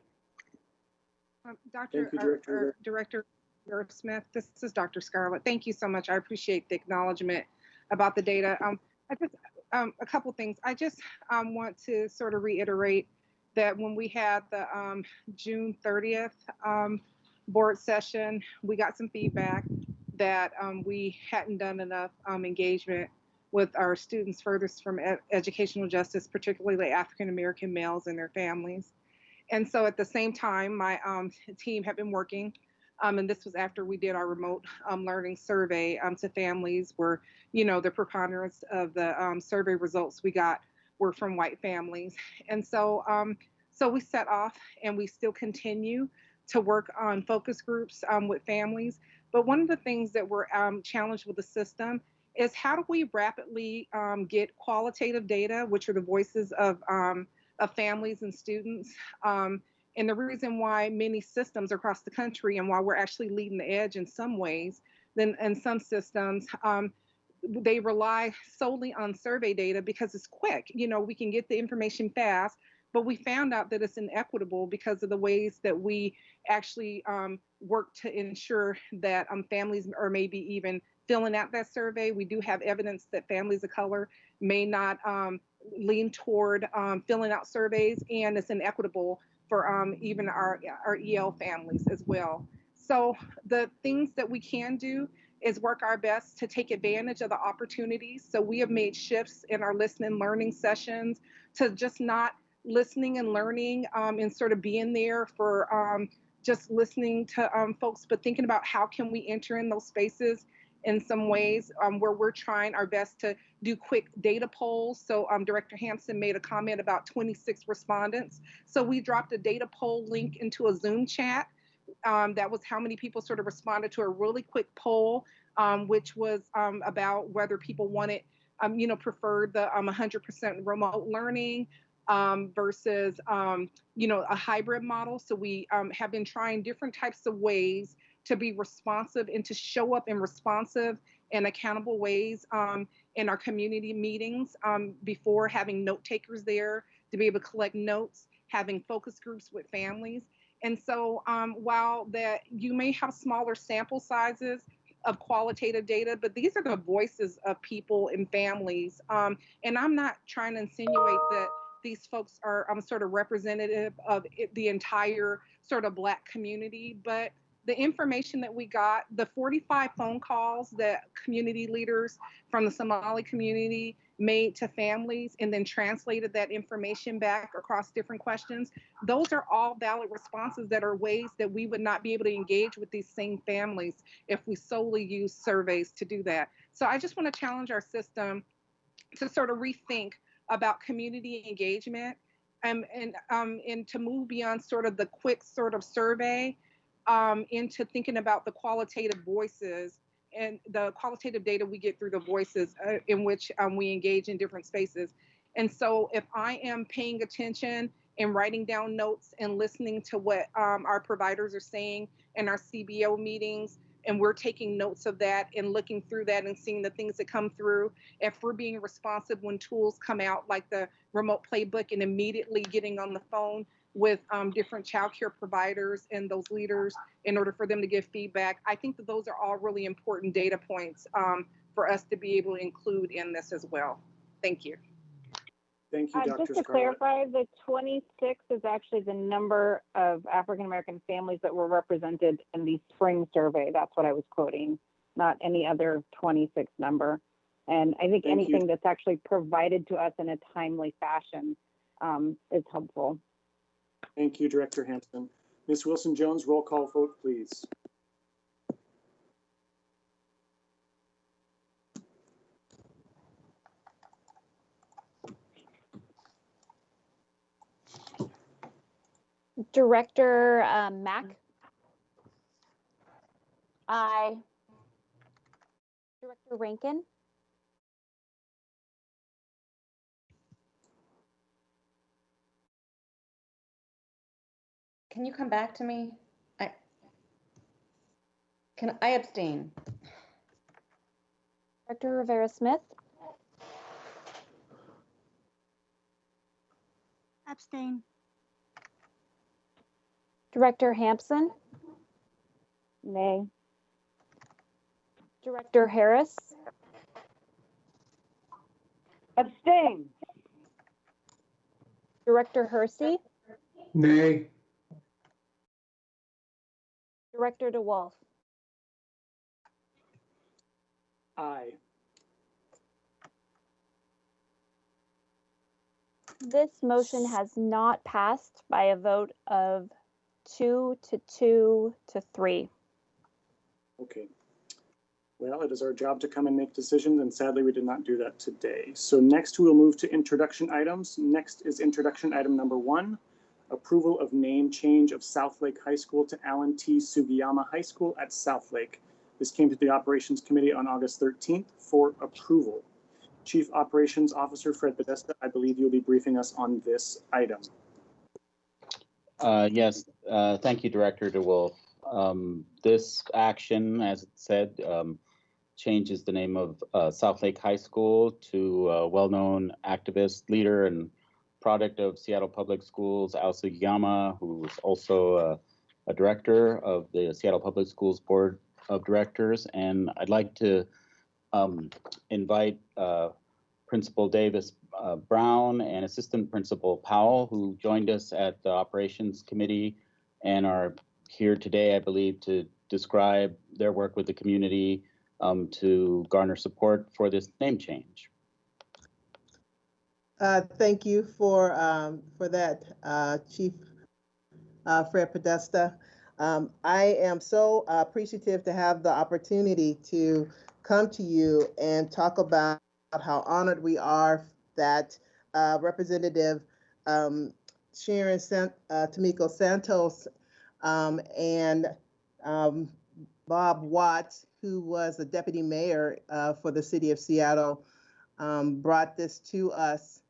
Director Smith, this is Dr. Scarlett. Thank you so much. I appreciate the acknowledgement about the data. A couple things. I just want to sort of reiterate that when we had the June 30th board session, we got some feedback that we hadn't done enough engagement with our students furthest from educational justice, particularly African American males and their families. And so at the same time, my team had been working, and this was after we did our remote learning survey to families where, the preponderance of the survey results we got were from white families. And so, so we set off and we still continue to work on focus groups with families. But one of the things that we're challenged with the system is how do we rapidly get qualitative data, which are the voices of families and students. And the reason why many systems across the country and why we're actually leading the edge in some ways, then in some systems, they rely solely on survey data because it's quick. We can get the information fast, but we found out that it's inequitable because of the ways that we actually work to ensure that families are maybe even filling out that survey. We do have evidence that families of color may not lean toward filling out surveys, and it's inequitable for even our EL families as well. So the things that we can do is work our best to take advantage of the opportunities. So we have made shifts in our listen and learning sessions to just not listening and learning and sort of being there for just listening to folks, but thinking about how can we enter in those spaces in some ways where we're trying our best to do quick data polls. So Director Hampson made a comment about 26 respondents. So we dropped a data poll link into a Zoom chat. That was how many people sort of responded to a really quick poll, which was about whether people wanted, preferred the 100% remote learning versus, a hybrid model. So we have been trying different types of ways to be responsive and to show up in responsive and accountable ways in our community meetings before having note takers there to be able to collect notes, having focus groups with families. And so while that you may have smaller sample sizes of qualitative data, but these are the voices of people and families. And I'm not trying to insinuate that these folks are sort of representative of the entire sort of Black community, but the information that we got, the 45 phone calls that community leaders from the Somali community made to families and then translated that information back across different questions, those are all valid responses that are ways that we would not be able to engage with these same families if we solely use surveys to do that. So I just want to challenge our system to sort of rethink about community engagement and to move beyond sort of the quick sort of survey into thinking about the qualitative voices and the qualitative data we get through the voices in which we engage in different spaces. And so if I am paying attention and writing down notes and listening to what our providers are saying in our CBO meetings, and we're taking notes of that and looking through that and seeing the things that come through. If we're being responsive when tools come out like the remote playbook, and immediately getting on the phone with different childcare providers and those leaders in order for them to give feedback. I think that those are all really important data points for us to be able to include in this as well. Thank you.
Thank you, Dr.
Just to clarify, the 26 is actually the number of African-American families that were represented in the spring survey. That's what I was quoting, not any other 26 number. And I think anything that's actually provided to us in a timely fashion is helpful.
Thank you, Director Hampson. Ms. Wilson-Jones, roll call vote, please.
Director Mack?
Aye.
Director Rankin?
Can you come back to me? I abstain?
Director Rivera-Smith?
Abstain.
Director Hampson?
Nay.
Director Harris?
Abstain.
Director Hersey?
Nay.
Director DeWolf?
Aye.
This motion has not passed by a vote of 2 to 2 to 3.
Okay. Well, it is our job to come and make decisions, and sadly, we did not do that today. So next, we will move to introduction items. Next is introduction item number 1, approval of name change of Southlake High School to Alan T. Sugiyama High School at Southlake. This came to the Operations Committee on August 13th for approval. Chief Operations Officer Fred Podesta, I believe you'll be briefing us on this item.
Yes, thank you, Director DeWolf. This action, as it said, changes the name of Southlake High School to a well-known activist, leader, and product of Seattle Public Schools, Al Sugiyama, who is also a director of the Seattle Public Schools Board of Directors. And I'd like to invite Principal Davis Brown and Assistant Principal Powell, who joined us at the Operations Committee and are here today, I believe, to describe their work with the community to garner support for this name change.
Thank you for that, Chief Fred Podesta. I am so appreciative to have the opportunity to come to you and talk about how honored we are that Representative Sharon Tomiko Santos and Bob Watts, who was the deputy mayor for the city of Seattle, brought this to us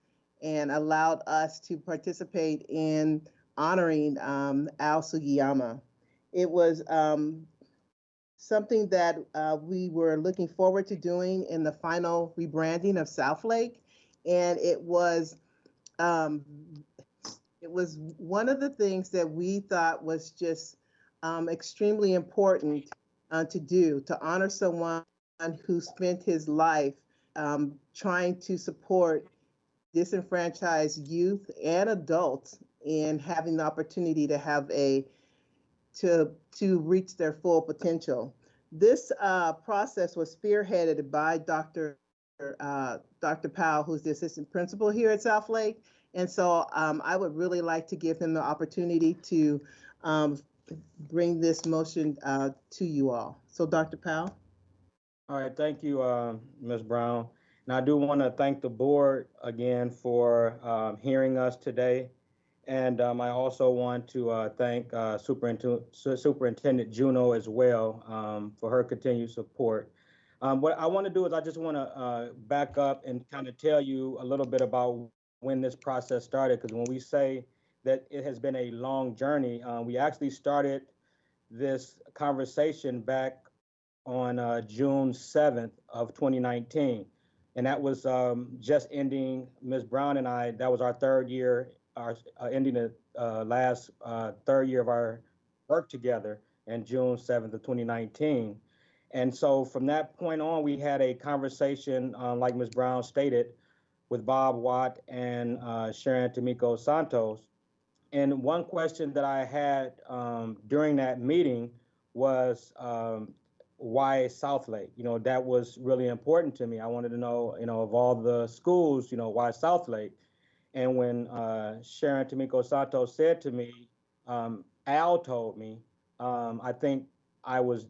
and allowed us to participate in honoring Al Sugiyama. It was something that we were looking forward to doing in the final rebranding of Southlake, and it was one of the things that we thought was just extremely important to do, to honor someone who spent his life trying to support disenfranchised youth and adults in having the opportunity to have to reach their full potential. This process was spearheaded by Dr. Powell, who's the assistant principal here at Southlake. And so I would really like to give him the opportunity to bring this motion to you all. So Dr. Powell.
All right, thank you, Ms. Brown. And I do want to thank the board again for hearing us today. And I also want to thank Superintendent Juneau as well for her continued support. What I want to do is I just want to back up and kind of tell you a little bit about when this process started, because when we say that it has been a long journey, we actually started this conversation back on June 7th of 2019. And that was just ending, Ms. Brown and I, that was our third year, ending the last third year of our work together in June 7th of 2019. And so from that point on, we had a conversation, like Ms. Brown stated, with Bob Watt and Sharon Tamiko Santos. And one question that I had during that meeting was why Southlake? You know, that was really important to me. I wanted to know, you know, of all the schools, you know, why Southlake? And when Sharon Tamiko Santos said to me, Al told me, I think I was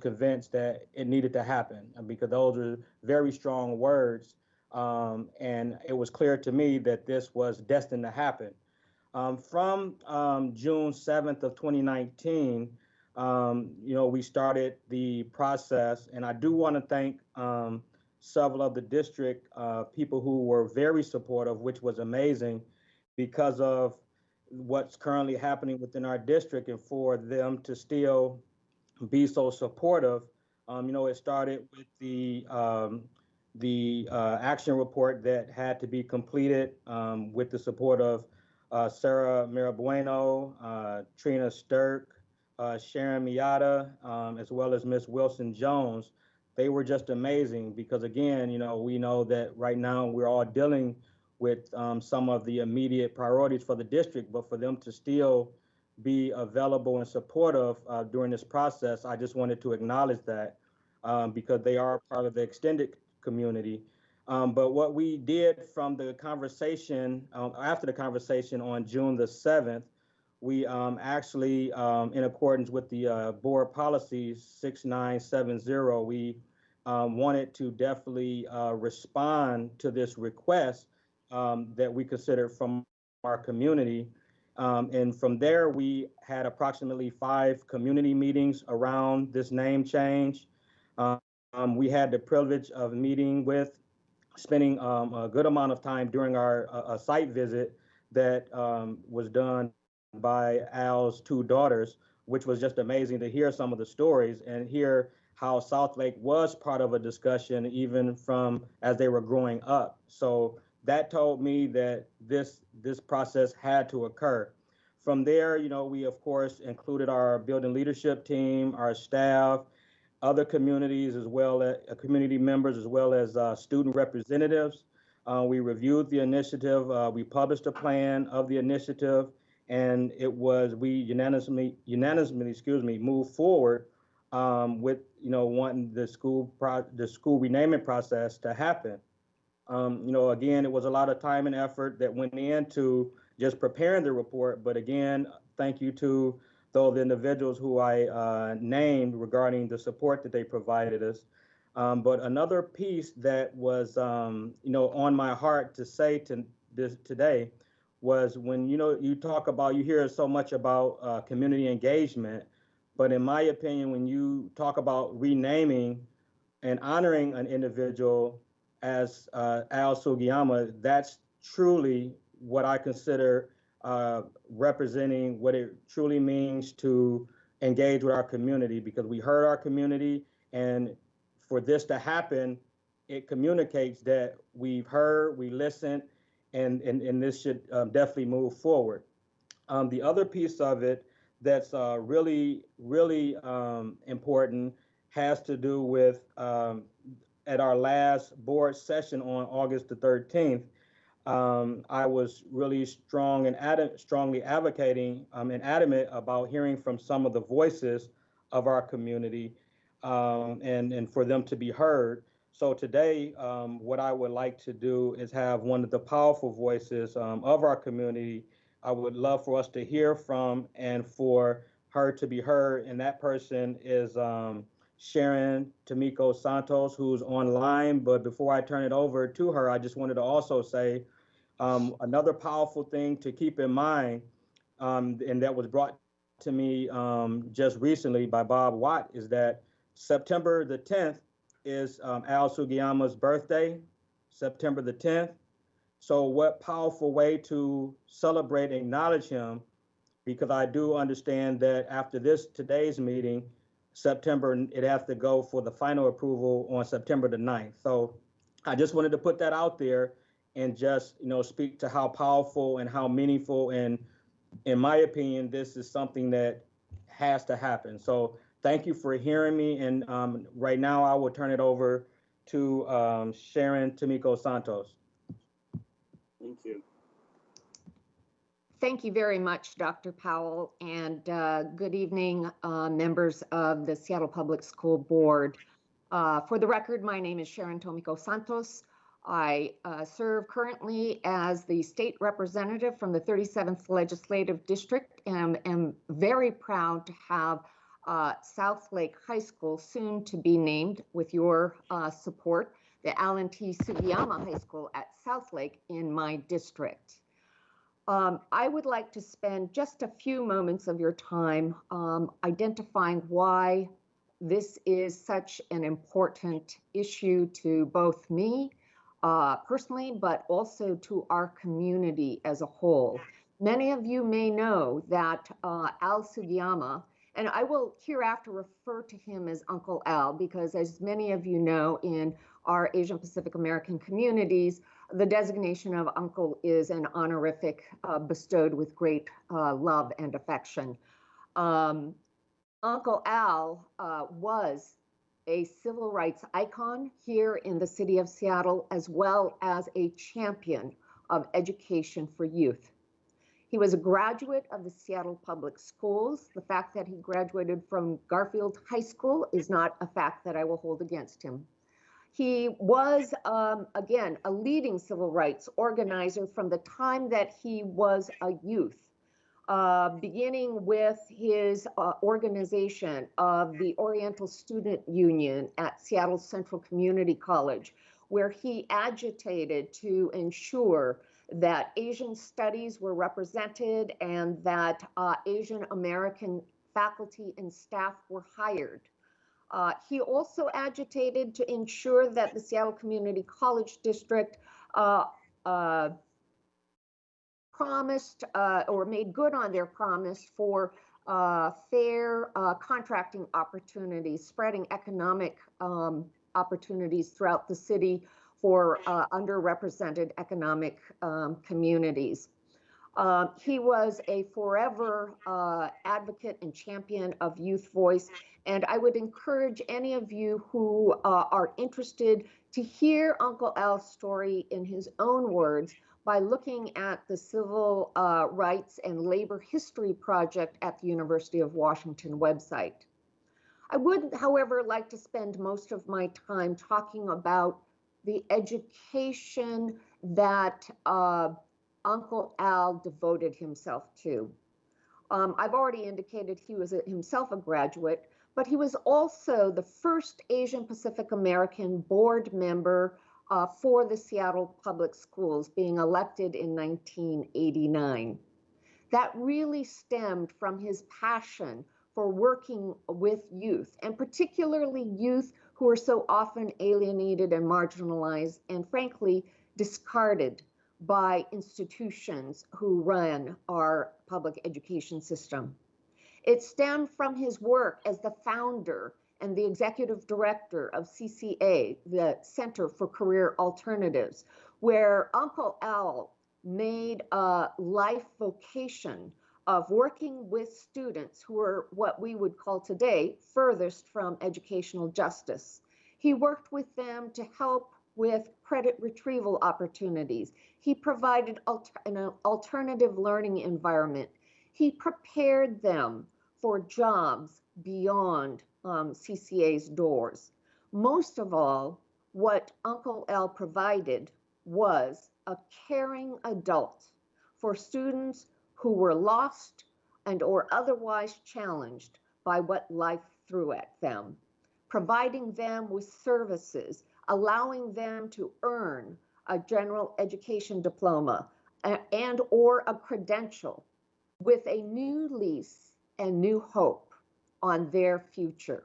convinced that it needed to happen because those are very strong words. And it was clear to me that this was destined to happen. From June 7th of 2019, we started the process, and I do want to thank several of the district people who were very supportive, which was amazing because of what's currently happening within our district, and for them to still be so supportive. It started with the action report that had to be completed with the support of Sarah Mirabueno, Trina Stirk, Sharon Miata, as well as Miss Wilson Jones. They were just amazing because, again, we know that right now we're all dealing with some of the immediate priorities for the district, but for them to still be available and supportive during this process, I just wanted to acknowledge that because they are part of the extended community. But what we did from the conversation, after the conversation on June the 7th, we actually, in accordance with the board policies 6970, we wanted to definitely respond to this request that we considered from our community. And from there, we had approximately 5 community meetings around this name change. We had the privilege of spending a good amount of time during our site visit that was done by Al's 2 daughters, which was just amazing to hear some of the stories and hear how Southlake was part of a discussion even from as they were growing up. So that told me that this process had to occur. From there, we of course included our building leadership team, our staff, other communities, as well as community members, as well as student representatives. We reviewed the initiative. We published a plan of the initiative, and we unanimously, moved forward with wanting the school renaming process to happen. Again, it was a lot of time and effort that went into just preparing the report. But again, thank you to the individuals who I named regarding the support that they provided us. But another piece that was, on my heart to say today was when, you hear so much about community engagement, but in my opinion, when you talk about renaming and honoring an individual as Al Sugiyama, that's truly what I consider representing what it truly means to engage with our community, because we heard our community, and for this to happen, it communicates that we've heard, we listened, and this should definitely move forward. The other piece of it that's really important has to do with at our last board session on August the 13th, I was really strongly advocating and adamant about hearing from some of the voices of our community and for them to be heard. So today, what I would like to do is have one of the powerful voices of our community. I would love for us to hear from and for her to be heard. And that person is Sharon Tamiko Santos, who's online. But before I turn it over to her, I just wanted to also say another powerful thing to keep in mind, and that was brought to me just recently by Bob Watt, is that September the 10th is Al Sugiyama's birthday, September the 10th. So what powerful way to celebrate and acknowledge him, because I do understand that after today's meeting, September, it has to go for the final approval on September the 9th. So I just wanted to put that out there and just, speak to how powerful and how meaningful, and in my opinion, this is something that has to happen. So thank you for hearing me. And right now I will turn it over to Sharon Tomiko Santos.
Thank you.
Thank you very much, Dr. Powell, and good evening, members of the Seattle Public School Board. For the record, my name is Sharon Tomiko Santos. I serve currently as the state representative from the 37th Legislative District and am very proud to have Southlake High School, soon to be named with your support, the Alan T. Sugiyama High School at Southlake in my district. I would like to spend just a few moments of your time identifying why this is such an important issue to both me personally, but also to our community as a whole. Many of you may know that Al Sugiyama, and I will hereafter refer to him as Uncle Al, because as many of you know, in our Asian Pacific American communities, the designation of uncle is an honorific bestowed with great love and affection. Uncle Al was a civil rights icon here in the city of Seattle, as well as a champion of education for youth. He was a graduate of the Seattle Public Schools. The fact that he graduated from Garfield High School is not a fact that I will hold against him. He was, again, a leading civil rights organizer from the time that he was a youth, beginning with his organization of the Oriental Student Union at Seattle Central Community College, where he agitated to ensure that Asian studies were represented and that Asian American faculty and staff were hired. He also agitated to ensure that the Seattle Community College District promised or made good on their promise for fair contracting opportunities, spreading economic opportunities throughout the city for underrepresented economic communities. He was a forever advocate and champion of youth voice, and I would encourage any of you who are interested to hear Uncle Al's story in his own words by looking at the Civil Rights and Labor History Project at the University of Washington website. I would, however, like to spend most of my time talking about the education that Uncle Al devoted himself to. I've already indicated he was himself a graduate, but he was also the first Asian Pacific American board member for the Seattle Public Schools, being elected in 1989. That really stemmed from his passion for working with youth, and particularly youth who are so often alienated and marginalized and frankly discarded by institutions who run our public education system. It stemmed from his work as the founder and the executive director of CCA, the Center for Career Alternatives, where Uncle Al made a life vocation of working with students who are what we would call today furthest from educational justice. He worked with them to help with credit retrieval opportunities. He provided an alternative learning environment. He prepared them for jobs beyond CCA's doors. Most of all, what Uncle Al provided was a caring adult for students who were lost and or otherwise challenged by what life threw at them, providing them with services, allowing them to earn a general education diploma and or a credential with a new lease and new hope on their future.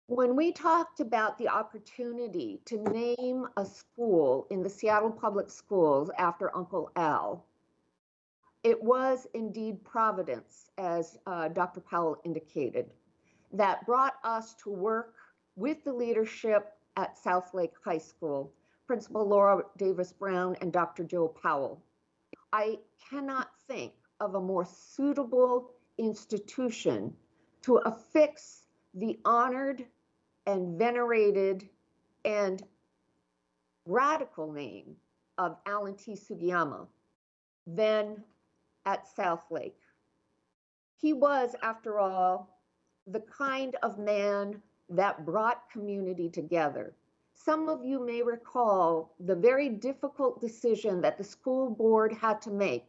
When we talked about the opportunity to name a school in the Seattle Public Schools after Uncle Al, it was indeed Providence, as Dr. Powell indicated. that brought us to work with the leadership at Southlake High School, Principal Laura Davis Brown and Dr. Joe Powell. I cannot think of a more suitable institution to affix the honored and venerated and radical name of Alan T. Sugiyama than at Southlake. He was, after all, the kind of man that brought community together. Some of you may recall the very difficult decision that the school board had to make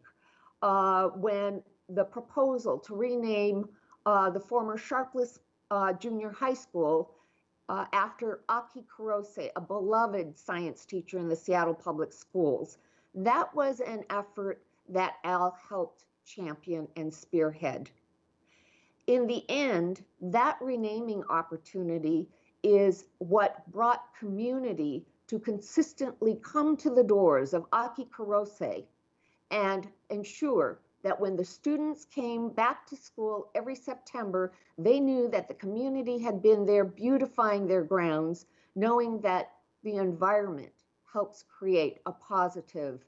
when the proposal to rename the former Sharpless Junior High School after Aki Kurose, a beloved science teacher in the Seattle Public Schools. That was an effort that Al helped champion and spearhead. In the end, that renaming opportunity is what brought community to consistently come to the doors of Aki Kurose and ensure that when the students came back to school every September, they knew that the community had been there beautifying their grounds, knowing that the environment helps create a positive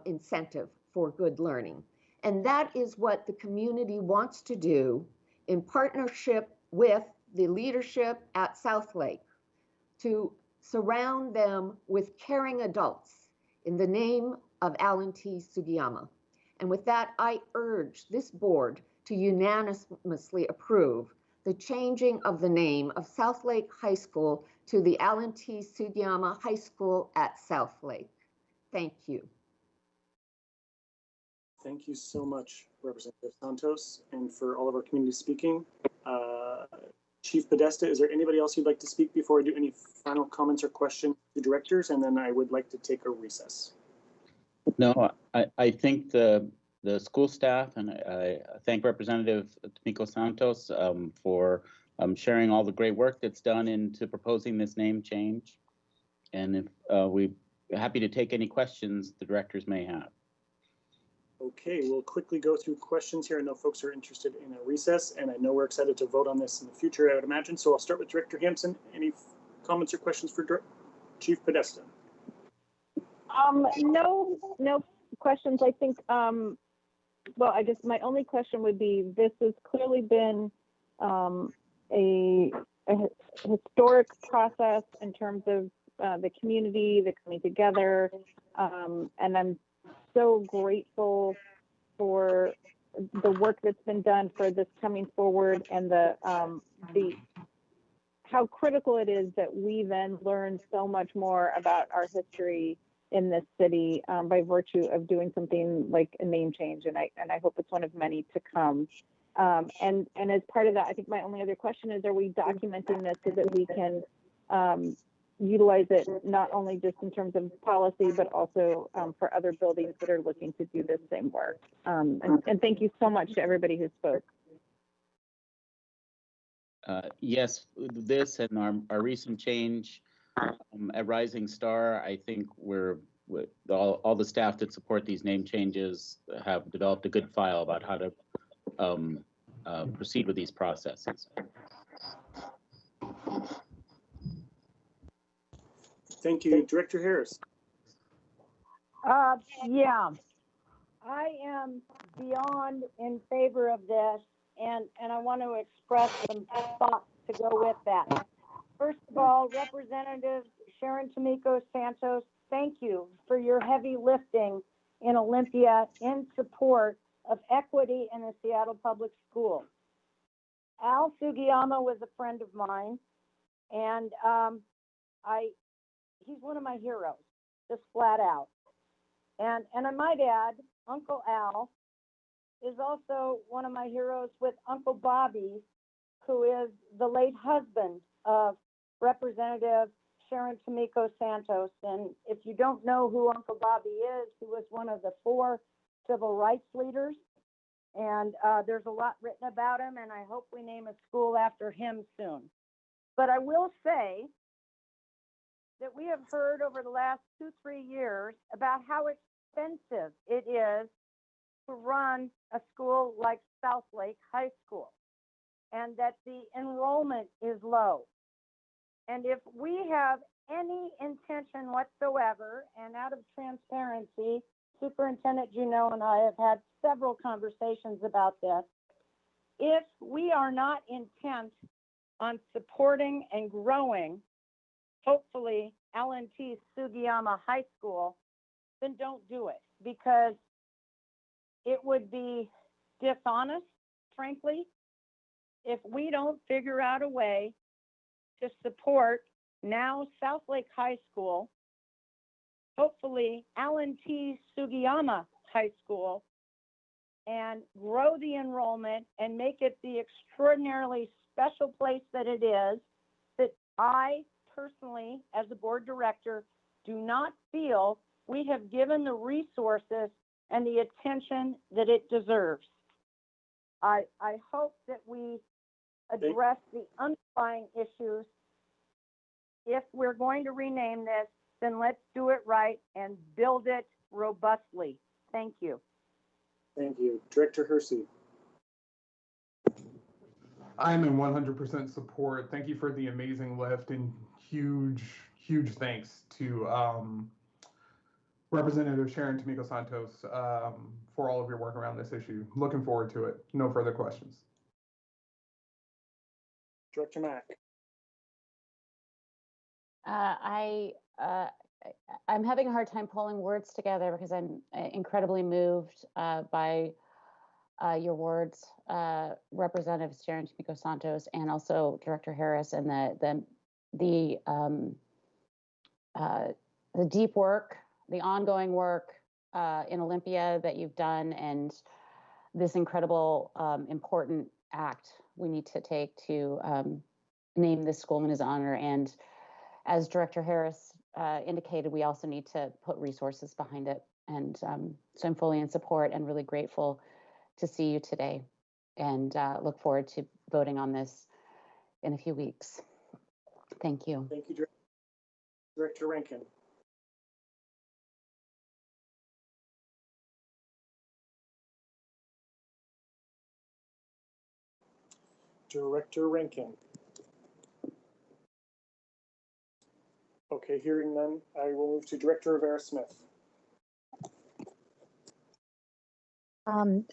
incentive for good learning. And that is what the community wants to do in partnership with the leadership at Southlake, to surround them with caring adults in the name of Alan T. Sugiyama. And with that, I urge this board to unanimously approve the changing of the name of Southlake High School to the Alan T. Sugiyama High School at Southlake. Thank you.
Thank you so much, Representative Santos, and for all of our community speaking. Chief Podesta, is there anybody else you'd like to speak before I do any final comments or questions to directors? And then I would like to take a recess.
No, I think the school staff, and I thank Representative Tomiko Santos for sharing all the great work that's done into proposing this name change. And if we're happy to take any questions the directors may have.
Okay, we'll quickly go through questions here. I know folks are interested in a recess, and I know we're excited to vote on this in the future, I would imagine. So I'll start with Director Hampson. Any comments or questions for Chief Podesta?
No questions. I think, well, I guess my only question would be, this has clearly been a historic process in terms of the community, the coming together, and I'm so grateful for the work that's been done for this coming forward, and the how critical it is that we then learn so much more about our history in this city by virtue of doing something like a name change, and I hope it's one of many to come. And as part of that, I think my only other question is, are we documenting this so that we can utilize it not only just in terms of policy, but also for other buildings that are looking to do this same work? And thank you so much to everybody who spoke.
Yes, this and our recent change at Rising Star, I think all the staff that support these name changes have developed a good file about how to proceed with these processes.
Thank you. Director Harris.
Yeah, I am beyond in favor of this, and I want to express some thoughts to go with that. First of all, Representative Sharon Tomiko Santos, thank you for your heavy lifting in Olympia in support of equity in the Seattle Public Schools. Al Sugiyama was a friend of mine, and he's one of my heroes, just flat out. And I might add, Uncle Al is also one of my heroes with Uncle Bobby, who is the late husband of Representative Sharon Tomiko Santos. And if you don't know who Uncle Bobby is, he was one of the 4 civil rights leaders. And there's a lot written about him, and I hope we name a school after him soon. But I will say that we have heard over the last 2-3 years about how expensive it is to run a school like Southlake High School. and that the enrollment is low. And if we have any intention whatsoever, and out of transparency, Superintendent Juneau and I have had several conversations about this, if we are not intent on supporting and growing, hopefully, L&T Sugiyama High School, then don't do it, because it would be dishonest, frankly, if we don't figure out a way to support now Southlake High School, hopefully L&T Sugiyama High School, and grow the enrollment and make it the extraordinarily special place that it is, that I personally, as a board director, do not feel we have given the resources and the attention that it deserves. I hope that we address the underlying issues. If we're going to rename this, then let's do it right and build it robustly. Thank you.
Thank you. Director Hersey.
I'm in 100% support. Thank you for the amazing lift, and huge thanks to Representative Sharon Tomiko Santos for all of your work around this issue. Looking forward to it. No further questions.
Director Mack.
I'm having a hard time pulling words together because I'm incredibly moved by your words, Representative Sharon Tomiko Santos, and also Director Harris, and the deep work, the ongoing work in Olympia that you've done, and this incredible important act we need to take to name this school in his honor. And as Director Harris indicated, we also need to put resources behind it. And so I'm fully in support and really grateful to see you today, and look forward to voting on this in a few weeks. Thank you.
Thank you, Director Rankin. Director Rankin. Okay, hearing none, I will move to Director Rivera-Smith.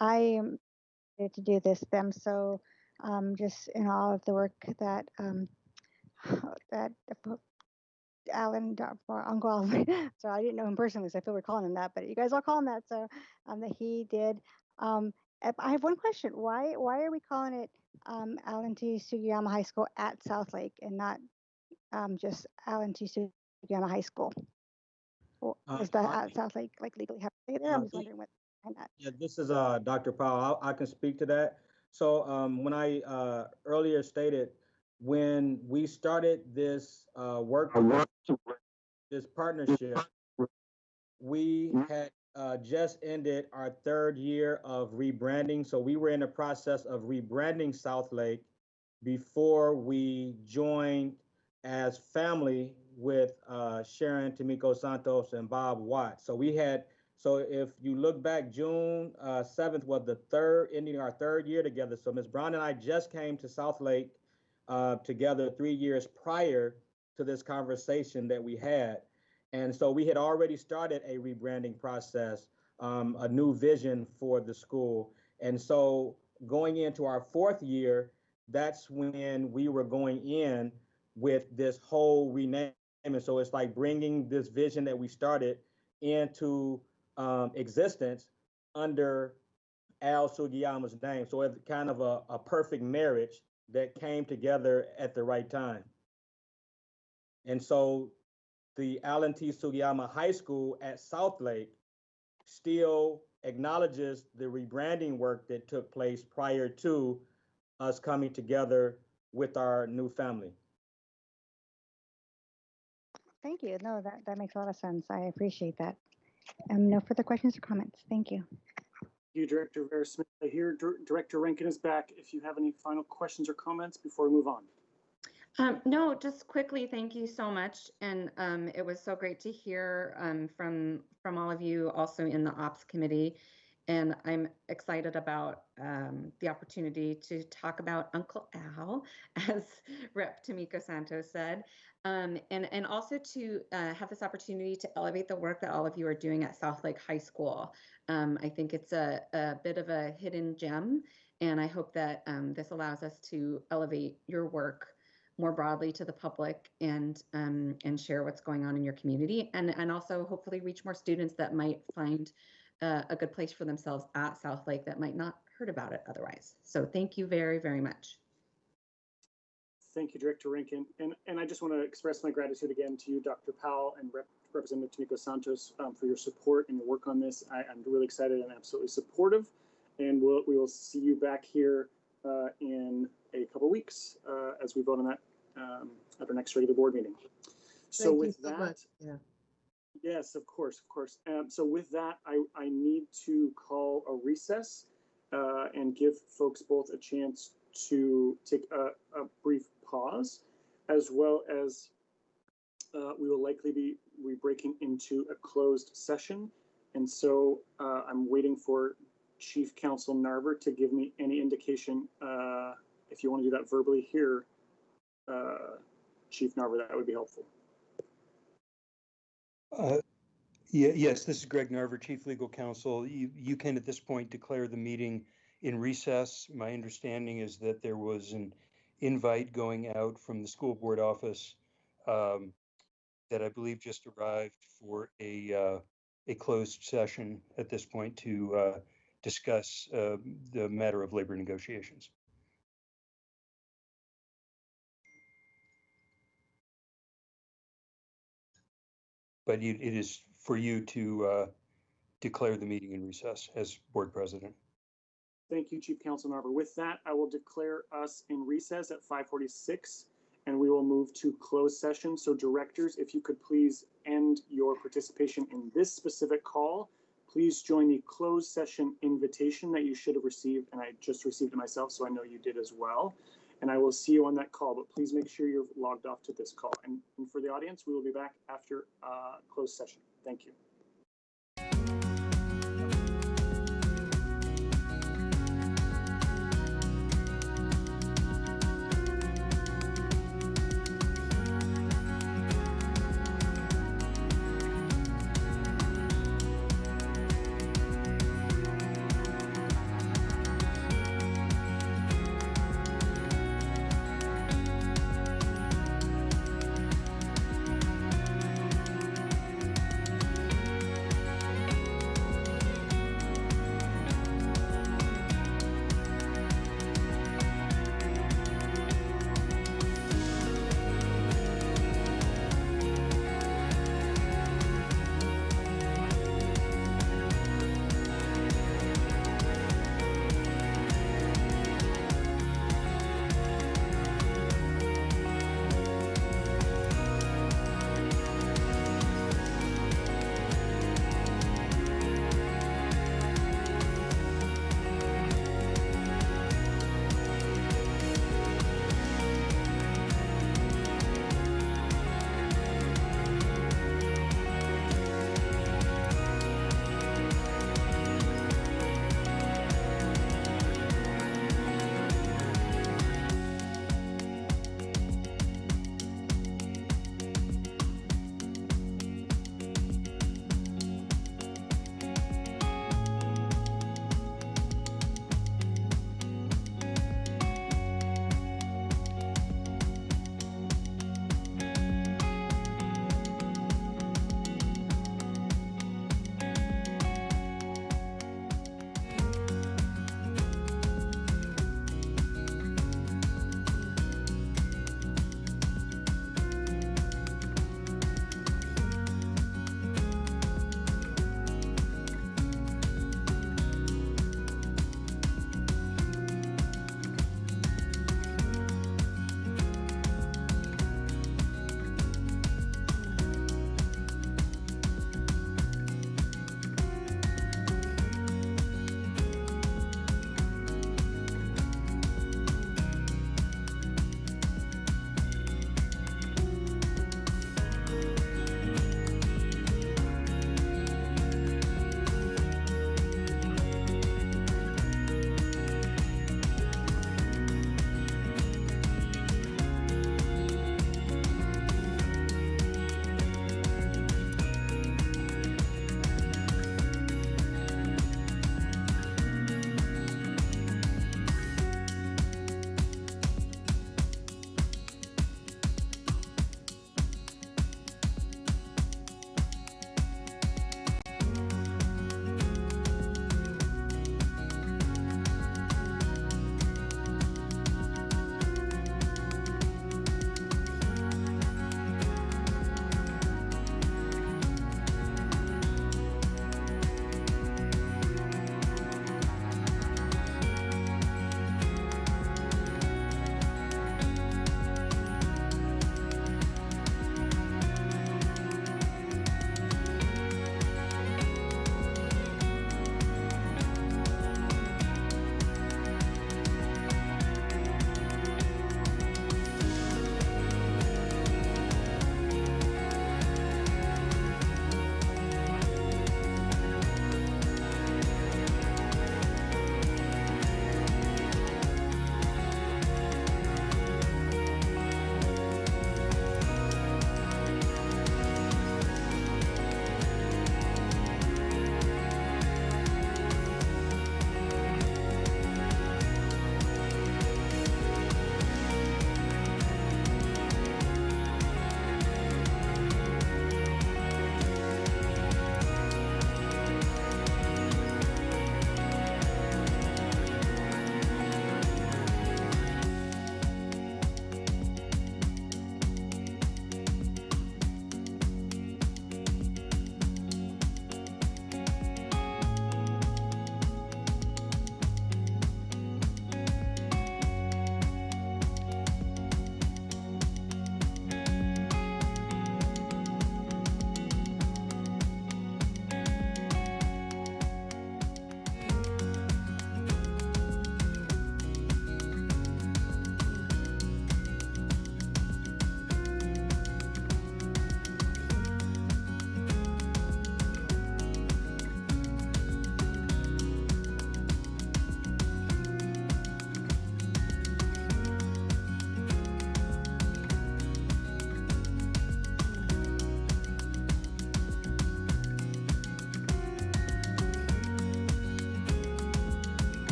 I am here to do this. I'm so just in awe of the work that that Alan, Uncle Alan, so I didn't know him personally, so I feel we're calling him that, but you guys all call him that. So that he did. I have one question. Why are we calling it L&T Sugiyama High School at Southlake and not just L&T Sugiyama High School? Is that at Southlake like legally have to say there? I'm just wondering what behind that.
Yeah, this is Dr. Powell. I can speak to that. So when I earlier stated, when we started this this partnership, we had just ended our 3rd year of rebranding. So we were in the process of rebranding Southlake before we joined as family with Sharon Tomiko Santos and Bob Watt. So if you look back, June 7th was ending our 3rd year together. So Ms. Brown and I just came to Southlake together 3 years prior to this conversation that we had. And so we had already started a rebranding process, a new vision for the school. And so going into our 4th year, that's when we were going in with this whole renaming. So it's like bringing this vision that we started into existence under Al Sugiyama's name. So it's kind of a perfect marriage that came together at the right time. And so the L&T Sugiyama High School at Southlake still acknowledges the rebranding work that took place prior to us coming together with our new family.
Thank you. No, that makes a lot of sense. I appreciate that. No further questions or comments. Thank you.
Thank you, Director Rivera-Smith. I hear Director Rankin is back. If you have any final questions or comments before we move on.
No, just quickly, thank you so much. And it was so great to hear from all of you also in the Ops Committee. And I'm excited about the opportunity to talk about Uncle Al, as Rep. Tomiko Santos said, and also to have this opportunity to elevate the work that all of you are doing at Southlake High School. I think it's a bit of a hidden gem, and I hope that this allows us to elevate your work more broadly to the public and share what's going on in your community, and also hopefully reach more students that might find a good place for themselves at Southlake that might not heard about it otherwise. So thank you very, very much.
Thank you, Director Rankin. And I just want to express my gratitude again to you, Dr. Powell, and Representative Tomiko Santos for your support and your work on this. I'm really excited and absolutely supportive. And we will see you back here in a couple weeks as we vote on that at our next regular board meeting. So
Thank
with
you so
that,
much. Yeah.
yes, of course, of course. So with that, I need to call a recess and give folks both a chance to take a brief pause, as well as we will likely be breaking into a closed session. And so I'm waiting for Chief Counsel Narver to give me any indication. If you want to do that verbally here, Chief Narver, that would be helpful.
Yes, this is Greg Narver, Chief Legal Counsel. You can at this point declare the meeting in recess. My understanding is that there was an invite going out from the school board office that I believe just arrived for a closed session at this point to discuss the matter of labor negotiations. But it is for you to declare the meeting in recess as board president.
Thank you, Chief Counsel Narver. With that, I will declare us in recess at 5:46, and we will move to closed session. So directors, if you could please end your participation in this specific call, please join the closed session invitation that you should have received, and I just received it myself, so I know you did as well. And I will see you on that call, but please make sure you're logged off to this call. And for the audience, we will be back after closed session. Thank you.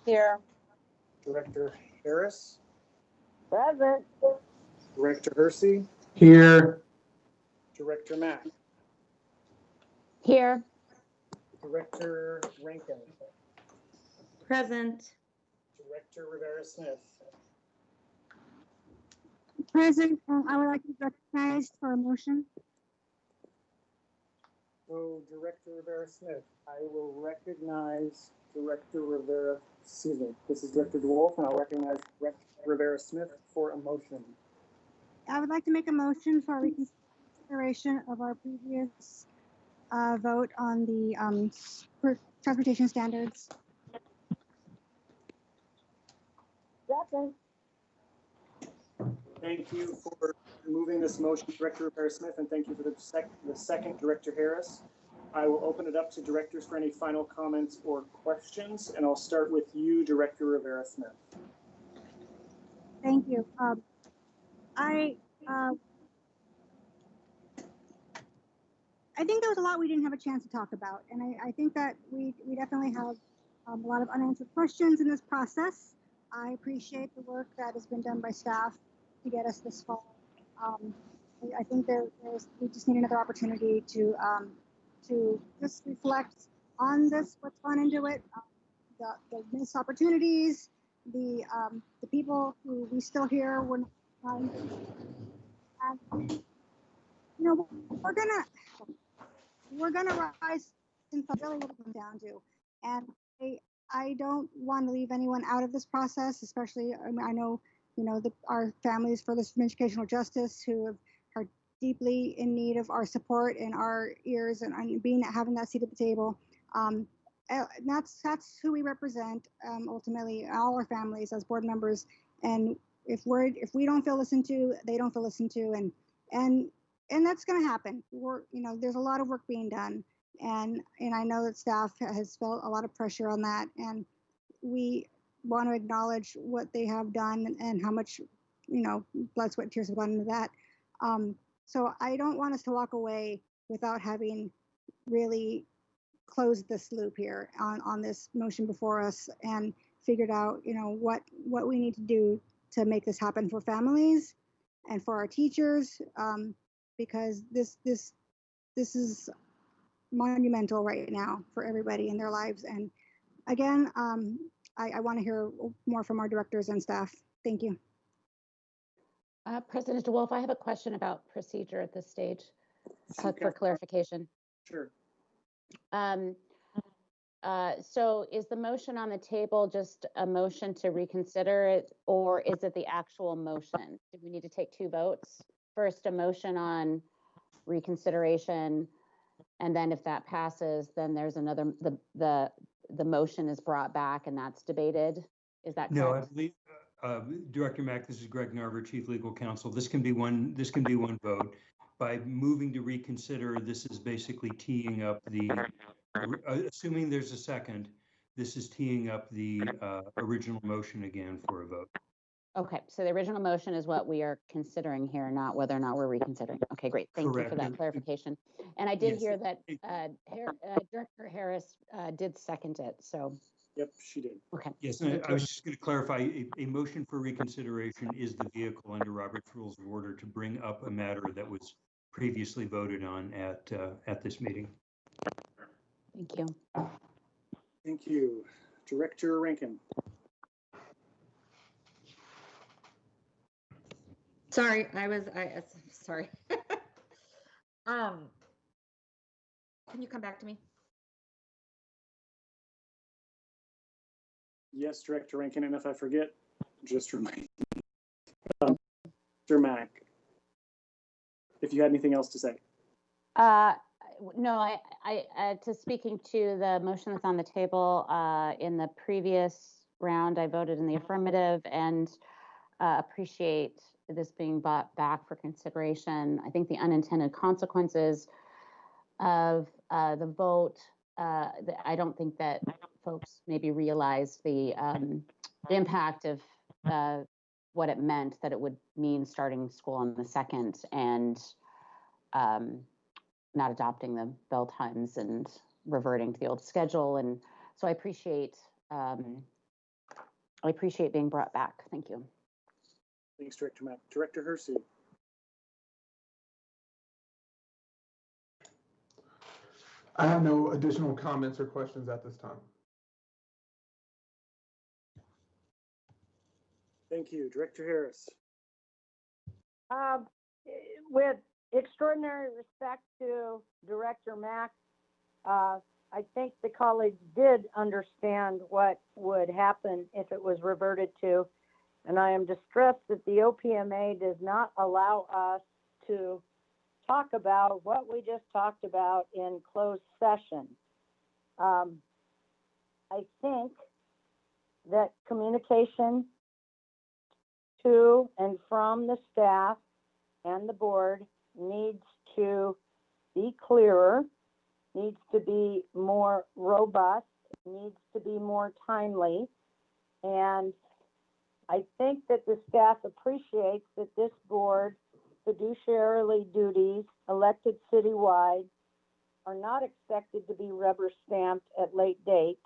Here.
Director Harris,
Present.
Director Hersey,
Here.
Director Mack,
Here.
Director Rankin,
Present.
Director Rivera-Smith,
Present, I would like to be recognized for a motion.
So Director Rivera-Smith, I will recognize Director Rivera, excuse me, this is Director DeWolf, and I'll recognize Director Rivera-Smith for a motion.
I would like to make a motion for reconsideration of our previous vote on the transportation standards.
Second.
Thank you for moving this motion, Director Rivera-Smith, and thank you for the second, Director Harris. I will open it up to directors for any final comments or questions, and I'll start with you, Director Rivera-Smith.
Thank you. I think there was a lot we didn't have a chance to talk about, and I think that we definitely have a lot of unanswered questions in this process. I appreciate the work that has been done by staff to get us this far. I think we just need another opportunity to just reflect on this, what's gone into it, the missed opportunities, the people who we still hear when, and you know, we're gonna rise and really what it comes down to. And I don't want to leave anyone out of this process, especially, I mean, I know, you know, our families for this educational justice who are deeply in need of our support and our ears and having that seat at the table. That's who we represent, ultimately, all our families as board members. And if we don't feel listened to, they don't feel listened to, and that's going to happen. There's a lot of work being done, and I know that staff has felt a lot of pressure on that, and we want to acknowledge what they have done and how much, blood, sweat, and tears have gone into that. So I don't want us to walk away without having really closed this loop here on this motion before us and figured out, what we need to do to make this happen for families and for our teachers, because this is monumental right now for everybody in their lives. And again, I want to hear more from our directors and staff. Thank you.
President DeWolf, I have a question about procedure at this stage for clarification.
Sure.
So is the motion on the table just a motion to reconsider it, or is it the actual motion? Do we need to take two votes? First, a motion on reconsideration, and then if that passes, then there's another, the motion is brought back and that's debated. Is that correct?
No, I believe, Director Mack, this is Greg Narver, Chief Legal Counsel. This can be one vote. By moving to reconsider, this is basically teeing up the, assuming there's a second, this is teeing up the original motion again for a vote.
Okay, so the original motion is what we are considering here, not whether or not we're reconsidering. Okay, great. Thank you for that clarification. And I did hear that Director Harris did second it, so.
Yep, she did.
Okay.
Yes, and I was just going to clarify, a motion for reconsideration is the vehicle under Robert's Rules of Order to bring up a matter that was previously voted on at this meeting.
Thank you.
Thank you. Director Rankin.
Sorry, sorry. Can you come back to me?
Yes, Director Rankin, and if I forget, just remind me. Mr. Mack, if you had anything else to say.
No, to speaking to the motion that's on the table, in the previous round, I voted in the affirmative and appreciate this being brought back for consideration. I think the unintended consequences of the vote, I don't think that folks maybe realize the impact of what it meant, that it would mean starting school on the 2nd and not adopting the bell times and reverting to the old schedule. And so I appreciate I appreciate being brought back. Thank you.
Thanks, Director Mack. Director Hersey.
I have no additional comments or questions at this time.
Thank you. Director Harris.
With extraordinary respect to Director Mack, I think the college did understand what would happen if it was reverted to, and I am distressed that the OPMA does not allow us to talk about what we just talked about in closed session. I think that communication to and from the staff and the board needs to be clearer, needs to be more robust, needs to be more timely. And I think that the staff appreciates that this board fiduciarily duties elected citywide are not expected to be rubber stamped at late dates,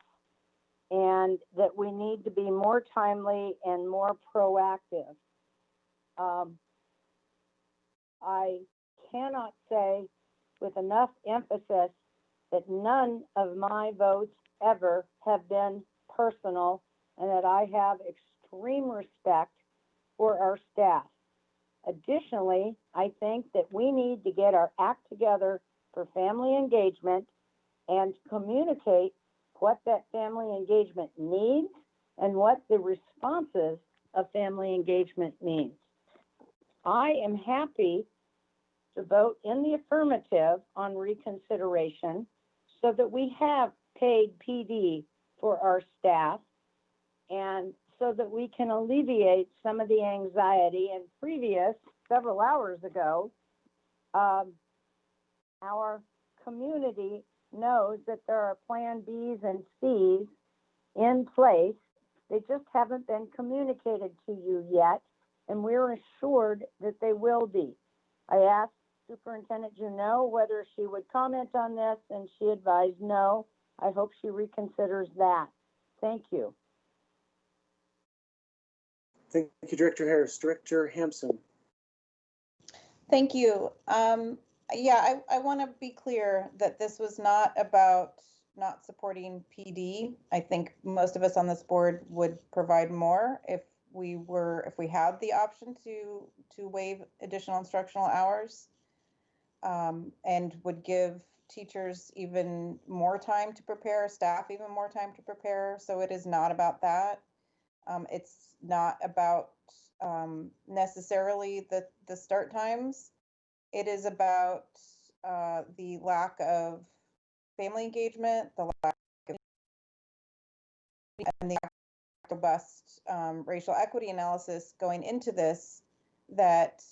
and that we need to be more timely and more proactive. I cannot say with enough emphasis that none of my votes ever have been personal, and that I have extreme respect for our staff. Additionally, I think that we need to get our act together for family engagement and communicate what that family engagement needs and what the responses of family engagement means. I am happy to vote in the affirmative on reconsideration so that we have paid PD for our staff and so that we can alleviate some of the anxiety. And previous, several hours ago, our community knows that there are Plan Bs and Cs in place. They just haven't been communicated to you yet, and we're assured that they will be. I asked Superintendent Juneau whether she would comment on this, and she advised no. I hope she reconsiders that. Thank you.
Thank you, Director Harris. Director Hampson.
Thank you. Yeah, I want to be clear that this was not about not supporting PD. I think most of us on this board would provide more if we had the option to waive additional instructional hours, and would give teachers even more time to prepare, staff even more time to prepare. So it is not about that. It's not about necessarily the start times. It is about the lack of family engagement, the lack of and the robust racial equity analysis going into this that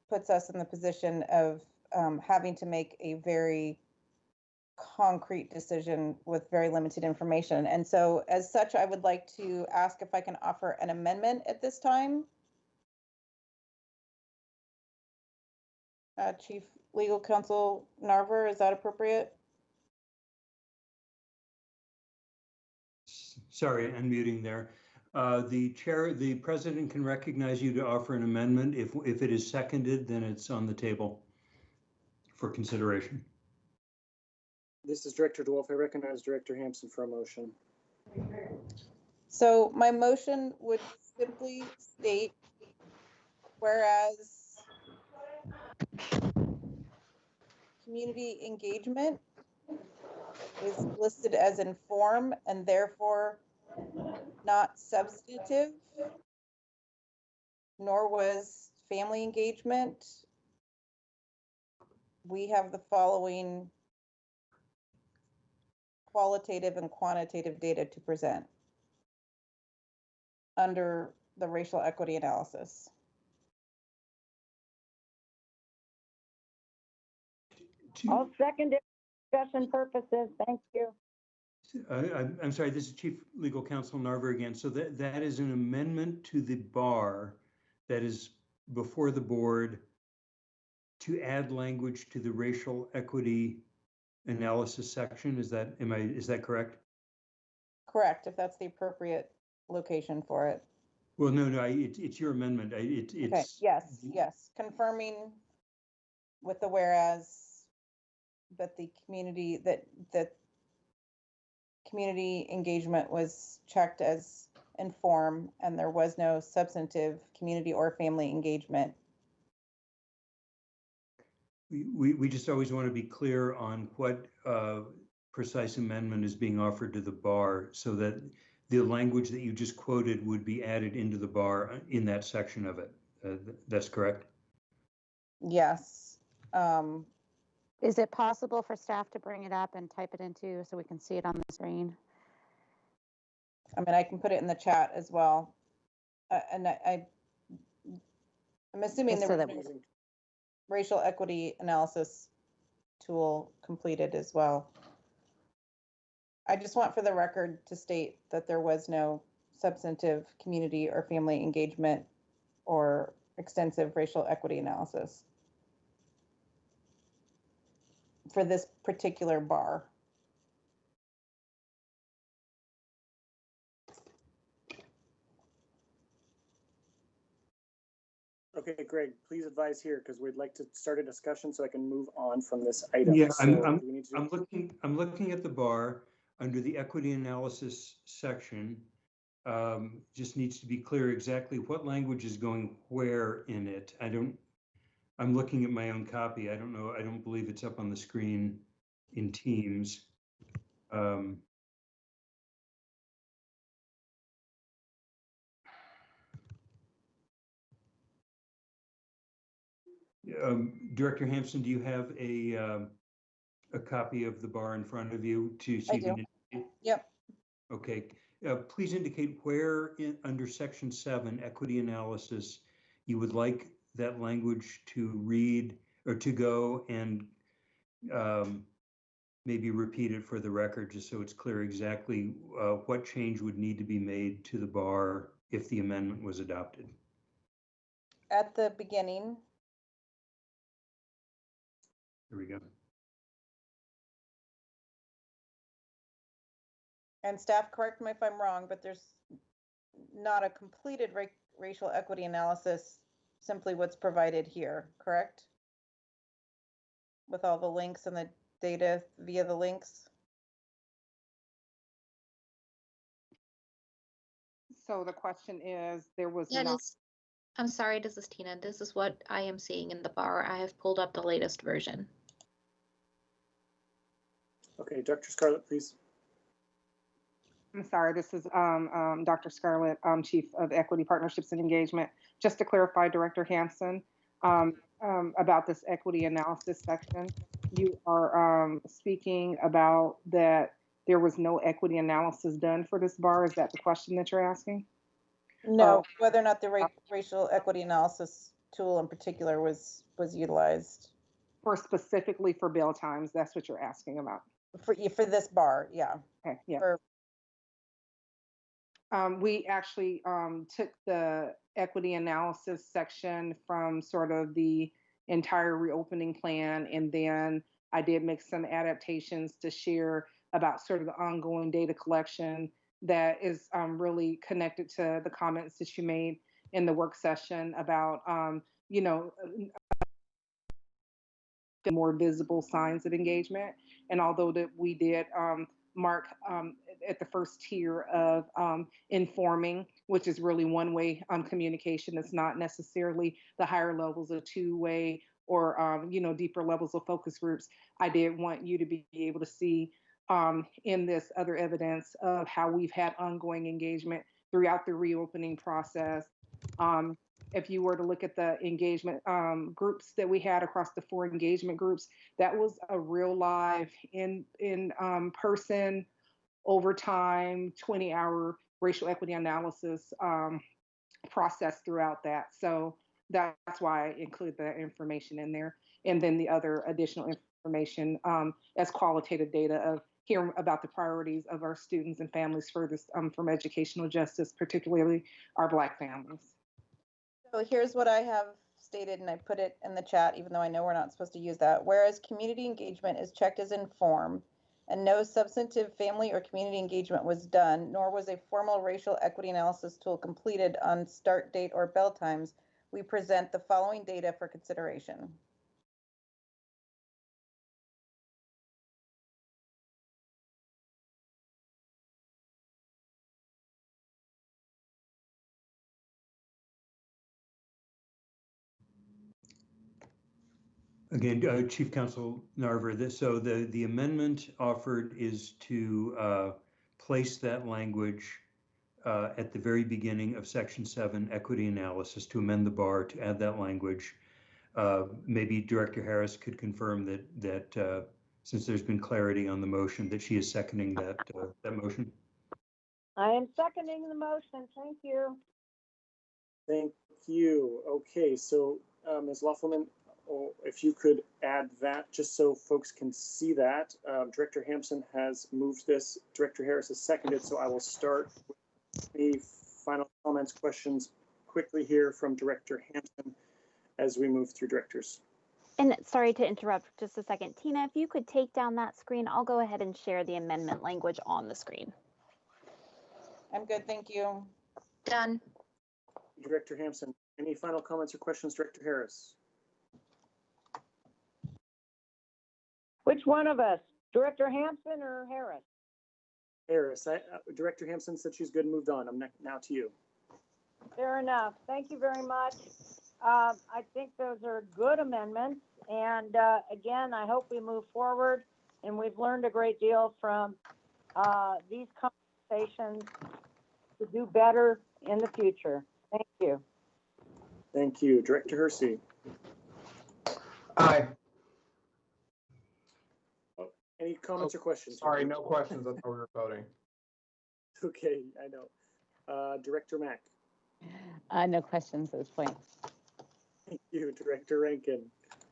puts us in the position of having to make a very concrete decision with very limited information. And so as such, I would like to ask if I can offer an amendment at this time. Chief Legal Counsel Narver, is that appropriate?
Sorry, unmuting there. The president can recognize you to offer an amendment. If it is seconded, then it's on the table for consideration.
This is Director DeWolf. I recognize Director Hampson for a motion.
So my motion would simply state, whereas community engagement is listed as inform and therefore not substantive, nor was family engagement, we have the following qualitative and quantitative data to present under the racial equity analysis.
I'll second it for discussion purposes. Thank you.
I'm sorry, this is Chief Legal Counsel Narver again. So that is an amendment to the bar that is before the board to add language to the racial equity analysis section. Is that correct?
Correct, if that's the appropriate location for it.
Well, no, it's your amendment.
Okay,
It's.
yes, confirming with the whereas, but the community, that community engagement was checked as inform, and there was no substantive community or family engagement.
We just always want to be clear on what precise amendment is being offered to the bar, so that the language that you just quoted would be added into the bar in that section of it. That's correct?
Yes.
Is it possible for staff to bring it up and type it into so we can see it on the screen?
I mean, I can put it in the chat as well. And I'm assuming
Just
there
so
was
that
no racial equity analysis tool completed as well. I just want for the record to state that there was no substantive community or family engagement or extensive racial equity analysis for this particular bar.
Okay, Greg, please advise here because we'd like to start a discussion so I can move on from this item.
Yeah,
So do we need to
I'm looking at the bar under the equity analysis section. Just needs to be clear exactly what language is going where in it. I'm looking at my own copy. I don't know. I don't believe it's up on the screen in Teams. Director Hampson, do you have a copy of the bar in front of you to see?
I do. Yep.
Okay. Please indicate where under section 7, equity analysis, you would like that language to read or to go, and maybe repeat it for the record just so it's clear exactly what change would need to be made to the bar if the amendment was adopted.
At the beginning.
Here we go.
And staff, correct me if I'm wrong, but there's not a completed racial equity analysis, simply what's provided here, correct? With all the links and the data via the links?
So the question is, there was
Yeah,
not.
I'm sorry, this is Tina. This is what I am seeing in the bar. I have pulled up the latest version.
Okay, Dr. Scarlett, please.
I'm sorry, this is Dr. Scarlett, Chief of Equity Partnerships and Engagement. Just to clarify, Director Hampson, about this equity analysis section, you are speaking about that there was no equity analysis done for this bar. Is that the question that you're asking?
No, whether or not the racial equity analysis tool in particular was utilized.
For specifically for bail times, that's what you're asking about.
For this bar, yeah.
Okay, yeah.
For,
we actually took the equity analysis section from sort of the entire reopening plan, and then I did make some adaptations to share about sort of the ongoing data collection that is really connected to the comments that you made in the work session about, you know, the more visible signs of engagement. And although that we did mark at the first tier of informing, which is really one-way communication. It's not necessarily the higher levels of two-way or you know, deeper levels of focus groups. I did want you to be able to see in this other evidence of how we've had ongoing engagement throughout the reopening process. If you were to look at the engagement groups that we had across the 4 engagement groups, that was a real live in person, over time, 20-hour racial equity analysis process throughout that. So that's why I include that information in there. And then the other additional information as qualitative data of hearing about the priorities of our students and families furthest from educational justice, particularly our Black families.
So here's what I have stated, and I put it in the chat, even though I know we're not supposed to use that. Whereas community engagement is checked as informed, and no substantive family or community engagement was done, nor was a formal racial equity analysis tool completed on start date or bell times, we present the following data for consideration.
Again, Chief Counsel Narver, so the amendment offered is to place that language at the very beginning of Section 7, equity analysis, to amend the bar to add that language. Maybe Director Harris could confirm that since there's been clarity on the motion, that she is seconding that motion.
I am seconding the motion. Thank you.
Thank you. Okay, so Ms. Loffelman, if you could add that just so folks can see that. Director Hampson has moved this. Director Harris has seconded, so I will start with the final comments, questions quickly here from Director Hampson as we move through directors.
And sorry to interrupt just a second. Tina, if you could take down that screen, I'll go ahead and share the amendment language on the screen.
I'm good, thank you.
Done.
Director Hampson, any final comments or questions, Director Harris?
Which one of us? Director Hampson or Harris?
Harris, Director Hampson said she's good and moved on. I'm now to you.
Fair enough. Thank you very much. I think those are good amendments. And again, I hope we move forward. And we've learned a great deal from these conversations to do better in the future. Thank you.
Thank you. Director Hersey.
Aye.
Any comments or questions?
Sorry, no questions. I thought we were voting.
Okay, I know. Director Mack.
No questions at this point.
Thank you. Director Rankin.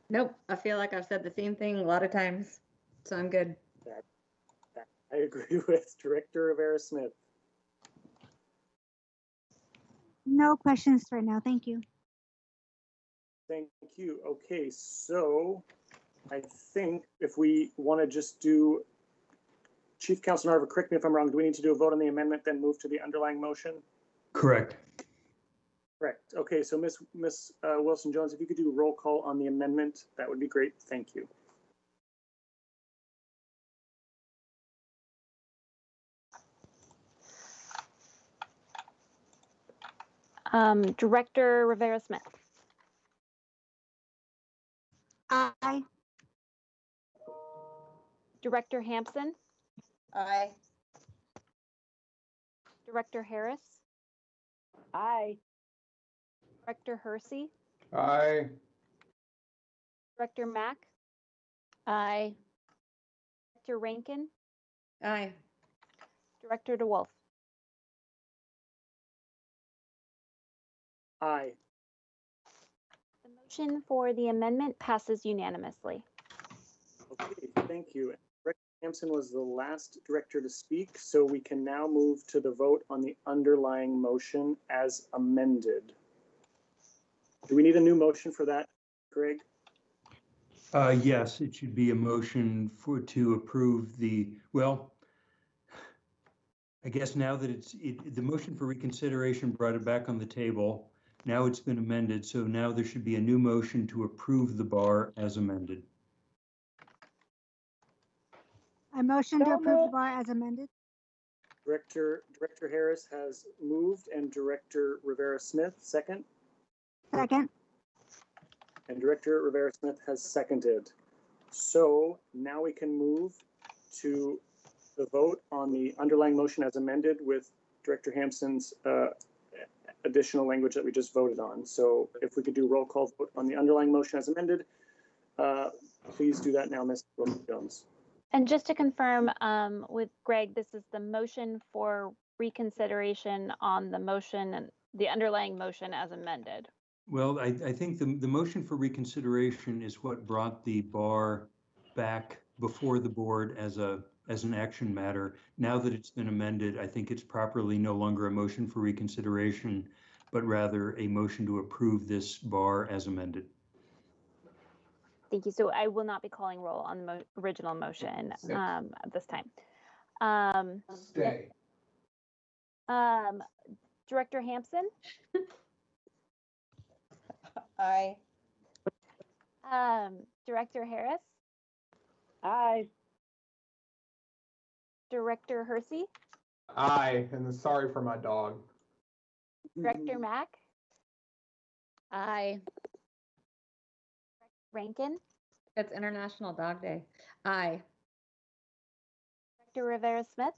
Nope, I feel like I've said the same thing a lot of times, so I'm good.
That I agree with. Director Rivera Smith.
No questions right now. Thank you.
Thank you. Okay, so I think if we want to just do, Chief Counsel Narver, correct me if I'm wrong, do we need to do a vote on the amendment, then move to the underlying motion?
Correct.
Correct. Okay, so Ms. Wilson-Jones, if you could do a roll call on the amendment, that would be great. Thank you.
Director Rivera Smith.
Aye.
Director Hampson.
Aye.
Director Harris.
Aye.
Director Hersey.
Aye.
Director Mack. Aye. Director Rankin.
Aye.
Director DeWolf.
Aye.
The motion for the amendment passes unanimously.
Okay, thank you. Director Hampson was the last director to speak, so we can now move to the vote on the underlying motion as amended. Do we need a new motion for that, Greg?
Yes, it should be a motion to approve well, I guess now that the motion for reconsideration brought it back on the table. Now it's been amended, so now there should be a new motion to approve the bar as amended.
I motion to approve the bar as amended.
Director Harris has moved and Director Rivera Smith second.
Second.
And Director Rivera Smith has seconded. So now we can move to the vote on the underlying motion as amended with Director Hampson's additional language that we just voted on. So if we could do roll call vote on the underlying motion as amended, please do that now, Ms. Wilson-Jones.
And just to confirm with Greg, this is the motion for reconsideration on the motion and the underlying motion as amended.
Well, I think the motion for reconsideration is what brought the bar back before the board as an action matter. Now that it's been amended, I think it's properly no longer a motion for reconsideration, but rather a motion to approve this bar as amended.
Thank you. So I will not be calling roll on the original motion
Six.
at this time.
Stay.
Director Hampson,
Aye.
Director Harris,
Aye.
Director Hersey,
Aye, and sorry for my dog.
Director Mack,
Aye.
Rankin,
It's International Dog Day. Aye.
Director Rivera Smith,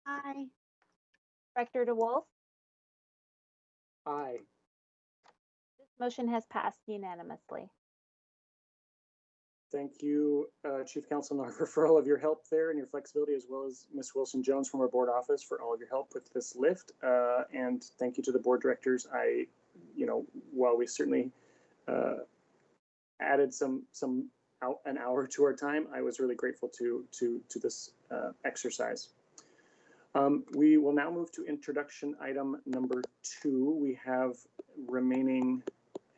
Aye.
Director DeWolf.
Aye.
This motion has passed unanimously.
Thank you, Chief Counsel Narver, for all of your help there and your flexibility, as well as Ms. Wilson-Jones from our board office for all of your help with this lift. And thank you to the board directors. While we certainly added an hour to our time, I was really grateful to this exercise. We will now move to introduction item number 2. We have remaining,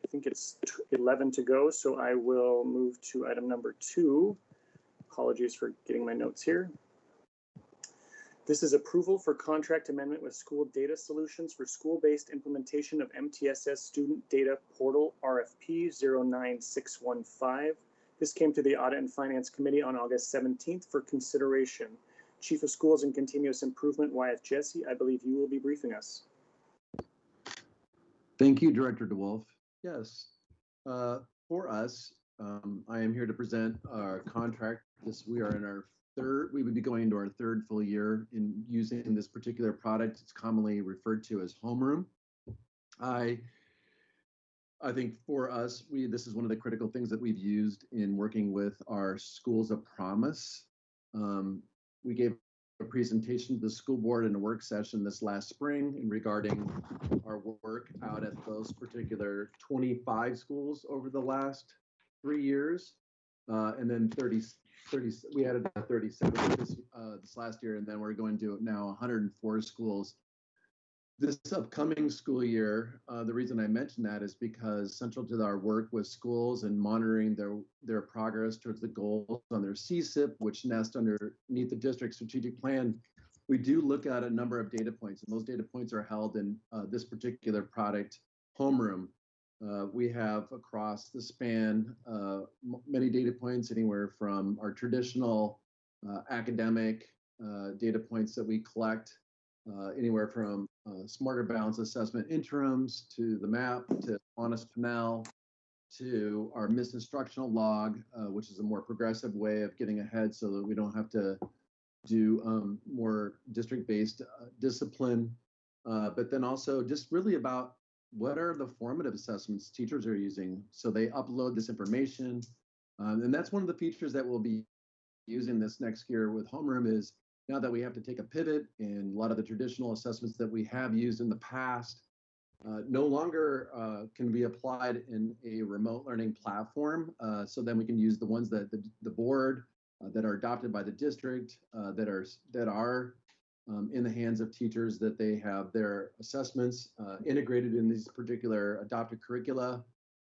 I think it's 11 to go, so I will move to item number 2. Apologies for getting my notes here. This is approval for contract amendment with School Data Solutions for school-based implementation of MTSS Student Data Portal RFP 09615. This came to the Audit and Finance Committee on August 17th for consideration. Chief of Schools and Continuous Improvement, Wyeth Jesse, I believe you will be briefing us.
Thank you, Director DeWolf. Yes, for us, I am here to present our contract. We are in our we would be going into our 3rd full year in using this particular product. It's commonly referred to as Homeroom. I think for us, this is one of the critical things that we've used in working with our Schools of Promise. We gave a presentation to the school board in a work session this last spring regarding our work out at those particular 25 schools over the last 3 years, and then 30. We added 37 this last year, and then we're going to now 104 schools this upcoming school year. The reason I mention that is because central to our work with schools and monitoring their progress towards the goals on their CSIP, which nest underneath the district strategic plan, we do look at a number of data points, and those data points are held in this particular product, Homeroom. We have across the span many data points, anywhere from our traditional academic data points that we collect, anywhere from Smarter Balance Assessment interims to the MAP to Honest Pinnell to our missed instructional log, which is a more progressive way of getting ahead so that we don't have to do more district-based discipline, but then also just really about what are the formative assessments teachers are using. So they upload this information. And that's one of the features that we'll be using this next year with Homeroom is now that we have to take a pivot and a lot of the traditional assessments that we have used in the past no longer can be applied in a remote learning platform. So then we can use the ones that the board that are adopted by the district that are in the hands of teachers, that they have their assessments integrated in these particular adopted curricula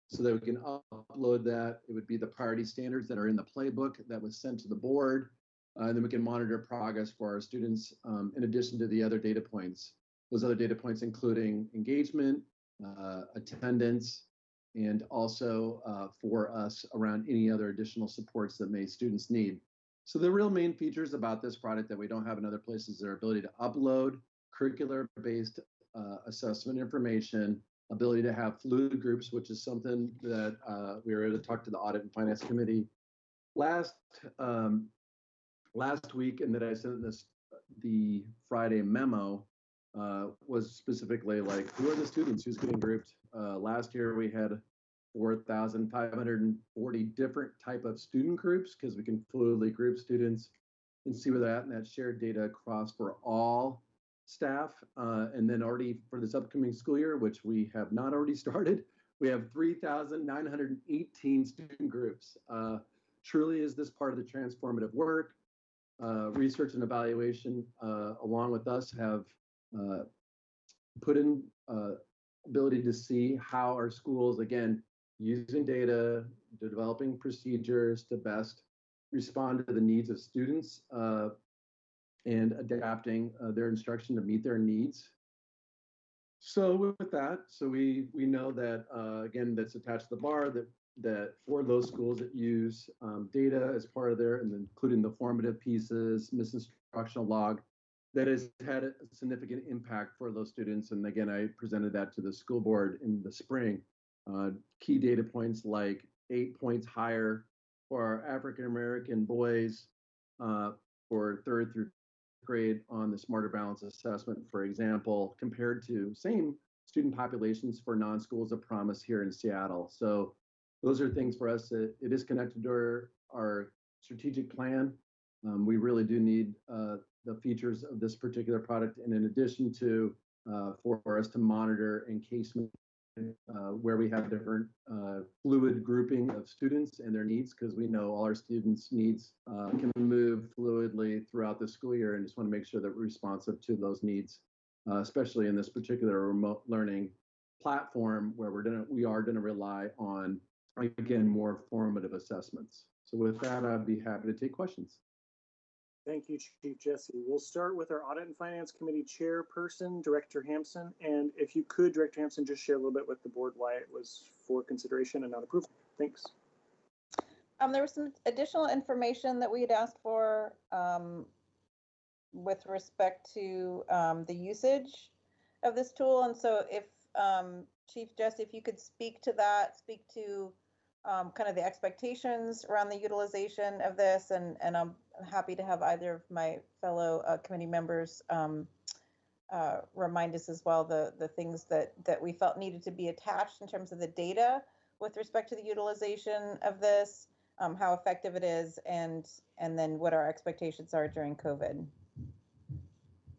so that we can upload that. It would be the priority standards that are in the playbook that was sent to the board. And then we can monitor progress for our students in addition to the other data points. Those other data points including engagement, attendance, and also for us around any other additional supports that students need. So the real main features about this product that we don't have in other places is their ability to upload curricular-based assessment information, ability to have fluid groups, which is something that we were able to talk to the Audit and Finance Committee last week, and that I sent the Friday memo was specifically like, who are the students, who's getting grouped? Last year we had 4,540 different type of student groups because we can fluidly group students and see where they're at, and that shared data across for all staff. And then already for this upcoming school year, which we have not already started, we have 3,918 student groups. Truly is this part of the transformative work. Research and evaluation along with us have put in ability to see how our schools, again, using data, developing procedures to best respond to the needs of students and adapting their instruction to meet their needs. So with that, we know that again, that's attached to the bar that for those schools that use data as part of their, and including the formative pieces, misinstructional log, that has had a significant impact for those students. And again, I presented that to the school board in the spring. Key data points like 8 points higher for our African American boys for 3rd through grade on the Smarter Balance assessment, for example, compared to same student populations for non-schools of promise here in Seattle. So those are things for us. It is connected to our strategic plan. We really do need the features of this particular product, and in addition to for us to monitor encasement where we have different fluid grouping of students and their needs, because we know all our students' needs can move fluidly throughout the school year, and just want to make sure that we're responsive to those needs, especially in this particular remote learning platform where we are going to rely on, again, more formative assessments. So with that, I'd be happy to take questions.
Thank you, Chief Jesse. We'll start with our Audit and Finance Committee Chairperson, Director Hampson. And if you could, Director Hampson, just share a little bit with the board why it was for consideration and not approval. Thanks.
There was some additional information that we had asked for with respect to the usage of this tool. And so if Chief Jesse, if you could speak to that, speak to kind of the expectations around the utilization of this, and I'm happy to have either of my fellow committee members remind us as well the things that we felt needed to be attached in terms of the data with respect to the utilization of this, how effective it is, and then what our expectations are during COVID.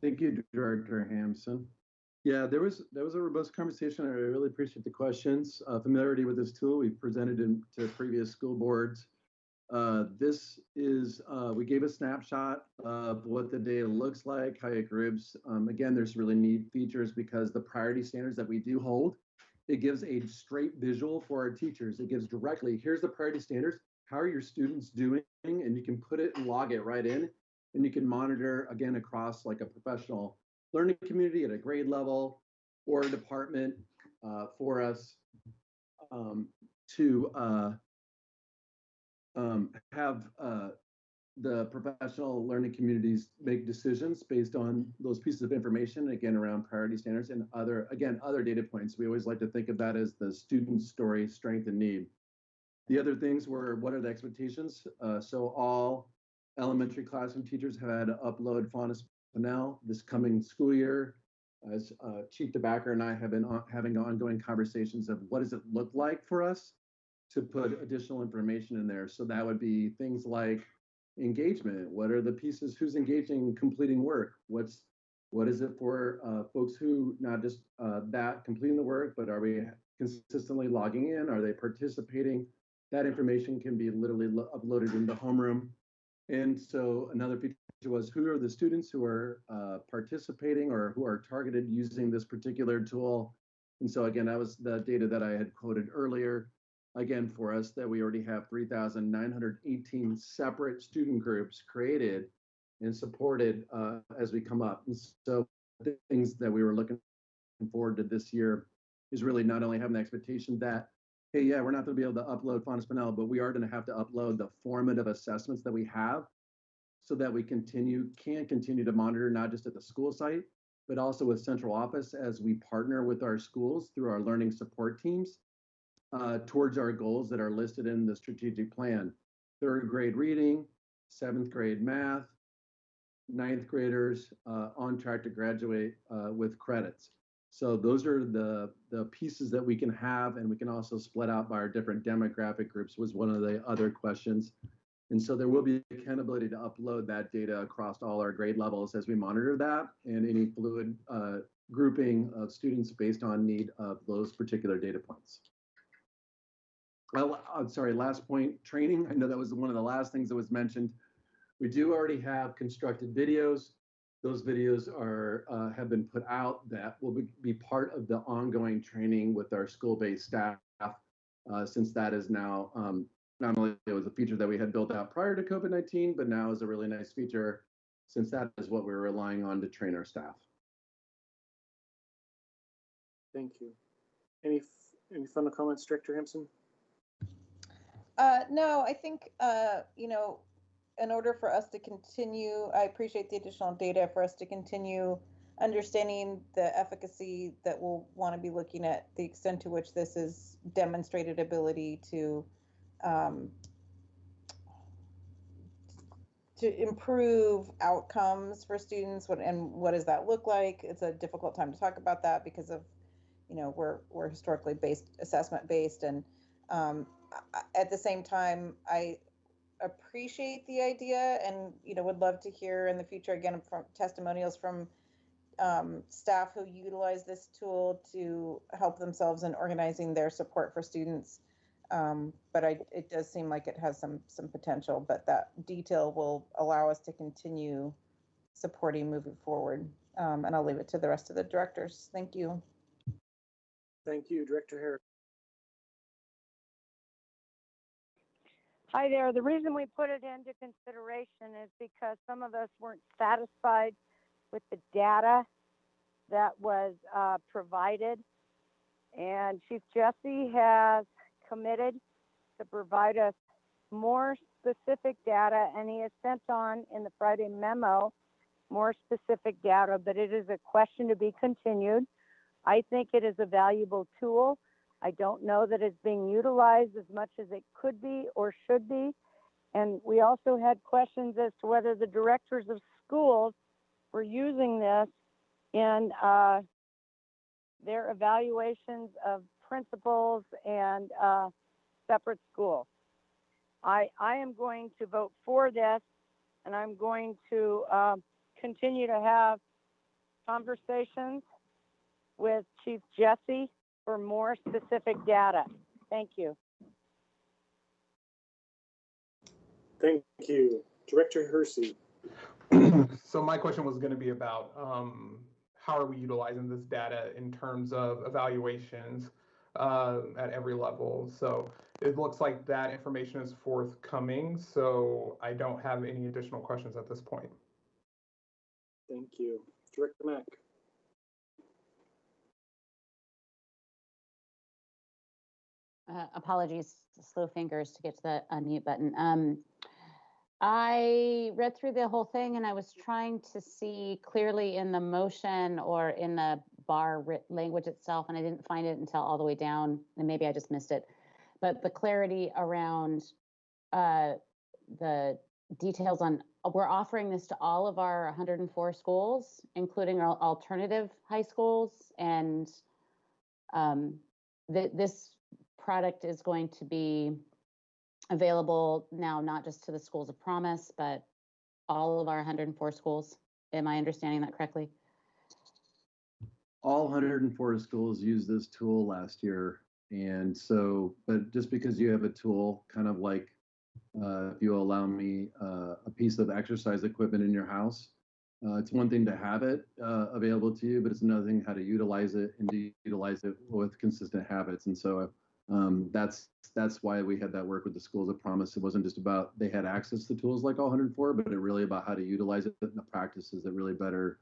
Thank you, Director Hampson. Yeah, that was a robust conversation. I really appreciate the questions. Familiarity with this tool, we've presented to previous school boards. This is, we gave a snapshot of what the data looks like, how it groups. Again, there's really neat features because the priority standards that we do hold, it gives a straight visual for our teachers. It gives directly, here's the priority standards, how are your students doing? And you can put it and log it right in, and you can monitor, again, across like a professional learning community at a grade level or a department for us to have the professional learning communities make decisions based on those pieces of information, again, around priority standards and other data points. We always like to think of that as the student story, strength, and need. The other things were, what are the expectations? So all elementary classroom teachers have had to upload Faunus Pinnell this coming school year. As Chief DeBacker and I have been having ongoing conversations of what does it look like for us to put additional information in there. So that would be things like engagement. What are the pieces? Who's engaging, completing work? What is it for folks who not just that completing the work, but are we consistently logging in? Are they participating? That information can be literally uploaded into homeroom. And so another feature was, who are the students who are participating or who are targeted using this particular tool? And so again, that was the data that I had quoted earlier. Again, for us, that we already have 3,918 separate student groups created and supported as we come up. And so the things that we were looking forward to this year is really not only having the expectation that, hey, yeah, we're not going to be able to upload Faunus Pinnell, but we are going to have to upload the formative assessments that we have so that we can continue to monitor not just at the school site, but also with central office as we partner with our schools through our learning support teams towards our goals that are listed in the strategic plan. 3rd grade reading, 7th grade math, 9th graders on track to graduate with credits. So those are the pieces that we can have, and we can also split out by our different demographic groups was one of the other questions. And so there will be accountability to upload that data across all our grade levels as we monitor that and any fluid grouping of students based on need of those particular data points. Well, I'm sorry, last point, training. I know that was one of the last things that was mentioned. We do already have constructed videos. Those videos have been put out that will be part of the ongoing training with our school-based staff since that is now not only it was a feature that we had built out prior to COVID-19, but now is a really nice feature since that is what we're relying on to train our staff.
Thank you. Any final comments, Director Hampson?
No, I think, you know, in order for us to continue, I appreciate the additional data for us to continue understanding the efficacy that we'll want to be looking at the extent to which this is demonstrated ability to improve outcomes for students. What does that look like? It's a difficult time to talk about that because of, you know, we're historically assessment based, and at the same time, I appreciate the idea, and you know, would love to hear in the future again from testimonials from staff who utilize this tool to help themselves in organizing their support for students. But it does seem like it has some potential, but that detail will allow us to continue supporting moving forward. And I'll leave it to the rest of the directors. Thank you.
Thank you, Director Harris.
Hi there. The reason we put it into consideration is because some of us weren't satisfied with the data that was provided. And Chief Jesse has committed to provide us more specific data, and he has sent on in the Friday memo more specific data, but it is a question to be continued. I think it is a valuable tool. I don't know that it's being utilized as much as it could be or should be. And we also had questions as to whether the directors of schools were using this in their evaluations of principals and separate schools. I am going to vote for this, and I'm going to continue to have conversations with Chief Jesse for more specific data. Thank you.
Thank you. Director Hersey.
So my question was going to be about how are we utilizing this data in terms of evaluations at every level. So it looks like that information is forthcoming, so I don't have any additional questions at this point.
Thank you. Director Mack.
Apologies, slow fingers to get to the unmute button. I read through the whole thing and I was trying to see clearly in the motion or in the bar language itself, and I didn't find it until all the way down, and maybe I just missed it. But the clarity around the details on, we're offering this to all of our 104 schools, including our alternative high schools, and this product is going to be available now, not just to the schools of promise, but all of our 104 schools. Am I understanding that correctly?
All 104 schools used this tool last year. And so, but just because you have a tool, kind of like if you allow me a piece of exercise equipment in your house, it's one thing to have it available to you, but it's another thing how to utilize it and to utilize it with consistent habits. And so that's why we had that work with the schools of promise. It wasn't just about they had access to tools like all 104, but it really about how to utilize it and the practices that really better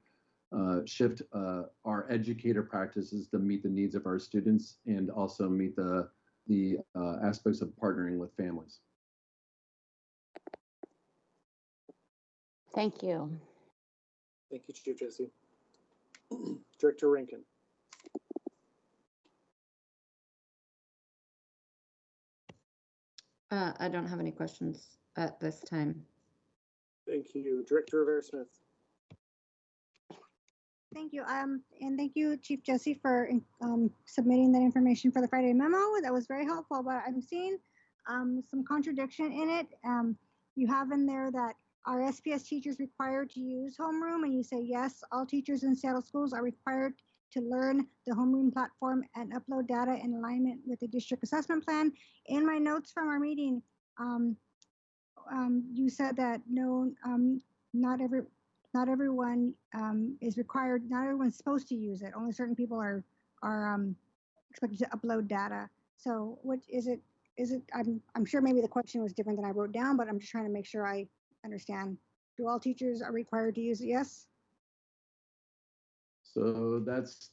shift our educator practices to meet the needs of our students and also meet the aspects of partnering with families.
Thank you.
Thank you, Chief Jesse. Director Rankin.
I don't have any questions at this time.
Thank you. Director Rivera-Smith.
Thank you. And thank you, Chief Jesse, for submitting that information for the Friday memo. That was very helpful, but I'm seeing some contradiction in it. You have in there that are SPS teachers required to use homeroom? And you say, yes, all teachers in Seattle schools are required to learn the homeroom platform and upload data in alignment with the district assessment plan. In my notes from our meeting, you said that no, not everyone is required, not everyone's supposed to use it. Only certain people are expected to upload data. So what is it? I'm sure maybe the question was different than I wrote down, but I'm just trying to make sure I understand. Do all teachers are required to use it? Yes?
So that's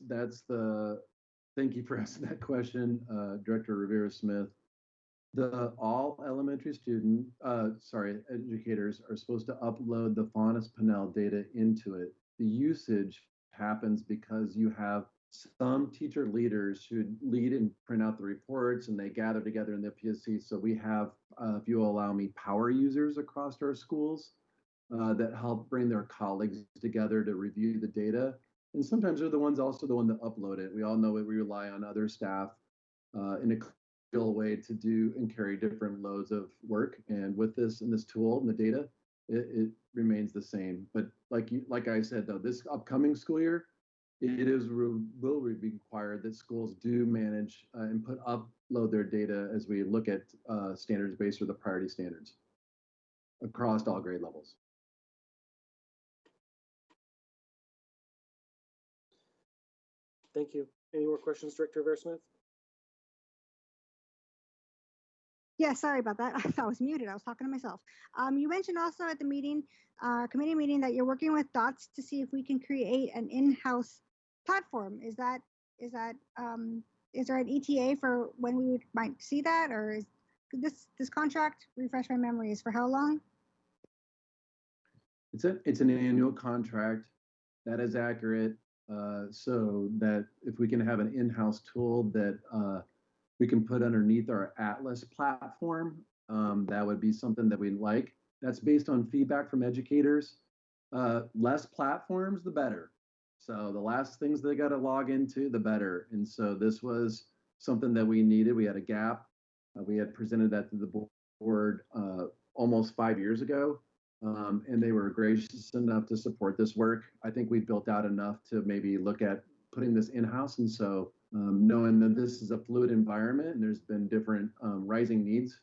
thank you for asking that question, Director Rivera-Smith. All elementary educators are supposed to upload the Faunus Pinnell data into it. The usage happens because you have some teacher leaders who lead and print out the reports, and they gather together in the PSC. So we have, if you will allow me, power users across our schools that help bring their colleagues together to review the data. And sometimes they're the ones that upload it. We all know that we rely on other staff in a way to do and carry different loads of work. And with this and this tool and the data, it remains the same. But like I said, though, this upcoming school year, will be required that schools do manage and upload their data as we look at standards-based or the priority standards across all grade levels.
Thank you. Any more questions, Director Rivera-Smith?
Yeah, sorry about that. I thought I was muted. I was talking to myself. You mentioned also at the meeting, committee meeting, that you're working with DOTS to see if we can create an in-house platform. Is there an ETA for when we might see that, or is this contract, refresh my memory, is for how long?
It's an annual contract. That is accurate. So that if we can have an in-house tool that we can put underneath our Atlas platform, that would be something that we'd like. That's based on feedback from educators. Less platforms, the better. So the last things they got to log into, the better. And so this was something that we needed. We had a gap. We had presented that to the board almost 5 years ago. And they were gracious enough to support this work. I think we built out enough to maybe look at putting this in-house. And so knowing that this is a fluid environment and there's been different rising needs,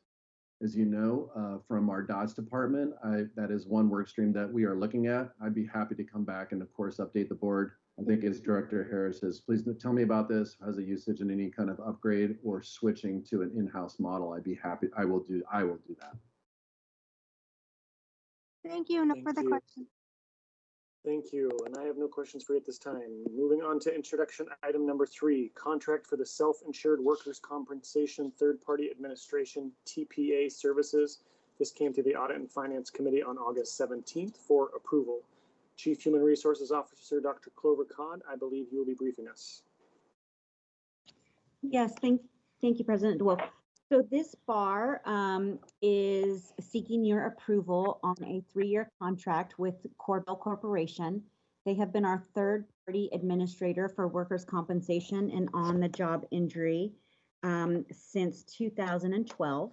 as you know, from our DOTS department, that is one work stream that we are looking at. I'd be happy to come back and, of course, update the board. I think as Director Harris says, please tell me about this, has a usage and any kind of upgrade or switching to an in-house model. I'd be happy. I will do that.
Thank you. No further questions.
Thank you. And I have no questions for you at this time. Moving on to introduction item number 3, contract for the self-insured workers' compensation third-party administration TPA services. This came to the Audit and Finance Committee on August 17th for approval. Chief Human Resources Officer Dr. Clover Codd, I believe you will be briefing us.
Yes, thank you, President DeWolf. So this bar is seeking your approval on a 3-year contract with Corbell Corporation. They have been our third-party administrator for workers' compensation and on-the-job injury since 2012.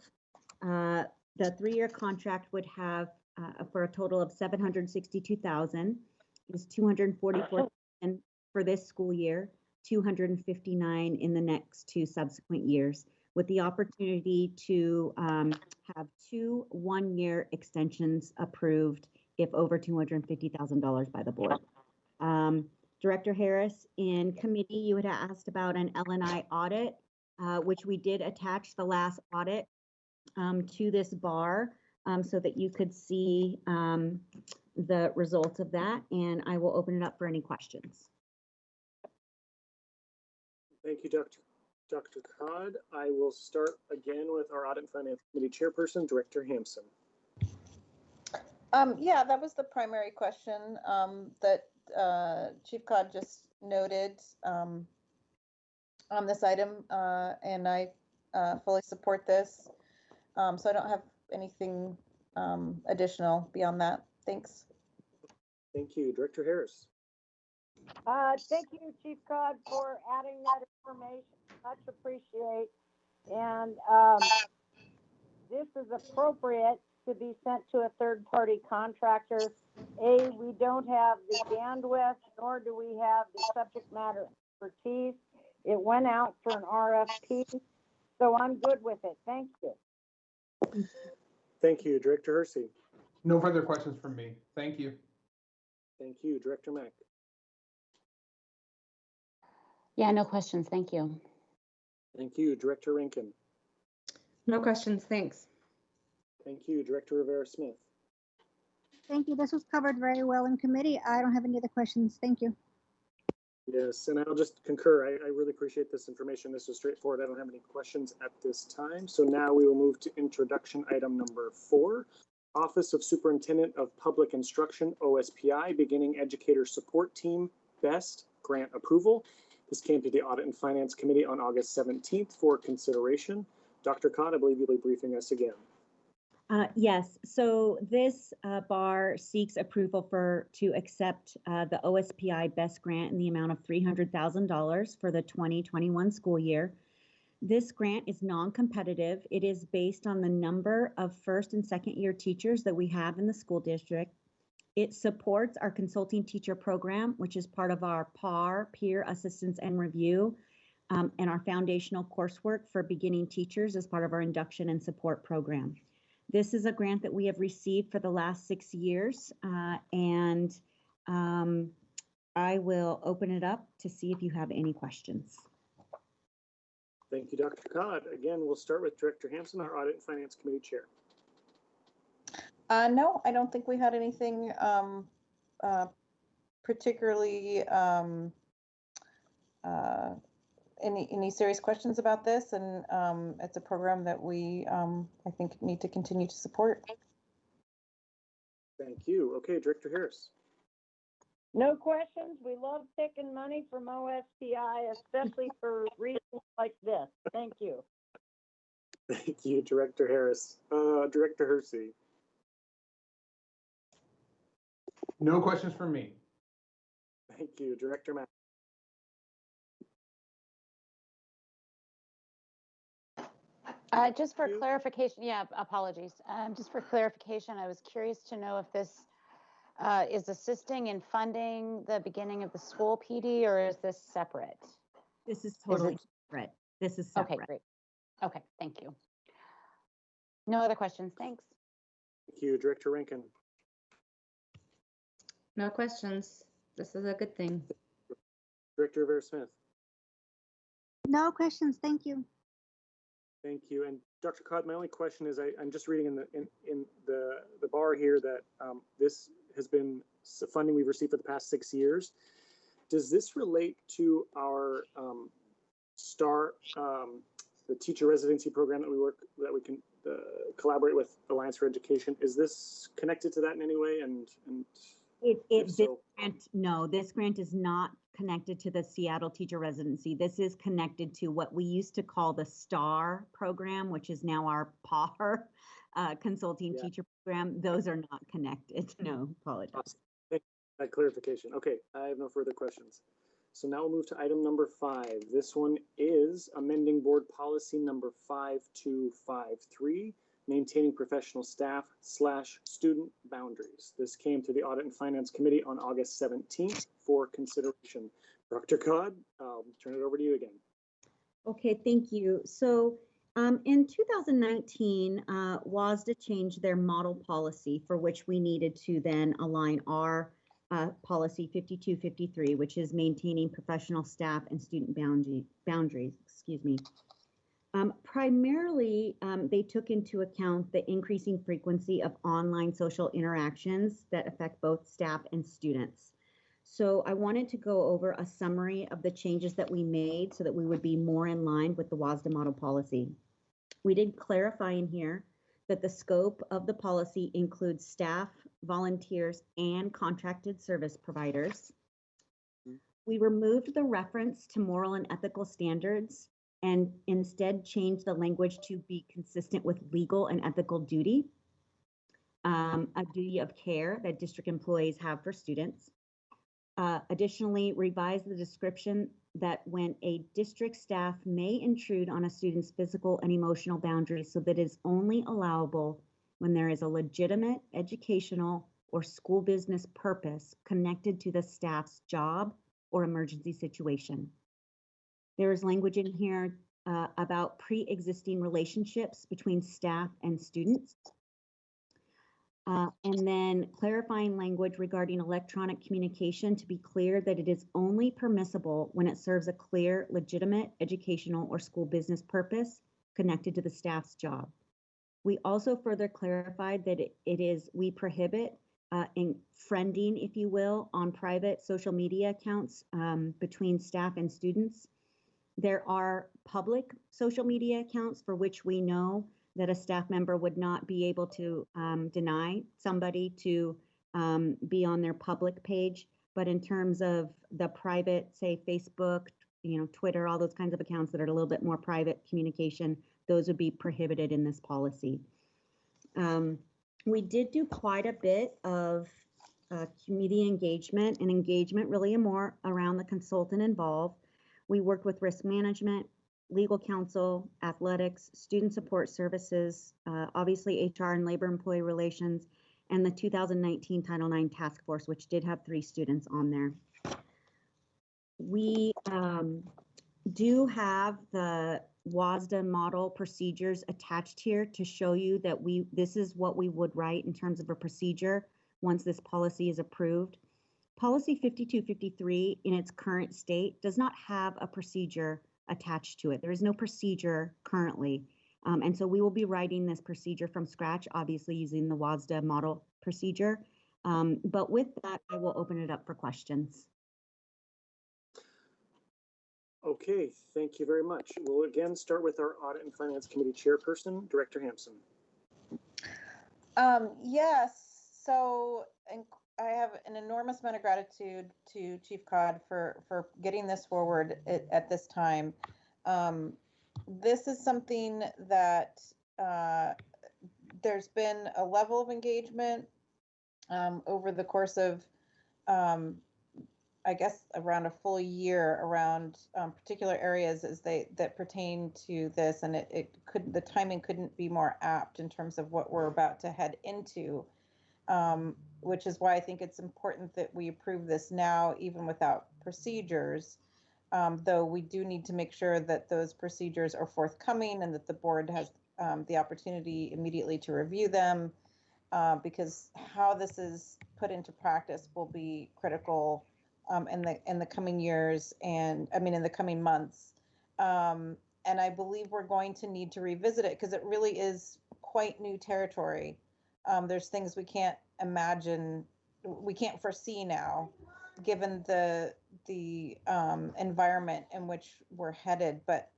The 3-year contract would have for a total of $762,000. Is $244,000 for this school year, $259,000 in the next 2 subsequent years, with the opportunity to have 2 1-year extensions approved if over $250,000 by the board. Director Harris, in committee, you had asked about an L&I audit, which we did attach the last audit to this bar so that you could see the results of that, and I will open it up for any questions.
Thank you, Dr. Codd. I will start again with our Audit and Finance Committee Chairperson, Director Hampson.
Yeah, that was the primary question that Chief Codd just noted on this item, and I fully support this. So I don't have anything additional beyond that. Thanks.
Thank you. Director Harris.
Thank you, Chief Codd, for adding that information. Much appreciate. And this is appropriate to be sent to a third-party contractor. We don't have the bandwidth, nor do we have the subject matter expertise. It went out for an RFP, so I'm good with it. Thank you.
Thank you. Director Hersey.
No further questions from me. Thank you.
Thank you. Director Mack.
Yeah, no questions. Thank you.
Thank you. Director Rankin.
No questions, thanks.
Thank you. Director Rivera-Smith.
Thank you. This was covered very well in committee. I don't have any other questions. Thank you.
Yes, and I'll just concur. I really appreciate this information. This was straightforward. I don't have any questions at this time. So now we will move to introduction item number 4. Office of Superintendent of Public Instruction, OSPI, Beginning Educator Support Team, BEST, grant approval. This came to the Audit and Finance Committee on August 17th for consideration. Dr. Codd, I believe you'll be briefing us again.
Yes, so this bar seeks approval to accept the OSPI BEST grant in the amount of $300,000 for the 2021 school year. This grant is non-competitive. It is based on the number of first and second year teachers that we have in the school district. It supports our consulting teacher program, which is part of our PAR, Peer Assistance and Review, and our foundational coursework for beginning teachers as part of our induction and support program. This is a grant that we have received for the last 6 years, and I will open it up to see if you have any questions.
Thank you, Dr. Codd. Again, we'll start with Director Hampson, our Audit and Finance Committee Chair.
No, I don't think we had anything particularly any serious questions about this, and it's a program that we I think need to continue to support.
Thank you. Okay, Director Harris.
No questions. We love taking money from OSPI, especially for reasons like this. Thank you.
Thank you, Director Harris. Director Hersey.
No questions from me.
Thank you, Director Mack.
Just for clarification, yeah, apologies. Just for clarification, I was curious to know if this is assisting in funding the beginning of the school PD, or is this separate?
This is totally separate. This is separate.
Okay, great. Okay, thank you. No other questions, thanks.
Thank you, Director Rankin.
No questions. This is a good thing.
Director Rivera-Smith.
No questions. Thank you.
Thank you. And Dr. Codd, my only question is, I'm just reading in the bar here that this has been funding we've received for the past 6 years. Does this relate to our STAR, the teacher residency program that we can collaborate with Alliance for Education? Is this connected to that in any way?
This grant is not connected to the Seattle teacher residency. This is connected to what we used to call the STAR program, which is now our PAR consulting teacher program. Those are not connected. No, apologize.
Awesome. Thank you for that clarification. Okay, I have no further questions. So now we'll move to item number 5. This one is amending board policy number 5253, maintaining professional staff / student boundaries. This came to the Audit and Finance Committee on August 17th for consideration. Dr. Codd, I'll turn it over to you again.
Okay, thank you. So in 2019, WASDA changed their model policy, for which we needed to then align our policy 5253, which is maintaining professional staff and student boundaries. Excuse me. Primarily, they took into account the increasing frequency of online social interactions that affect both staff and students. So I wanted to go over a summary of the changes that we made so that we would be more in line with the WASDA model policy. We did clarify in here that the scope of the policy includes staff, volunteers, and contracted service providers. We removed the reference to moral and ethical standards and instead changed the language to be consistent with legal and ethical duty, a duty of care that district employees have for students. Additionally, revised the description that when a district staff may intrude on a student's physical and emotional boundaries, so that it is only allowable when there is a legitimate educational or school business purpose connected to the staff's job or emergency situation. There is language in here about pre-existing relationships between staff and students. And then clarifying language regarding electronic communication to be clear that it is only permissible when it serves a clear, legitimate educational or school business purpose connected to the staff's job. We also further clarified that we prohibit in friending, if you will, on private social media accounts between staff and students. There are public social media accounts for which we know that a staff member would not be able to deny somebody to be on their public page. But in terms of the private, say Facebook, Twitter, all those kinds of accounts that are a little bit more private communication, those would be prohibited in this policy. We did do quite a bit of community engagement and engagement really more around the consultant involved. We worked with risk management, legal counsel, athletics, student support services, obviously HR and labor employee relations, and the 2019 Title IX task force, which did have 3 students on there. We do have the WASDA model procedures attached here to show you that this is what we would write in terms of a procedure once this policy is approved. Policy 5253 in its current state does not have a procedure attached to it. There is no procedure currently. And so we will be writing this procedure from scratch, obviously using the WASDA model procedure. But with that, I will open it up for questions.
Okay, thank you very much. We'll again start with our Audit and Finance Committee Chairperson, Director Hampson.
Yes, so I have an enormous amount of gratitude to Chief Codd for getting this forward at this time. This is something that there's been a level of engagement over the course of, I guess, around a full year around particular areas that pertain to this, and the timing couldn't be more apt in terms of what we're about to head into. Which is why I think it's important that we approve this now, even without procedures, though we do need to make sure that those procedures are forthcoming and that the board has the opportunity immediately to review them, because how this is put into practice will be critical in the coming years, and in the coming months. And I believe we're going to need to revisit it because it really is quite new territory. There's things we can't imagine, we can't foresee now, given the environment in which we're headed. But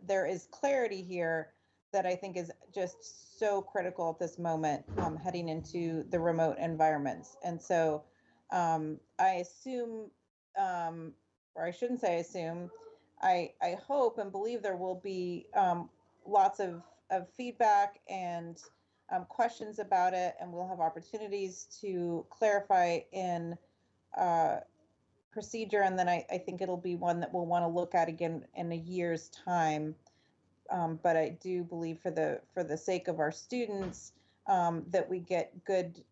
there is clarity here that I think is just so critical at this moment, heading into the remote environments. And so I assume, or I shouldn't say assume, I hope and believe there will be lots of feedback and questions about it, and we'll have opportunities to clarify in procedure, and then I think it'll be one that we'll want to look at again in a year's time. But I do believe for the sake of our students that we get good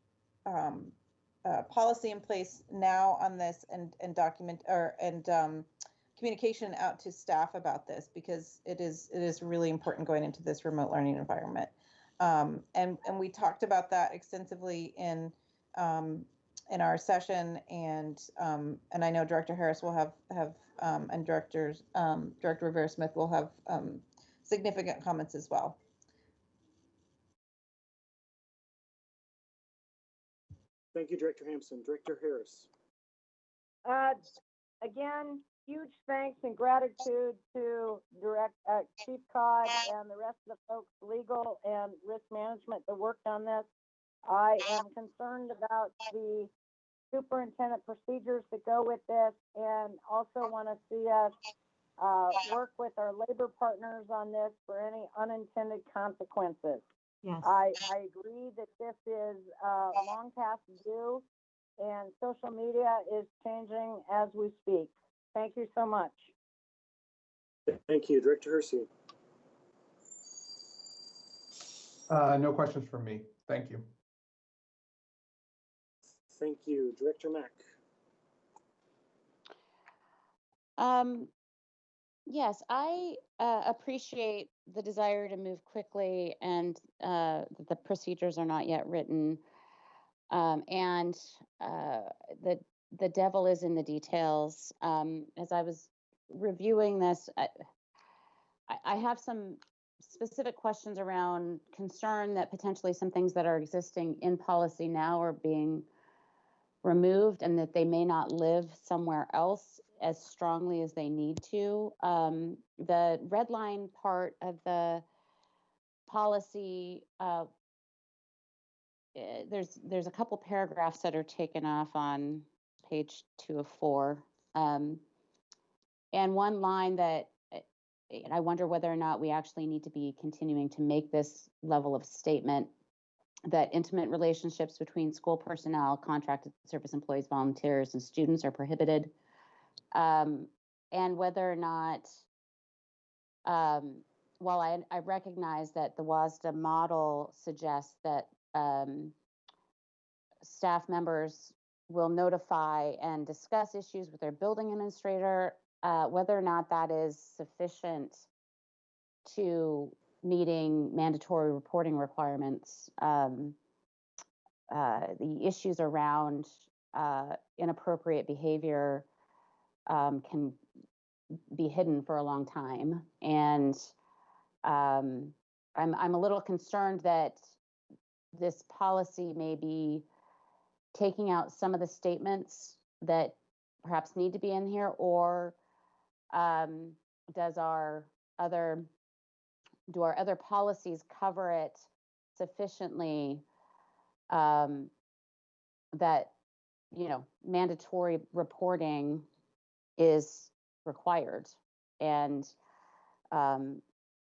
policy in place now on this, and communication out to staff about this, because it is really important going into this remote learning environment. And we talked about that extensively in our session, and I know Director Harris will have and Director Rivera-Smith will have significant comments as well.
Thank you, Director Hampson. Director Harris.
Again, huge thanks and gratitude to Chief Codd and the rest of the folks, legal and risk management, that worked on this. I am concerned about the superintendent procedures that go with this, and also want to see us work with our labor partners on this for any unintended consequences.
Yes.
I agree that this is long past due, and social media is changing as we speak. Thank you so much.
Thank you, Director Hersey.
No questions from me. Thank you.
Thank you, Director Mack.
Yes, I appreciate the desire to move quickly and the procedures are not yet written. And the devil is in the details. As I was reviewing this, I have some specific questions around concern that potentially some things that are existing in policy now are being removed and that they may not live somewhere else as strongly as they need to. The red line part of the policy, there's a couple paragraphs that are taken off on page 2 of 4. And one line that I wonder whether or not we actually need to be continuing to make this level of statement that intimate relationships between school personnel, contracted service employees, volunteers, and students are prohibited. And whether or not, while I recognize that the WASDA model suggests that staff members will notify and discuss issues with their building administrator, whether or not that is sufficient to meeting mandatory reporting requirements. The issues around inappropriate behavior can be hidden for a long time. And I'm a little concerned that this policy may be taking out some of the statements that perhaps need to be in here, or do our other policies cover it sufficiently that, you know, mandatory reporting is required? And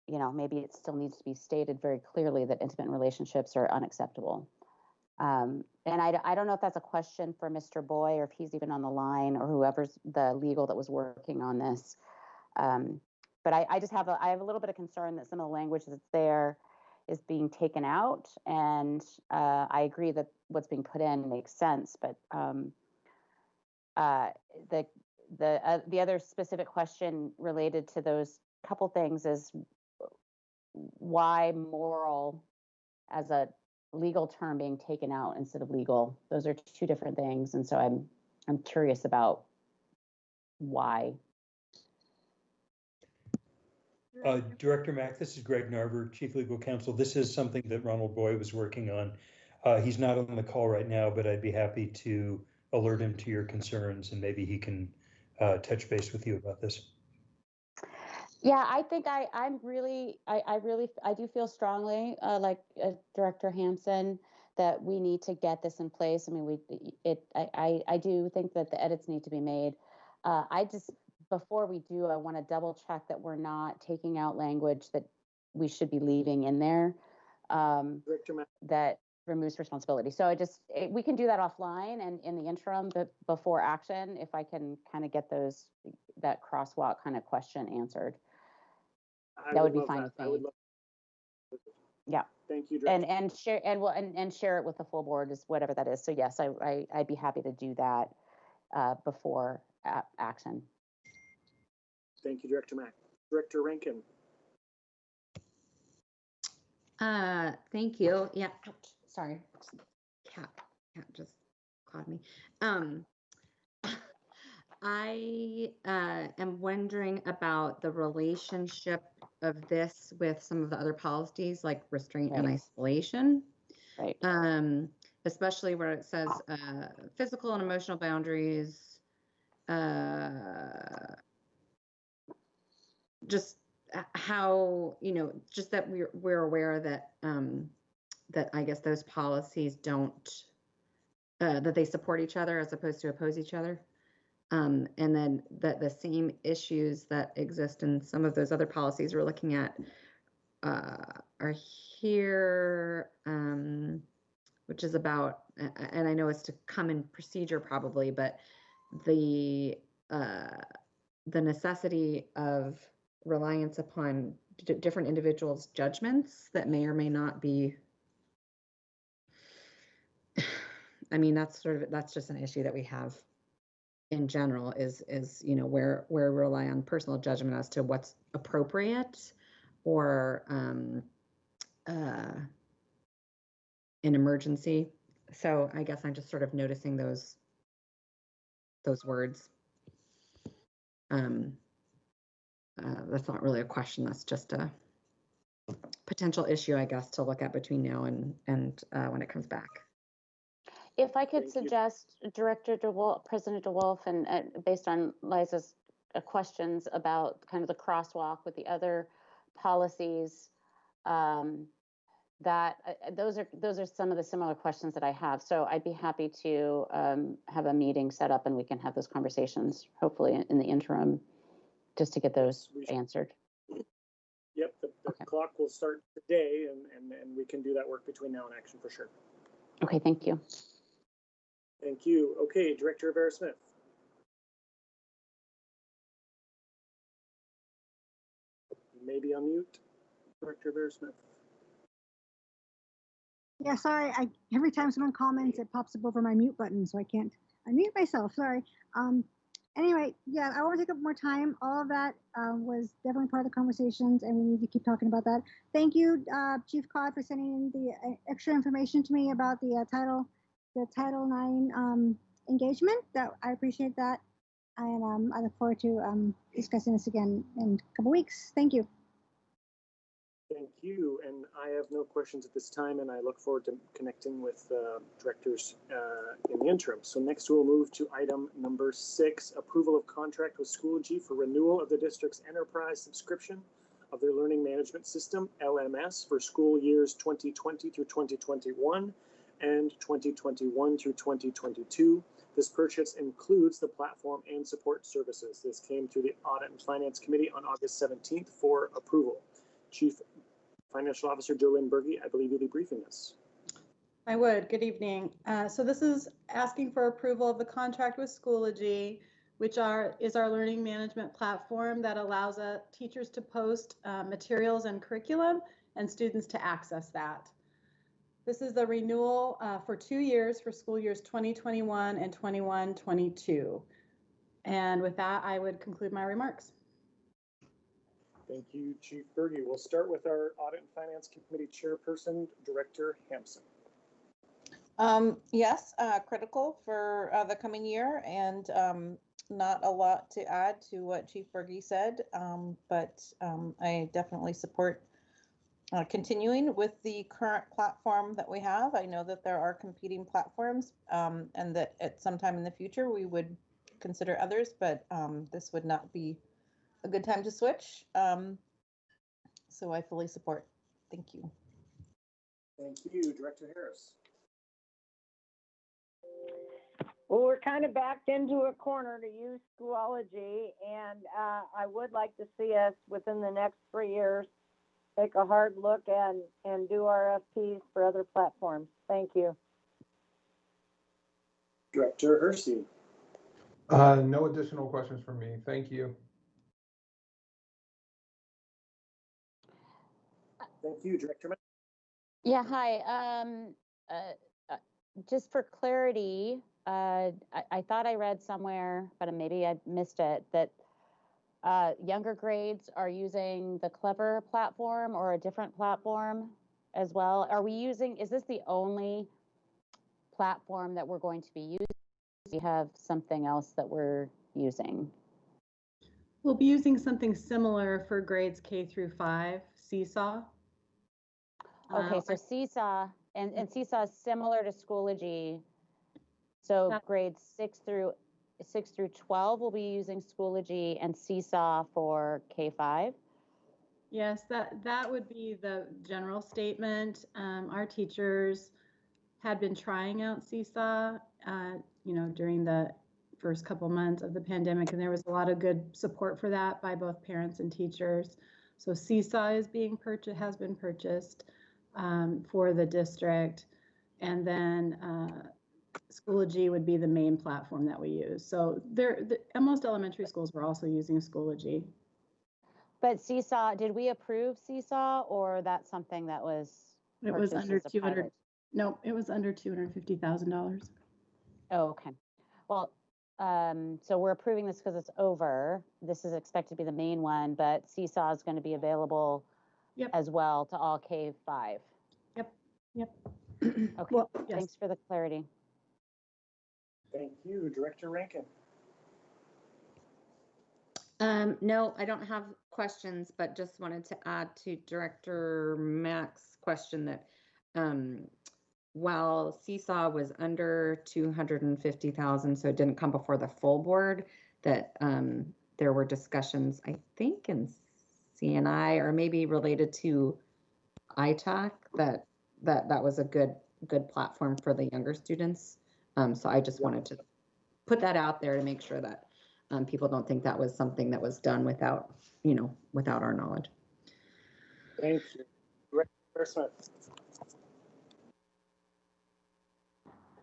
you know, maybe it still needs to be stated very clearly that intimate relationships are unacceptable. And I don't know if that's a question for Mr. Boy or if he's even on the line, or whoever's the legal that was working on this. But I just have I have a little bit of concern that some of the language that's there is being taken out, and I agree that what's being put in makes sense. But the other specific question related to those couple things is why moral as a legal term being taken out instead of legal. Those are two different things, and so I'm curious about why.
Director Mack, this is Greg Narver, Chief Legal Counsel. This is something that Ronald Boy was working on. He's not on the call right now, but I'd be happy to alert him to your concerns, and maybe he can touch base with you about this.
Yeah, I think I do feel strongly, like Director Hampson, that we need to get this in place. I mean, I do think that the edits need to be made. Before we do, I want to double check that we're not taking out language that we should be leaving in there that removes responsibility. So we can do that offline and in the interim, but before action, if I can kind of get that crosswalk kind of question answered. That would be fine with me. Yeah.
Thank you, Director.
And share it with the full board, is whatever that is. So yes, I'd be happy to do that before action.
Thank you, Director Mack. Director Rankin.
Thank you. Yeah. Sorry. Cat just clawed me. I am wondering about the relationship of this with some of the other policies like restraint and isolation.
Right.
Especially where it says physical and emotional boundaries, just how, you know, just that we're aware that that I guess those policies don't that they support each other as opposed to oppose each other. And then that the same issues that exist in some of those other policies we're looking at are here, which is about, and I know it's to come in procedure probably, but the necessity of reliance upon different individuals' judgments that may or may not be. I mean, that's just an issue that we have in general is, you know, where we rely on personal judgment as to what's appropriate or an emergency So I guess I'm just sort of noticing those words. That's not really a question. That's just a potential issue, I guess, to look at between now and when it comes back.
If I could suggest, Director DeWolf, President DeWolf, and based on Liza's questions about kind of the crosswalk with the other policies, that those are some of the similar questions that I have. So I'd be happy to have a meeting set up and we can have those conversations, hopefully in the interim, just to get those answered.
Yep, the clock will start today, and we can do that work between now and action for sure.
Okay, thank you.
Thank you. Okay, Director Rivera-Smith. You may be on mute, Director Rivera-Smith.
Yeah, sorry. Every time someone comments, it pops up over my mute button, so I can't unmute myself. Sorry. Anyway, yeah, I won't take up more time. All of that was definitely part of the conversations, and we need to keep talking about that. Thank you, Chief Codd, for sending in the extra information to me about the Title IX engagement. That I appreciate that, and I look forward to discussing this again in a couple weeks. Thank you.
Thank you, and I have no questions at this time, and I look forward to connecting with directors in the interim. So next we'll move to item number 6, approval of contract with Schoology for renewal of the district's enterprise subscription of their learning management system, LMS, for school years 2020 through 2021 and 2021 through 2022. This purchase includes the platform and support services. This came through the Audit and Finance Committee on August 17th for approval. Chief Financial Officer Jolynn Berge, I believe you'll be briefing this.
I would. Good evening. So this is asking for approval of the contract with Schoology, which is our learning management platform that allows teachers to post materials and curriculum and students to access that. This is the renewal for 2 years for school years 2021 and 21-22. And with that, I would conclude my remarks.
Thank you, Chief Berge. We'll start with our Audit and Finance Committee Chairperson, Director Hampson.
Yes, critical for the coming year, and not a lot to add to what Chief Berge said, but I definitely support continuing with the current platform that we have. I know that there are competing platforms, and that at some time in the future we would consider others, but this would not be a good time to switch. So I fully support. Thank you.
Thank you, Director Harris.
Well, we're kind of backed into a corner to use Schoology, and I would like to see us within the next 3 years take a hard look and do RFPs for other platforms. Thank you.
Director Hersey.
No additional questions from me. Thank you.
Thank you, Director.
Yeah, hi. Just for clarity, I thought I read somewhere, but maybe I missed it, that younger grades are using the Clever platform or a different platform as well. Is this the only platform that we're going to be using? Do we have something else that we're using?
We'll be using something similar for grades K through 5, Seesaw.
Okay, so Seesaw, and Seesaw is similar to Schoology. So grades 6 through 12 will be using Schoology and Seesaw for K5.
Yes, that would be the general statement. Our teachers had been trying out Seesaw, during the first couple months of the pandemic, and there was a lot of good support for that by both parents and teachers. So Seesaw has been purchased for the district, and then Schoology would be the main platform that we use. So most elementary schools were also using Schoology.
But Seesaw, did we approve Seesaw, or that's something that was?
It was under 200. No, it was under $250,000.
Oh, okay. Well, so we're approving this because it's over. This is expected to be the main one, but Seesaw is going to be available as well to all K5.
Yep.
Okay,
Well, yes.
thanks for the clarity.
Thank you, Director Rankin.
No, I don't have questions, but just wanted to add to Director Mack's question that while Seesaw was under 250,000, so it didn't come before the full board, that there were discussions, I think in CNI or maybe related to ITAC, that was a good platform for the younger students. So I just wanted to put that out there to make sure that people don't think that was something that was done without our knowledge.
Thank you. Director Smith.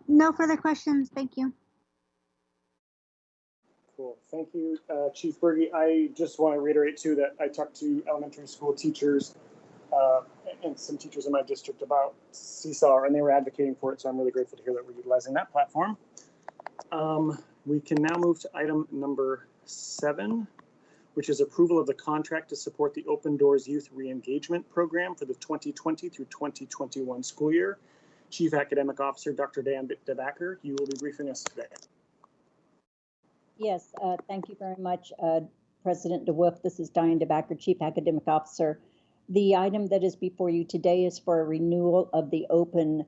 No further questions. Thank you.
Cool. Thank you, Chief Berge. I just want to reiterate too that I talked to elementary school teachers and some teachers in my district about Seesaw, and they were advocating for it. So I'm really grateful to hear that we're utilizing that platform. We can now move to item number 7, which is approval of the contract to support the Open Doors Youth Reengagement Program for the 2020 through 2021 school year. Chief Academic Officer, Dr. Diane DeBacker, you will be briefing us today.
Yes, thank you very much, President DeWolf. This is Diane DeBacker, Chief Academic Officer. The item that is before you today is for a renewal of the Open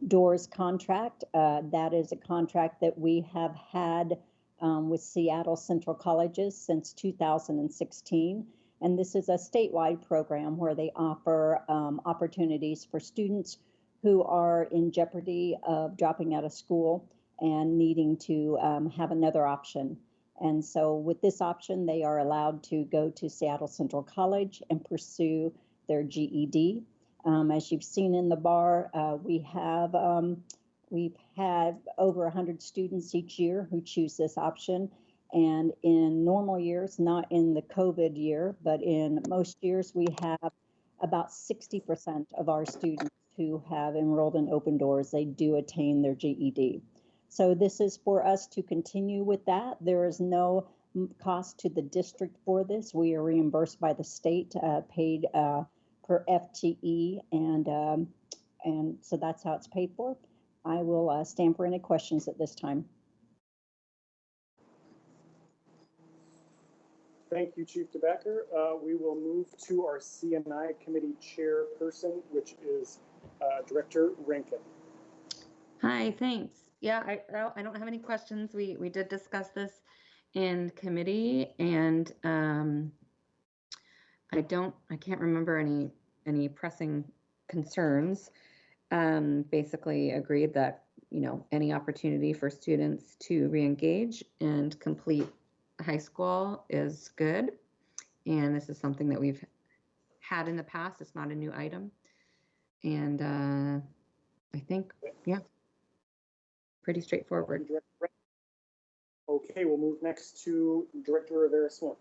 Doors contract. That is a contract that we have had with Seattle Central Colleges since 2016. And this is a statewide program where they offer opportunities for students who are in jeopardy of dropping out of school and needing to have another option. And so with this option, they are allowed to go to Seattle Central College and pursue their GED. As you've seen in the bar, we've had over 100 students each year who choose this option. And in normal years, not in the COVID year, but in most years, we have about 60% of our students who have enrolled in Open Doors, they do attain their GED. So this is for us to continue with that. There is no cost to the district for this. We are reimbursed by the state, paid per FTE, and so that's how it's paid for. I will stand for any questions at this time.
Thank you, Chief DeBacker. We will move to our CNI committee chairperson, which is Director Rankin.
Hi, thanks. Yeah, I don't have any questions. We did discuss this in committee, and I can't remember any pressing concerns. Basically agreed that any opportunity for students to reengage and complete high school is good, and this is something that we've had in the past. It's not a new item, and I think pretty straightforward.
Okay, we'll move next to Director Rivera Smith.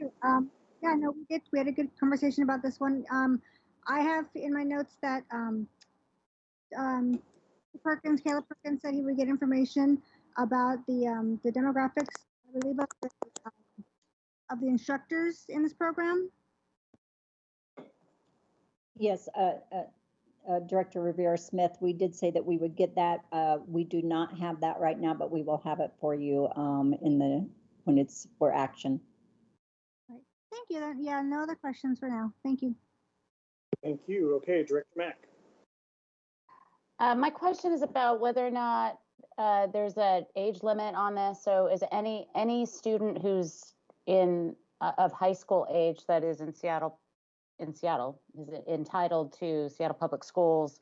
Yeah, no, we had a good conversation about this one. I have in my notes that Caleb Perkins said he would get information about the demographics, I believe, of the instructors in this program.
Yes, Director Rivera Smith, we did say that we would get that. We do not have that right now, but we will have it for you when it's for action.
Right. Thank you. Yeah, no other questions for now. Thank you.
Thank you. Okay, Director Mack.
My question is about whether or not there's an age limit on this. So is any student who's of high school age that is in Seattle is it entitled to Seattle Public Schools?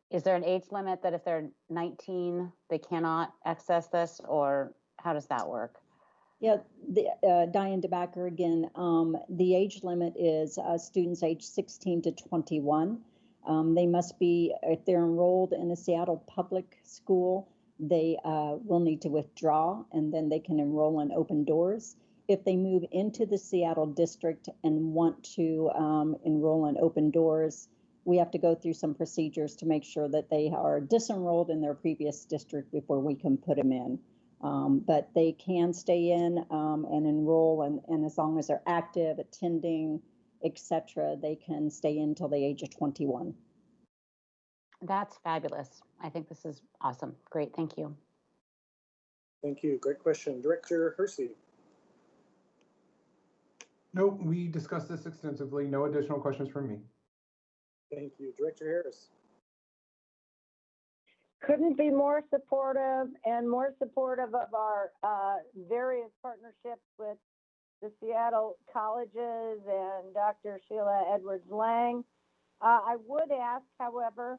Is there an age limit that if they're 19 they cannot access this, or how does that work?
Yeah, Diane DeBacker again. The age limit is students age 16 to 21. They must be, if they're enrolled in a Seattle public school, they will need to withdraw, and then they can enroll in Open Doors. If they move into the Seattle district and want to enroll in Open Doors, we have to go through some procedures to make sure that they are disenrolled in their previous district before we can put them in. But they can stay in and enroll, and as long as they're active, attending, etc., they can stay in till the age of 21.
That's fabulous. I think this is awesome. Great. Thank you.
Thank you. Great question. Director Hersey.
Nope, we discussed this extensively. No additional questions from me.
Thank you. Director Harris.
Couldn't be more supportive and more supportive of our various partnerships with the Seattle colleges and Dr. Sheila Edwards-Lang. I would ask, however,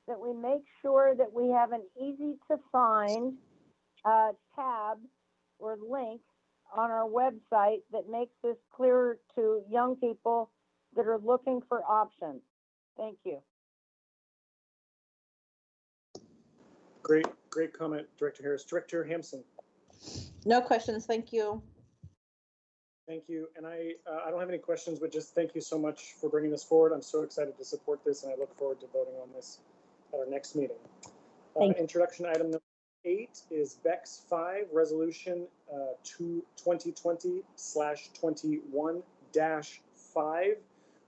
that we make sure that we have an easy to find tab or link on our website that makes this clearer to young people that are looking for options. Thank you.
Great comment, Director Harris. Director Hampson.
No questions, thank you.
Thank you. And I don't have any questions, but just thank you so much for bringing this forward. I'm so excited to support this, and I look forward to voting on this at our next meeting. Introduction item number 8 is BEX 5, Resolution 2020/21-5,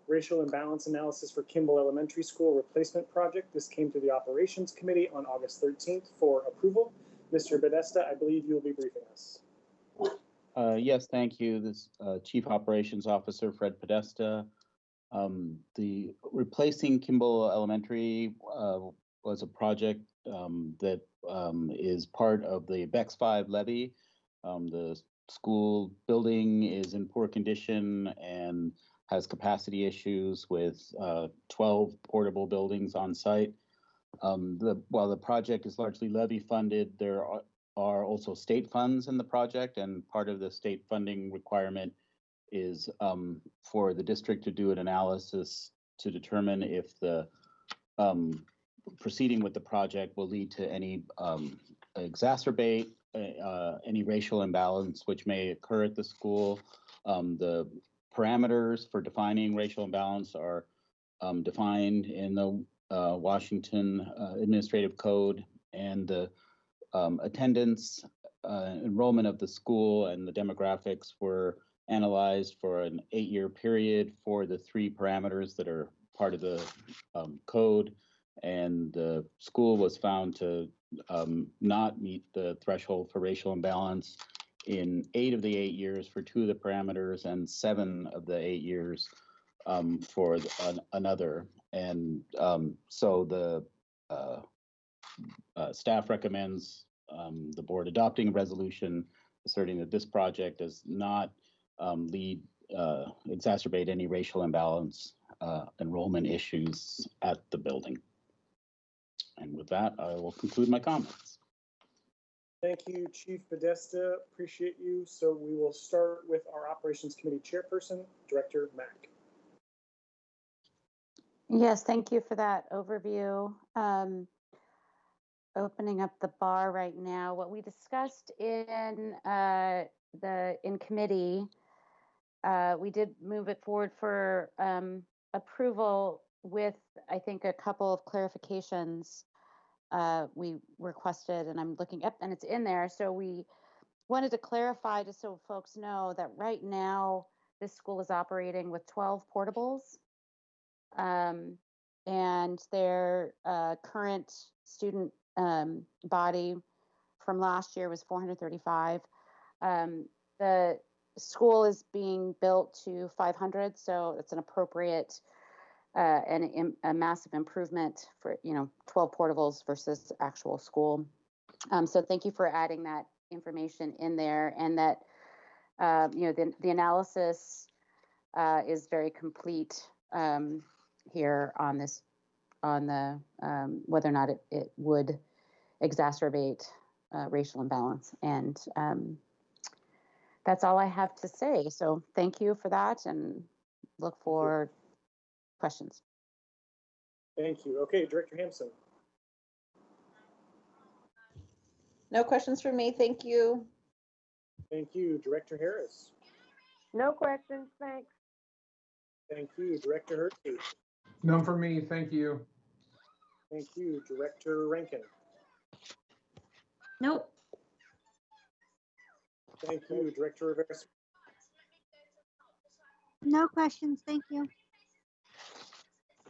Racial Imbalance Analysis for Kimball Elementary School Replacement Project. This came to the Operations Committee on August 13th for approval. Mr. Podesta, I believe you will be briefing us.
Yes, thank you. This Chief Operations Officer Fred Podesta. The replacing Kimball Elementary was a project that is part of the BEX 5 levy. The school building is in poor condition and has capacity issues with 12 portable buildings on site. While the project is largely levy funded, there are also state funds in the project, and part of the state funding requirement is for the district to do an analysis to determine if the proceeding with the project will lead to any exacerbate any racial imbalance which may occur at the school. The parameters for defining racial imbalance are defined in the Washington Administrative Code, and the attendance, enrollment of the school, and the demographics were analyzed for an 8-year period for the 3 parameters that are part of the code, and the school was found to not meet the threshold for racial imbalance in 8 of the 8 years for 2 of the parameters and 7 of the 8 years for another. And so the staff recommends the board adopting a resolution asserting that this project does not exacerbate any racial imbalance enrollment issues at the building. And with that, I will conclude my comments.
Thank you, Chief Podesta. Appreciate you. So we will start with our Operations Committee Chairperson, Director Mack.
Yes, thank you for that overview. Opening up the bar right now, what we discussed in committee, we did move it forward for approval with, I think, a couple of clarifications we requested, and I'm looking up, and it's in there. So we wanted to clarify, just so folks know, that right now this school is operating with 12 portables, and their current student body from last year was 435. The school is being built to 500, so it's an appropriate and a massive improvement for 12 portables versus actual school. So thank you for adding that information in there, and that the analysis is very complete here on this, on the whether or not it would exacerbate racial imbalance, and that's all I have to say. So thank you for that, and look for questions.
Thank you. Okay, Director Hampson.
No questions for me, thank you.
Thank you, Director Harris.
No questions, thanks.
Thank you, Director Hersey.
None for me, thank you.
Thank you, Director Rankin.
Nope.
Thank you, Director Rivera.
No questions, thank you.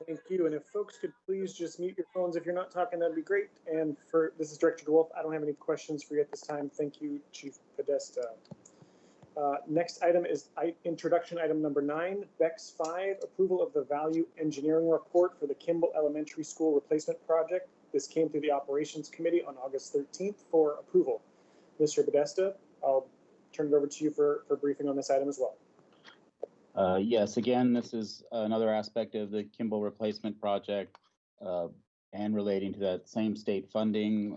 Thank you. And if folks could please just mute your phones if you're not talking, that'd be great. And this is Director DeWolf. I don't have any questions for you at this time. Thank you, Chief Podesta. Next item is introduction item number 9, BEX 5, approval of the value engineering report for the Kimball Elementary School replacement project. This came through the Operations Committee on August 13th for approval. Mr. Podesta, I'll turn it over to you for briefing on this item as well.
Yes, again, this is another aspect of the Kimball replacement project and relating to that same state funding.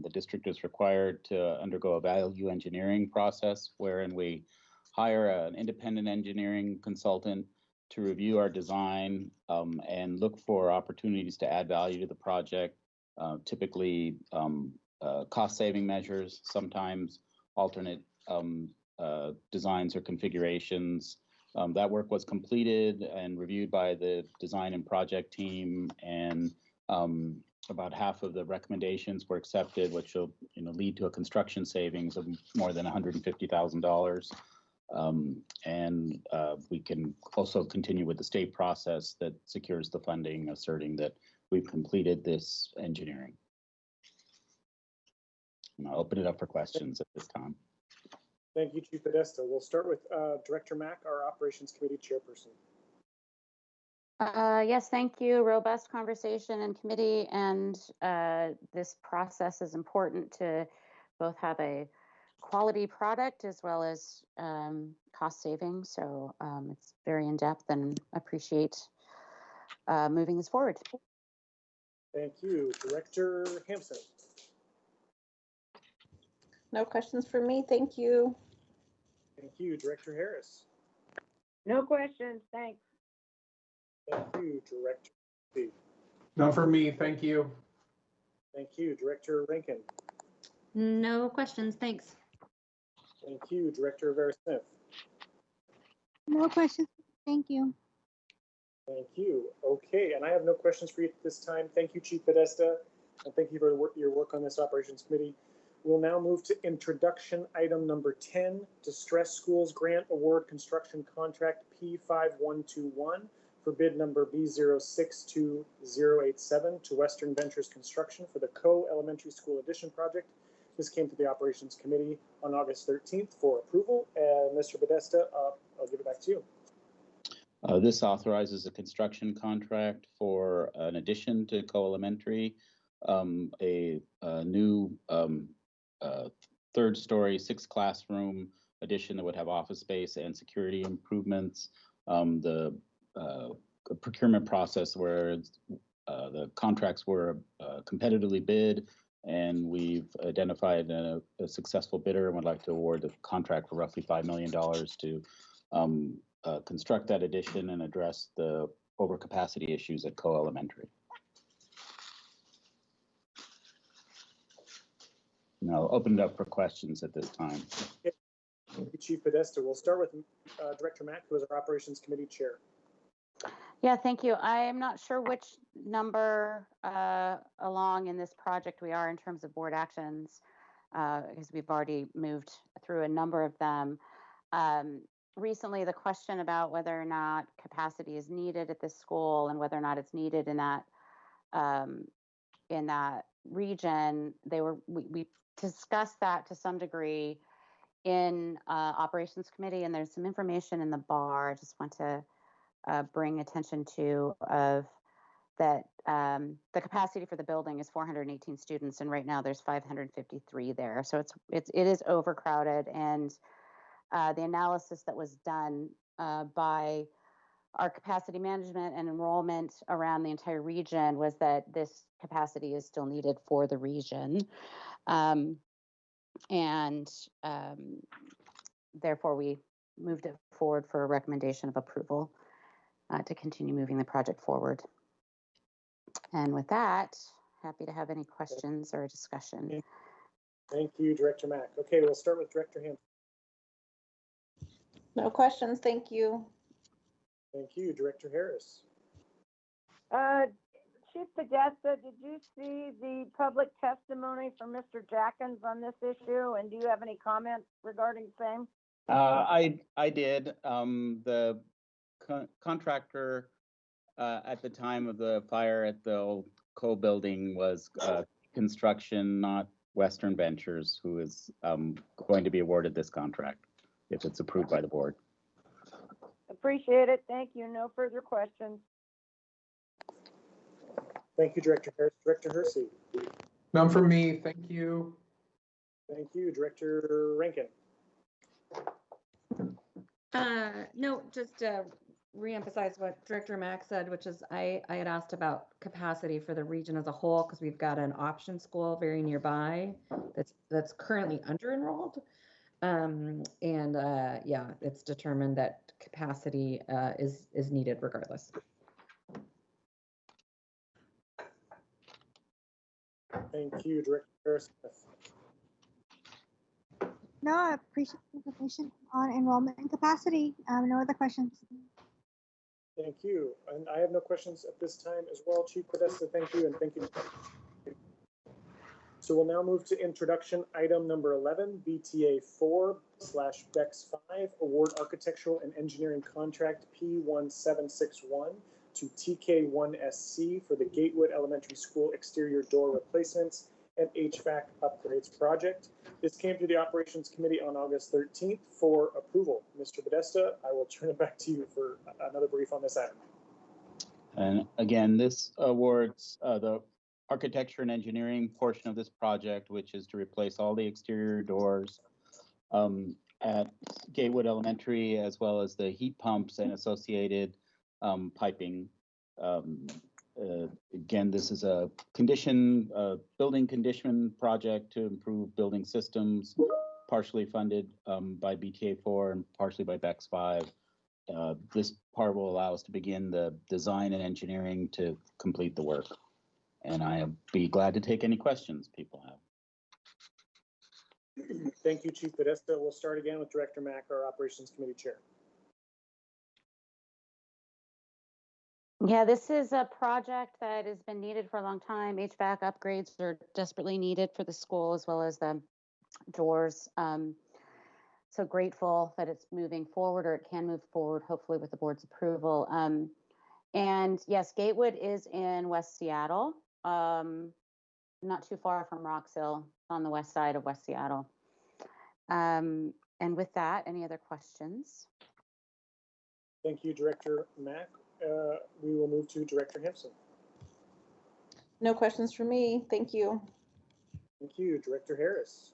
The district is required to undergo a value engineering process wherein we hire an independent engineering consultant to review our design and look for opportunities to add value to the project, typically cost-saving measures, sometimes alternate designs or configurations. That work was completed and reviewed by the design and project team, and about half of the recommendations were accepted, which will lead to a construction savings of more than $150,000. And we can also continue with the state process that secures the funding, asserting that we've completed this engineering. And I'll open it up for questions at this time.
Thank you, Chief Podesta. We'll start with Director Mack, our Operations Committee Chairperson.
Yes, thank you. Robust conversation in committee, and this process is important to both have a quality product as well as cost savings. So it's very in-depth, and appreciate moving this forward.
Thank you. Director Hampson.
No questions for me, thank you.
Thank you. Director Harris.
No questions, thanks.
Thank you. Director B.
None for me, thank you.
Thank you. Director Rankin.
No questions, thanks.
Thank you. Director Rivera-Smith.
No questions, thank you.
Thank you. Okay, and I have no questions for you at this time. Thank you, Chief Podesta, and thank you for your work on this Operations Committee. We'll now move to introduction item number 10, Distress Schools Grant Award Construction Contract P5121 for bid number B062087 to Western Ventures Construction for the Co Elementary School Addition Project. This came to the Operations Committee on August 13th for approval. And Mr. Podesta, I'll give it back to you.
This authorizes a construction contract for an addition to Co Elementary, a new third-story, 6-classroom addition that would have office space and security improvements. The procurement process where the contracts were competitively bid, and we've identified a successful bidder and would like to award the contract for roughly $5 million to construct that addition and address the overcapacity issues at Co Elementary. And I'll open it up for questions at this time.
Okay. Thank you, Chief Podesta. We'll start with Director Mack, who is our Operations Committee Chair.
Yeah, thank you. I am not sure which number along in this project we are in terms of board actions, because we've already moved through a number of them. Recently, the question about whether or not capacity is needed at this school and whether or not it's needed in that region, we discussed that to some degree in Operations Committee, and there's some information in the bar I just want to bring attention to of that the capacity for the building is 418 students, and right now there's 553 there. So it is overcrowded, and the analysis that was done by our capacity management and enrollment around the entire region was that this capacity is still needed for the region. Therefore, we moved it forward for a recommendation of approval to continue moving the project forward. And with that, happy to have any questions or discussion.
Thank you, Director Mack. Okay, we'll start with Director Hampton.
No questions, thank you.
Thank you, Director Harris.
Chief Podesta, did you see the public testimony from Mr. Jackins on this issue? And do you have any comments regarding same?
I did. The contractor at the time of the fire at the old coal building was construction, not Western Ventures, who is going to be awarded this contract if it's approved by the board.
Appreciate it. Thank you. No further questions.
Thank you, Director Harris. Director Hersey.
None from me. Thank you.
Thank you, Director Rankin.
No, just reemphasize what Director Mack said, which is I had asked about capacity for the region as a whole because we've got an option school very nearby that's currently under enrolled. Yeah, it's determined that capacity is needed regardless.
Thank you, Director Harris.
No, I appreciate the information on enrollment and capacity. No other questions.
Thank you. And I have no questions at this time as well. Chief Podesta, thank you, and thank you. So we'll now move to introduction item number 11, BTA 4/BEX 5, award architectural and engineering contract P1761 to TK1SC for the Gatewood Elementary School exterior door replacements and HVAC upgrades project. This came to the Operations Committee on August 13th for approval. Mr. Podesta, I will turn it back to you for another brief on this item.
And again, this awards the architecture and engineering portion of this project, which is to replace all the exterior doors at Gatewood Elementary, as well as the heat pumps and associated piping. Again, this is a building condition project to improve building systems, partially funded by BTA 4 and partially by BEX 5. This part will allow us to begin the design and engineering to complete the work. And I'll be glad to take any questions people have.
Thank you, Chief Podesta. We'll start again with Director Mack, our Operations Committee Chair.
Yeah, this is a project that has been needed for a long time. HVAC upgrades are desperately needed for the school as well as the doors. So grateful that it's moving forward, or it can move forward, hopefully with the board's approval. And yes, Gatewood is in West Seattle, not too far from Rox Hill, on the west side of West Seattle. And with that, any other questions?
Thank you, Director Mack. We will move to Director Hampson.
No questions for me. Thank you.
Thank you, Director Harris.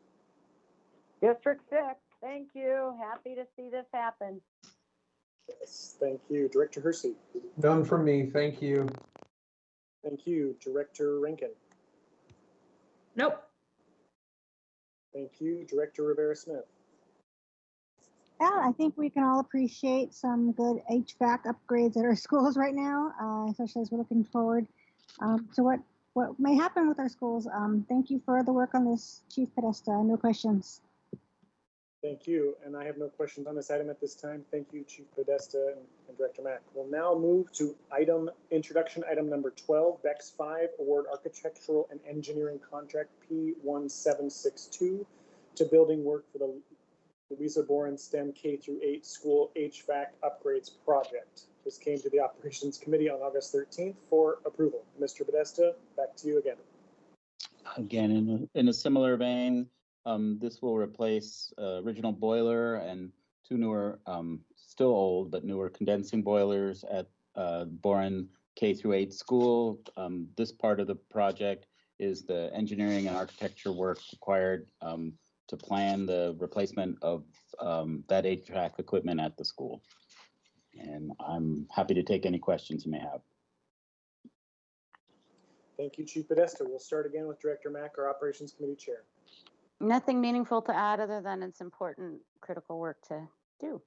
District 6, thank you. Happy to see this happen.
Yes, thank you, Director Hersey.
None from me. Thank you.
Thank you, Director Rankin.
Nope.
Thank you, Director Rivera-Smith.
Yeah, I think we can all appreciate some good HVAC upgrades at our schools right now, especially as we're looking forward to what may happen with our schools. Thank you for the work on this, Chief Podesta. No questions.
Thank you, and I have no questions on this item at this time. Thank you, Chief Podesta and Director Mack. We'll now move to introduction item number 12, BEX 5, award architectural and engineering contract P1762 to building work for the Louisa Boren STEM K-8 school HVAC upgrades project. This came to the Operations Committee on August 13th for approval. Mr. Podesta, back to you again.
Again, in a similar vein, this will replace original boiler and two newer, still old, but newer condensing boilers at Boren K-8 school. This part of the project is the engineering and architecture work required to plan the replacement of that HVAC equipment at the school. And I'm happy to take any questions you may have.
Thank you, Chief Podesta. We'll start again with Director Mack, our Operations Committee Chair.
Nothing meaningful to add other than it's important, critical work to do.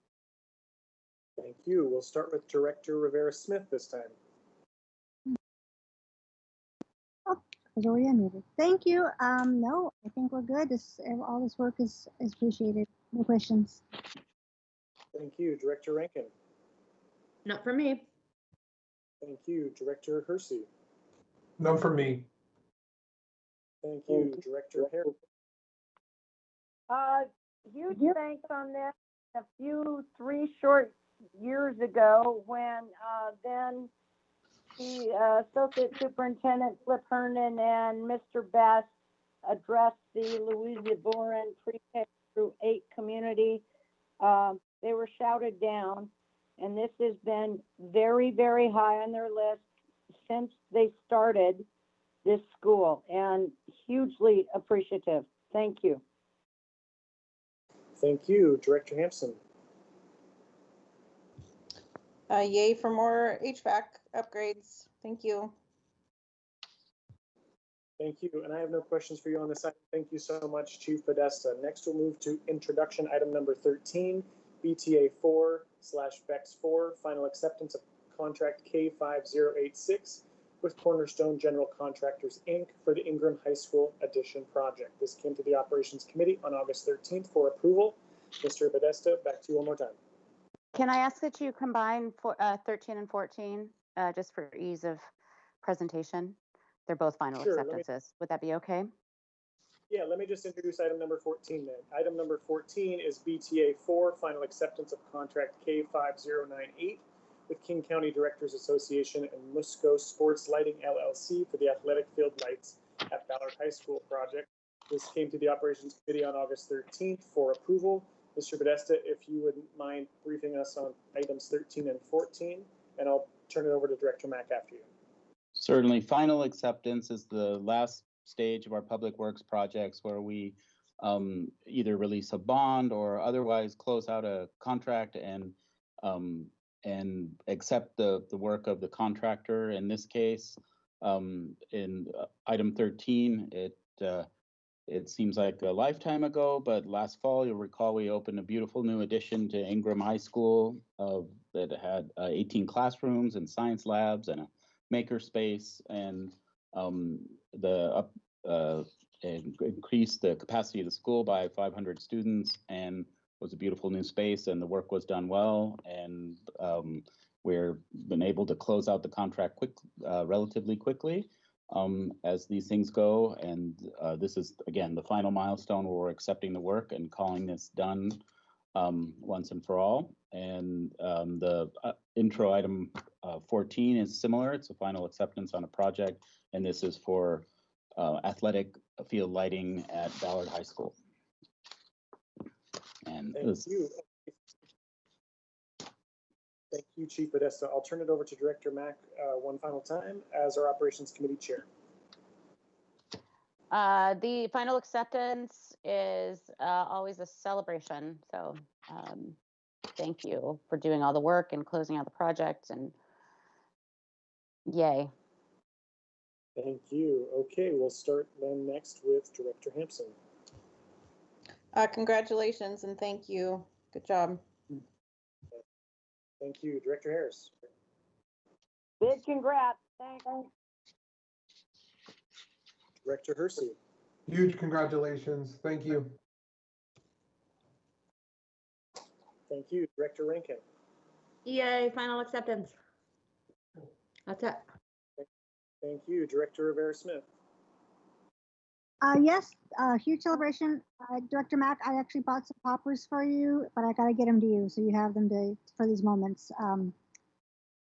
Thank you. We'll start with Director Rivera-Smith this time.
Was already unmuted. Thank you. No, I think we're good. All this work is appreciated. No questions.
Thank you, Director Rankin.
Not for me.
Thank you, Director Hersey.
None from me.
Thank you, Director Harris.
Huge thanks on this. Three short years ago when then the Associate Superintendent Flip Herndon and Mr. Best addressed the Louisa Boren pre-K through 8 community. They were shouted down, and this has been very, very high on their list since they started this school, and hugely appreciative. Thank you.
Thank you, Director Hampson.
Yay for more HVAC upgrades. Thank you.
Thank you, and I have no questions for you on this item. Thank you so much, Chief Podesta. Next, we'll move to introduction item number 13, BTA 4/BEX 4, final acceptance of contract K5086 with Cornerstone General Contractors, Inc. for the Ingram High School addition project. This came to the Operations Committee on August 13th for approval. Mr. Podesta, back to you one more time.
Can I ask that you combine 13 and 14, just for ease of presentation? They're both final
Sure,
acceptances. Would that be okay?
Yeah, let me just introduce item number 14 then. Item number 14 is BTA 4, final acceptance of contract K5098 with King County Directors Association and Musco Sports Lighting LLC for the athletic field lights at Ballard High School project. This came to the Operations Committee on August 13th for approval. Mr. Podesta, if you wouldn't mind briefing us on items 13 and 14, and I'll turn it over to Director Mack after you.
Certainly, final acceptance is the last stage of our public works projects where we either release a bond or otherwise close out a contract and accept the work of the contractor. In this case, in item 13, it seems like a lifetime ago, but last fall, you'll recall we opened a beautiful new addition to Ingram High School that had 18 classrooms and science labs and a maker space, and increased the capacity of the school by 500 students, and was a beautiful new space, and the work was done well, and we're been able to close out the contract relatively quickly. As these things go, and this is again the final milestone where we're accepting the work and calling this done once and for all. And the intro item 14 is similar. It's a final acceptance on a project, and this is for athletic field lighting at Ballard High School. And
Thank you. Thank you, Chief Podesta. I'll turn it over to Director Mack one final time as our Operations Committee Chair.
The final acceptance is always a celebration. So thank you for doing all the work and closing out the project, and yay.
Thank you. Okay, we'll start then next with Director Hampson.
Congratulations and thank you. Good job.
Thank you. Director Harris.
Big congrats. Thanks.
Director Hersey.
Huge congratulations. Thank you.
Thank you. Director Rankin.
Yay, final acceptance. That's it.
Thank you. Director Rivera-Smith.
Yes, huge celebration. Director Mack, I actually bought some poppers for you, but I got to get them to you so you have them for these moments.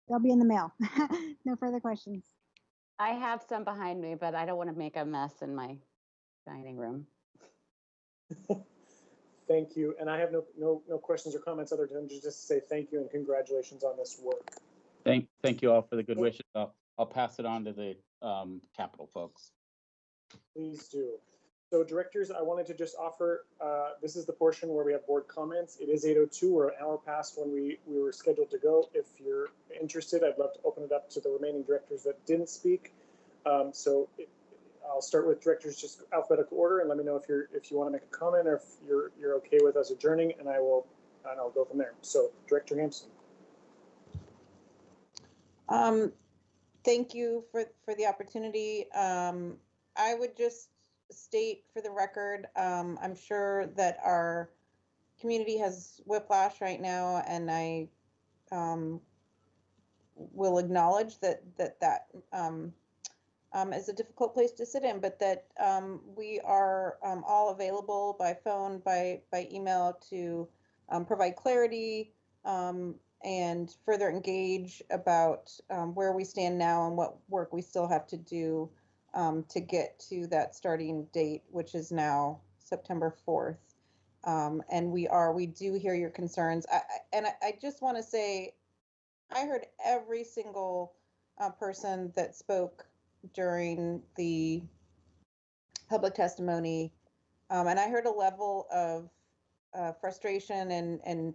They'll be in the mail. No further questions.
I have some behind me, but I don't want to make a mess in my dining room.
Thank you. And I have no questions or comments other than just to say thank you and congratulations on this work.
Thank you all for the good wishes. I'll pass it on to the Capitol folks.
Please do. So directors, I wanted to just offer, this is the portion where we have board comments. It is 8:02, we're an hour past when we were scheduled to go. If you're interested, I'd love to open it up to the remaining directors that didn't speak. I'll start with directors, just alphabetical order, and let me know if you want to make a comment or if you're okay with us adjourning, and I'll go from there. So Director Hampson.
Thank you for the opportunity. I would just state for the record, I'm sure that our community has whiplash right now, and I will acknowledge that is a difficult place to sit in, but that we are all available by phone, by email to provide clarity, and further engage about where we stand now and what work we still have to do to get to that starting date, which is now September 4th. And we do hear your concerns. I just want to say, I heard every single person that spoke during the public testimony, and I heard a level of frustration and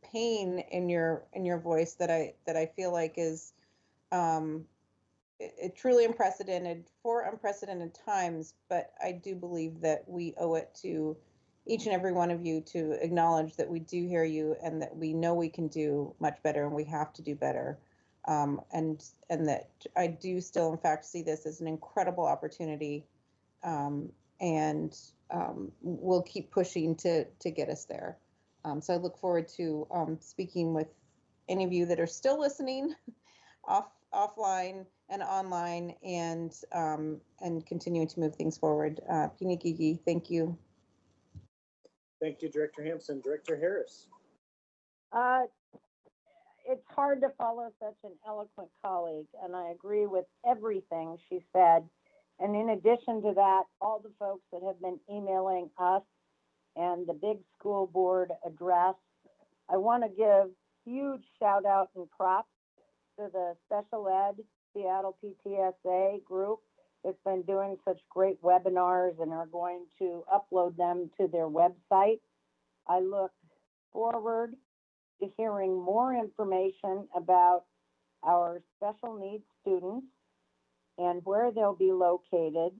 pain in your voice that I feel like is it truly unprecedented for unprecedented times. But I do believe that we owe it to each and every one of you to acknowledge that we do hear you and that we know we can do much better and we have to do better. And that I do still, in fact, see this as an incredible opportunity, and we'll keep pushing to get us there. So I look forward to speaking with any of you that are still listening offline and online, and continuing to move things forward. Pinikiki, thank you.
Thank you, Director Hampson. Director Harris.
It's hard to follow such an eloquent colleague, and I agree with everything she said. And in addition to that, all the folks that have been emailing us and the big school board address, I want to give huge shout out and props to the special ed Seattle PTSA group that's been doing such great webinars and are going to upload them to their website. I look forward to hearing more information about our special needs students and where they'll be located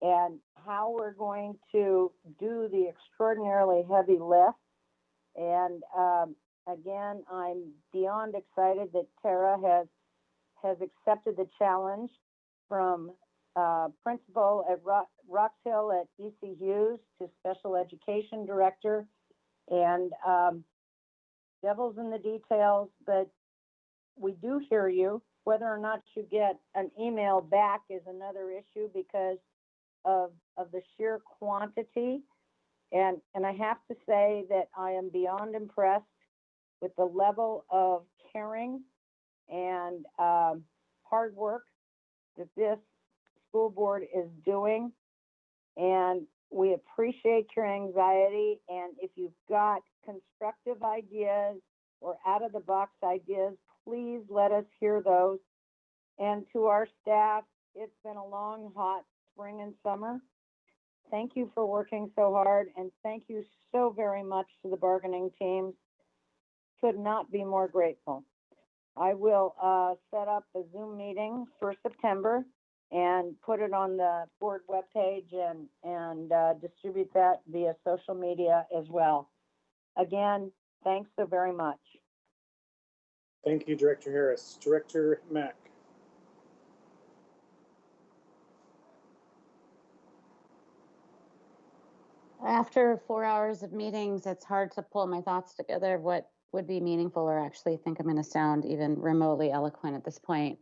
and how we're going to do the extraordinarily heavy lift. And again, I'm beyond excited that Tara has accepted the challenge from principal at Rocks Hill at EC Hughes to special education director. And devil's in the details, but we do hear you. Whether or not you get an email back is another issue because of the sheer quantity. And I have to say that I am beyond impressed with the level of caring and hard work that this school board is doing. And we appreciate your anxiety. And if you've got constructive ideas or out of the box ideas, please let us hear those. And to our staff, it's been a long, hot spring and summer. Thank you for working so hard, and thank you so very much to the bargaining teams. Could not be more grateful. I will set up a Zoom meeting for September and put it on the board webpage and distribute that via social media as well. Again, thanks so very much.
Thank you, Director Harris. Director Mack.
After 4 hours of meetings, it's hard to pull my thoughts together of what would be meaningful or actually think I'm going to sound even remotely eloquent at this point.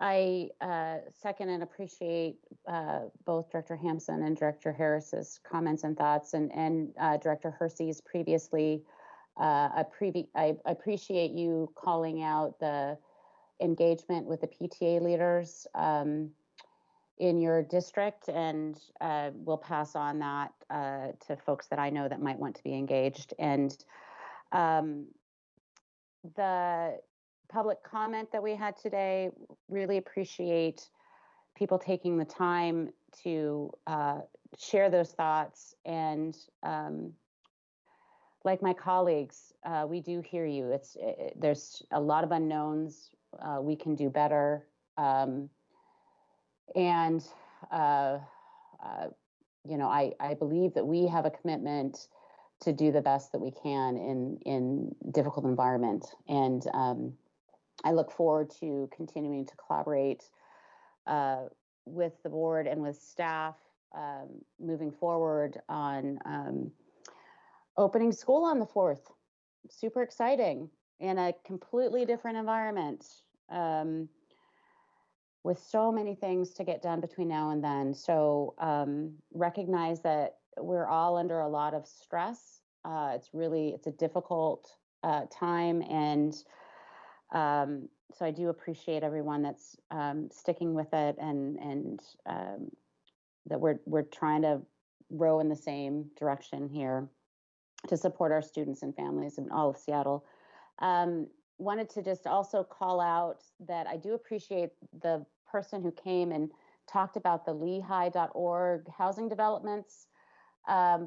I second and appreciate both Director Hampson and Director Harris's comments and thoughts, and Director Hersey's previously. I appreciate you calling out the engagement with the PTA leaders in your district, and we'll pass on that to folks that I know that might want to be engaged. And the public comment that we had today, really appreciate people taking the time to share those thoughts. And like my colleagues, we do hear you. There's a lot of unknowns. We can do better. You know, I believe that we have a commitment to do the best that we can in difficult environment. And I look forward to continuing to collaborate with the board and with staff moving forward on opening school on the 4th. Super exciting in a completely different environment. With so many things to get done between now and then. So recognize that we're all under a lot of stress. It's a difficult time. And so I do appreciate everyone that's sticking with it, and that we're trying to row in the same direction here to support our students and families in all of Seattle. Wanted to just also call out that I do appreciate the person who came and talked about the lehigh.org housing developments,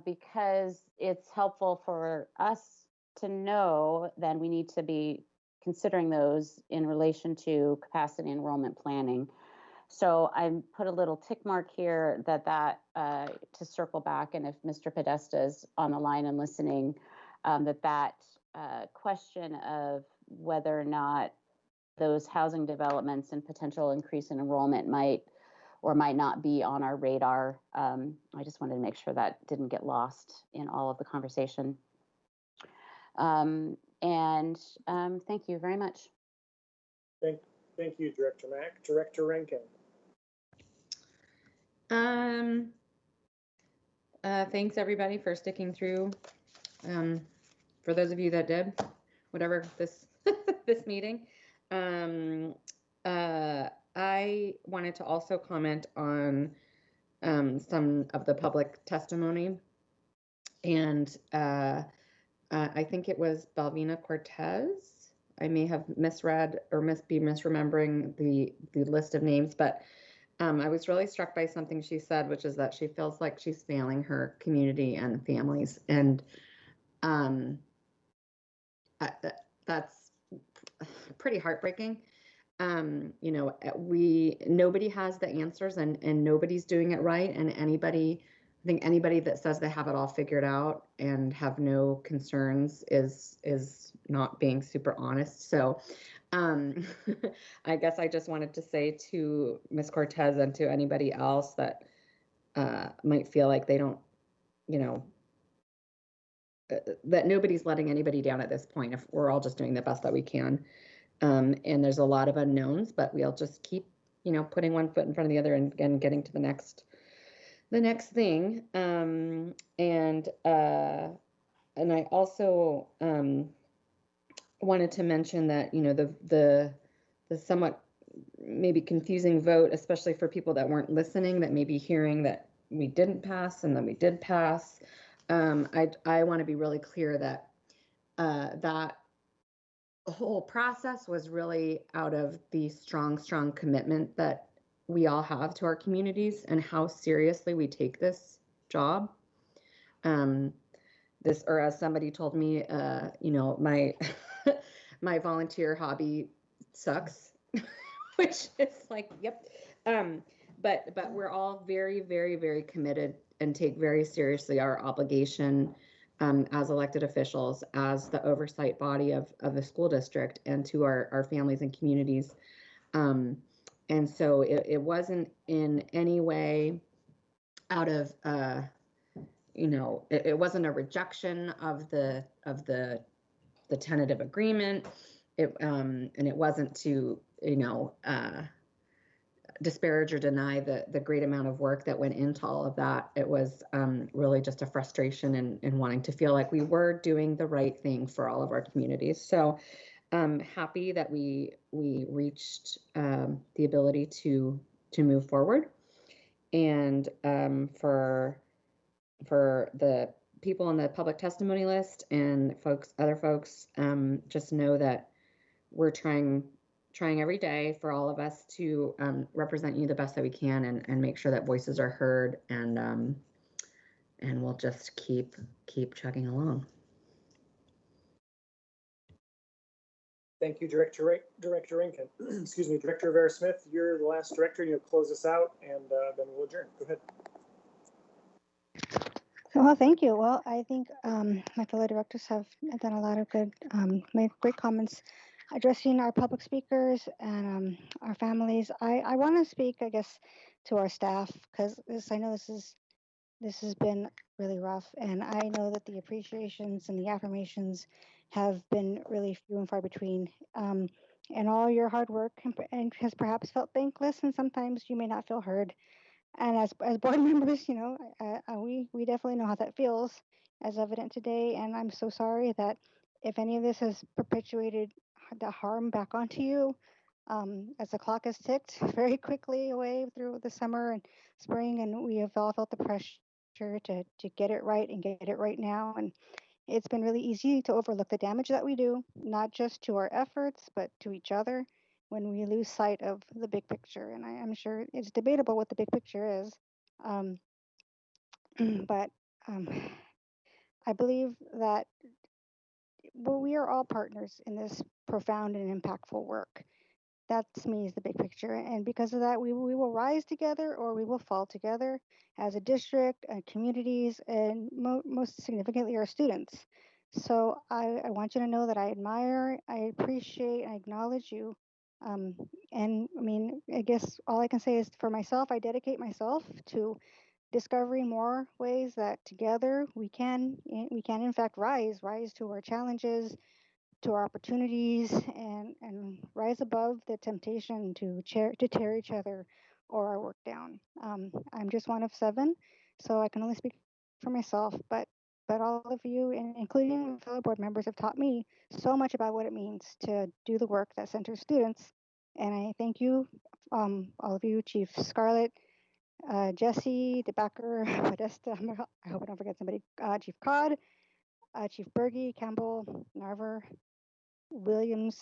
because it's helpful for us to know that we need to be considering those in relation to capacity enrollment planning. So I put a little tick mark here that to circle back, and if Mr. Podesta is on the line and listening, that question of whether or not those housing developments and potential increase in enrollment might or might not be on our radar. I just wanted to make sure that didn't get lost in all of the conversation. Thank you very much.
Thank you, Director Mack. Director Rankin.
Thanks everybody for sticking through. For those of you that did, whatever this this meeting. I wanted to also comment on some of the public testimony, and I think it was Balvina Cortez. I may have misread or be misremembering the list of names, but I was really struck by something she said, which is that she feels like she's failing her community and families, and that's pretty heartbreaking. Nobody has the answers, and nobody's doing it right. And I think anybody that says they have it all figured out and have no concerns is not being super honest. So I guess I just wanted to say to Ms. Cortez and to anybody else that might feel like they don't, that nobody's letting anybody down at this point, if we're all just doing the best that we can. And there's a lot of unknowns, but we'll just keep, putting one foot in front of the other and getting to the next thing. And I also wanted to mention that, the somewhat maybe confusing vote, especially for people that weren't listening, that may be hearing that we didn't pass and then we did pass. I want to be really clear that that whole process was really out of the strong commitment that we all have to our communities and how seriously we take this job. Or as somebody told me, my my volunteer hobby sucks, which is like, yep. But we're all very, very, very committed and take very seriously our obligation as elected officials, as the oversight body of the school district, and to our families and communities. And so it wasn't in any way out of, it wasn't a rejection of the tentative agreement. And it wasn't to, disparage or deny the great amount of work that went into all of that. It was really just a frustration and wanting to feel like we were doing the right thing for all of our communities. So I'm happy that we reached the ability to move forward. And for the people on the public testimony list and other folks, just know that we're trying every day for all of us to represent you the best that we can and make sure that voices are heard, and we'll just keep chugging along.
Thank you, Director Rankin. Excuse me, Director Rivera-Smith, you're the last director. You'll close us out, and then we'll adjourn. Go ahead.
Well, thank you. Well, I think my fellow directors have done a lot of good, made great comments addressing our public speakers and our families. I want to speak, I guess, to our staff, because I know this has been really rough, and I know that the appreciations and the affirmations have been really few and far between. And all your hard work has perhaps felt thankless, and sometimes you may not feel heard. And as board members, we definitely know how that feels, as evident today. And I'm so sorry that if any of this has perpetuated the harm back onto you, as the clock has ticked very quickly away through the summer and spring, and we have all felt the pressure to get it right and get it right now. And it's been really easy to overlook the damage that we do, not just to our efforts, but to each other when we lose sight of the big picture. And I am sure it's debatable what the big picture is. But I believe that we are all partners in this profound and impactful work. That to me is the big picture. And because of that, we will rise together or we will fall together as a district, communities, and most significantly our students. So I want you to know that I admire, I appreciate, I acknowledge you. And I mean, I guess all I can say is for myself, I dedicate myself to discovering more ways that together we can in fact rise to our challenges, to our opportunities, and rise above the temptation to tear each other or our work down. I'm just one of 7, so I can only speak for myself, but all of you, including fellow board members, have taught me so much about what it means to do the work that centers students. And I thank you, all of you, Chief Scarlett, Jesse, DeBacker, Podesta, I hope I don't forget somebody, Chief Codd, Chief Berge, Campbell, Narver, Williams,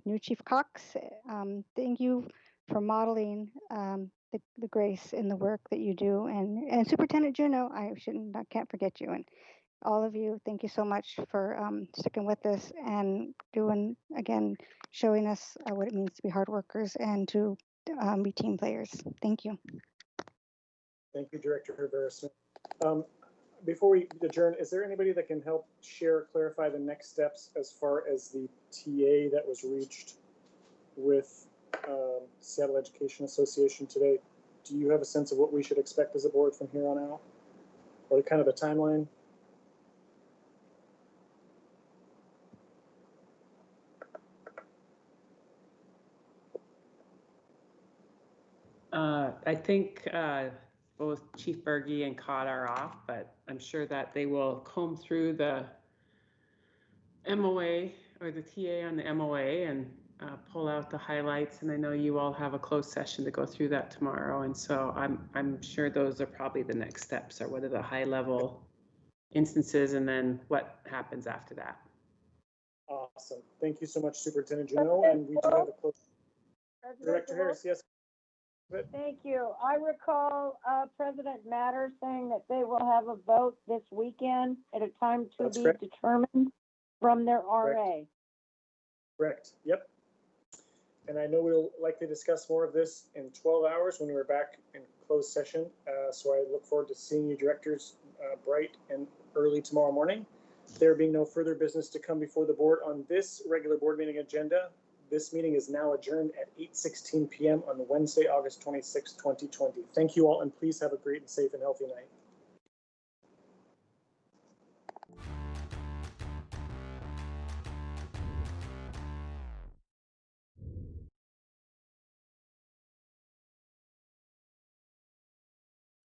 new Chief Cox. Thank you for modeling the grace in the work that you do. And Superintendent Juneau, I can't forget you. And all of you, thank you so much for sticking with this and doing, again, showing us what it means to be hard workers and to be team players. Thank you.
Thank you, Director Rivera-Smith. Before we adjourn, is there anybody that can help clarify the next steps as far as the TA that was reached with Seattle Education Association today? Do you have a sense of what we should expect as a board from here on out, or kind of a timeline?
I think both Chief Berge and Codd are off, but I'm sure that they will comb through the MOA or the TA on the MOA and pull out the highlights. And I know you all have a closed session to go through that tomorrow. And so I'm sure those are probably the next steps, or what are the high level instances and then what happens after that.
Awesome. Thank you so much, Superintendent Juneau. And we do have a closed. Director Harris, yes.
Thank you. I recall President Matter saying that they will have a vote this weekend at a time to be determined from their RA.
Correct. Yep. And I know we'll likely discuss more of this in 12 hours when we're back in closed session. So I look forward to seeing you directors bright and early tomorrow morning. There being no further business to come before the board on this regular board meeting agenda, this meeting is now adjourned at 8:16 p.m. on Wednesday, August 26, 2020. Thank you all, and please have a great and safe and healthy night.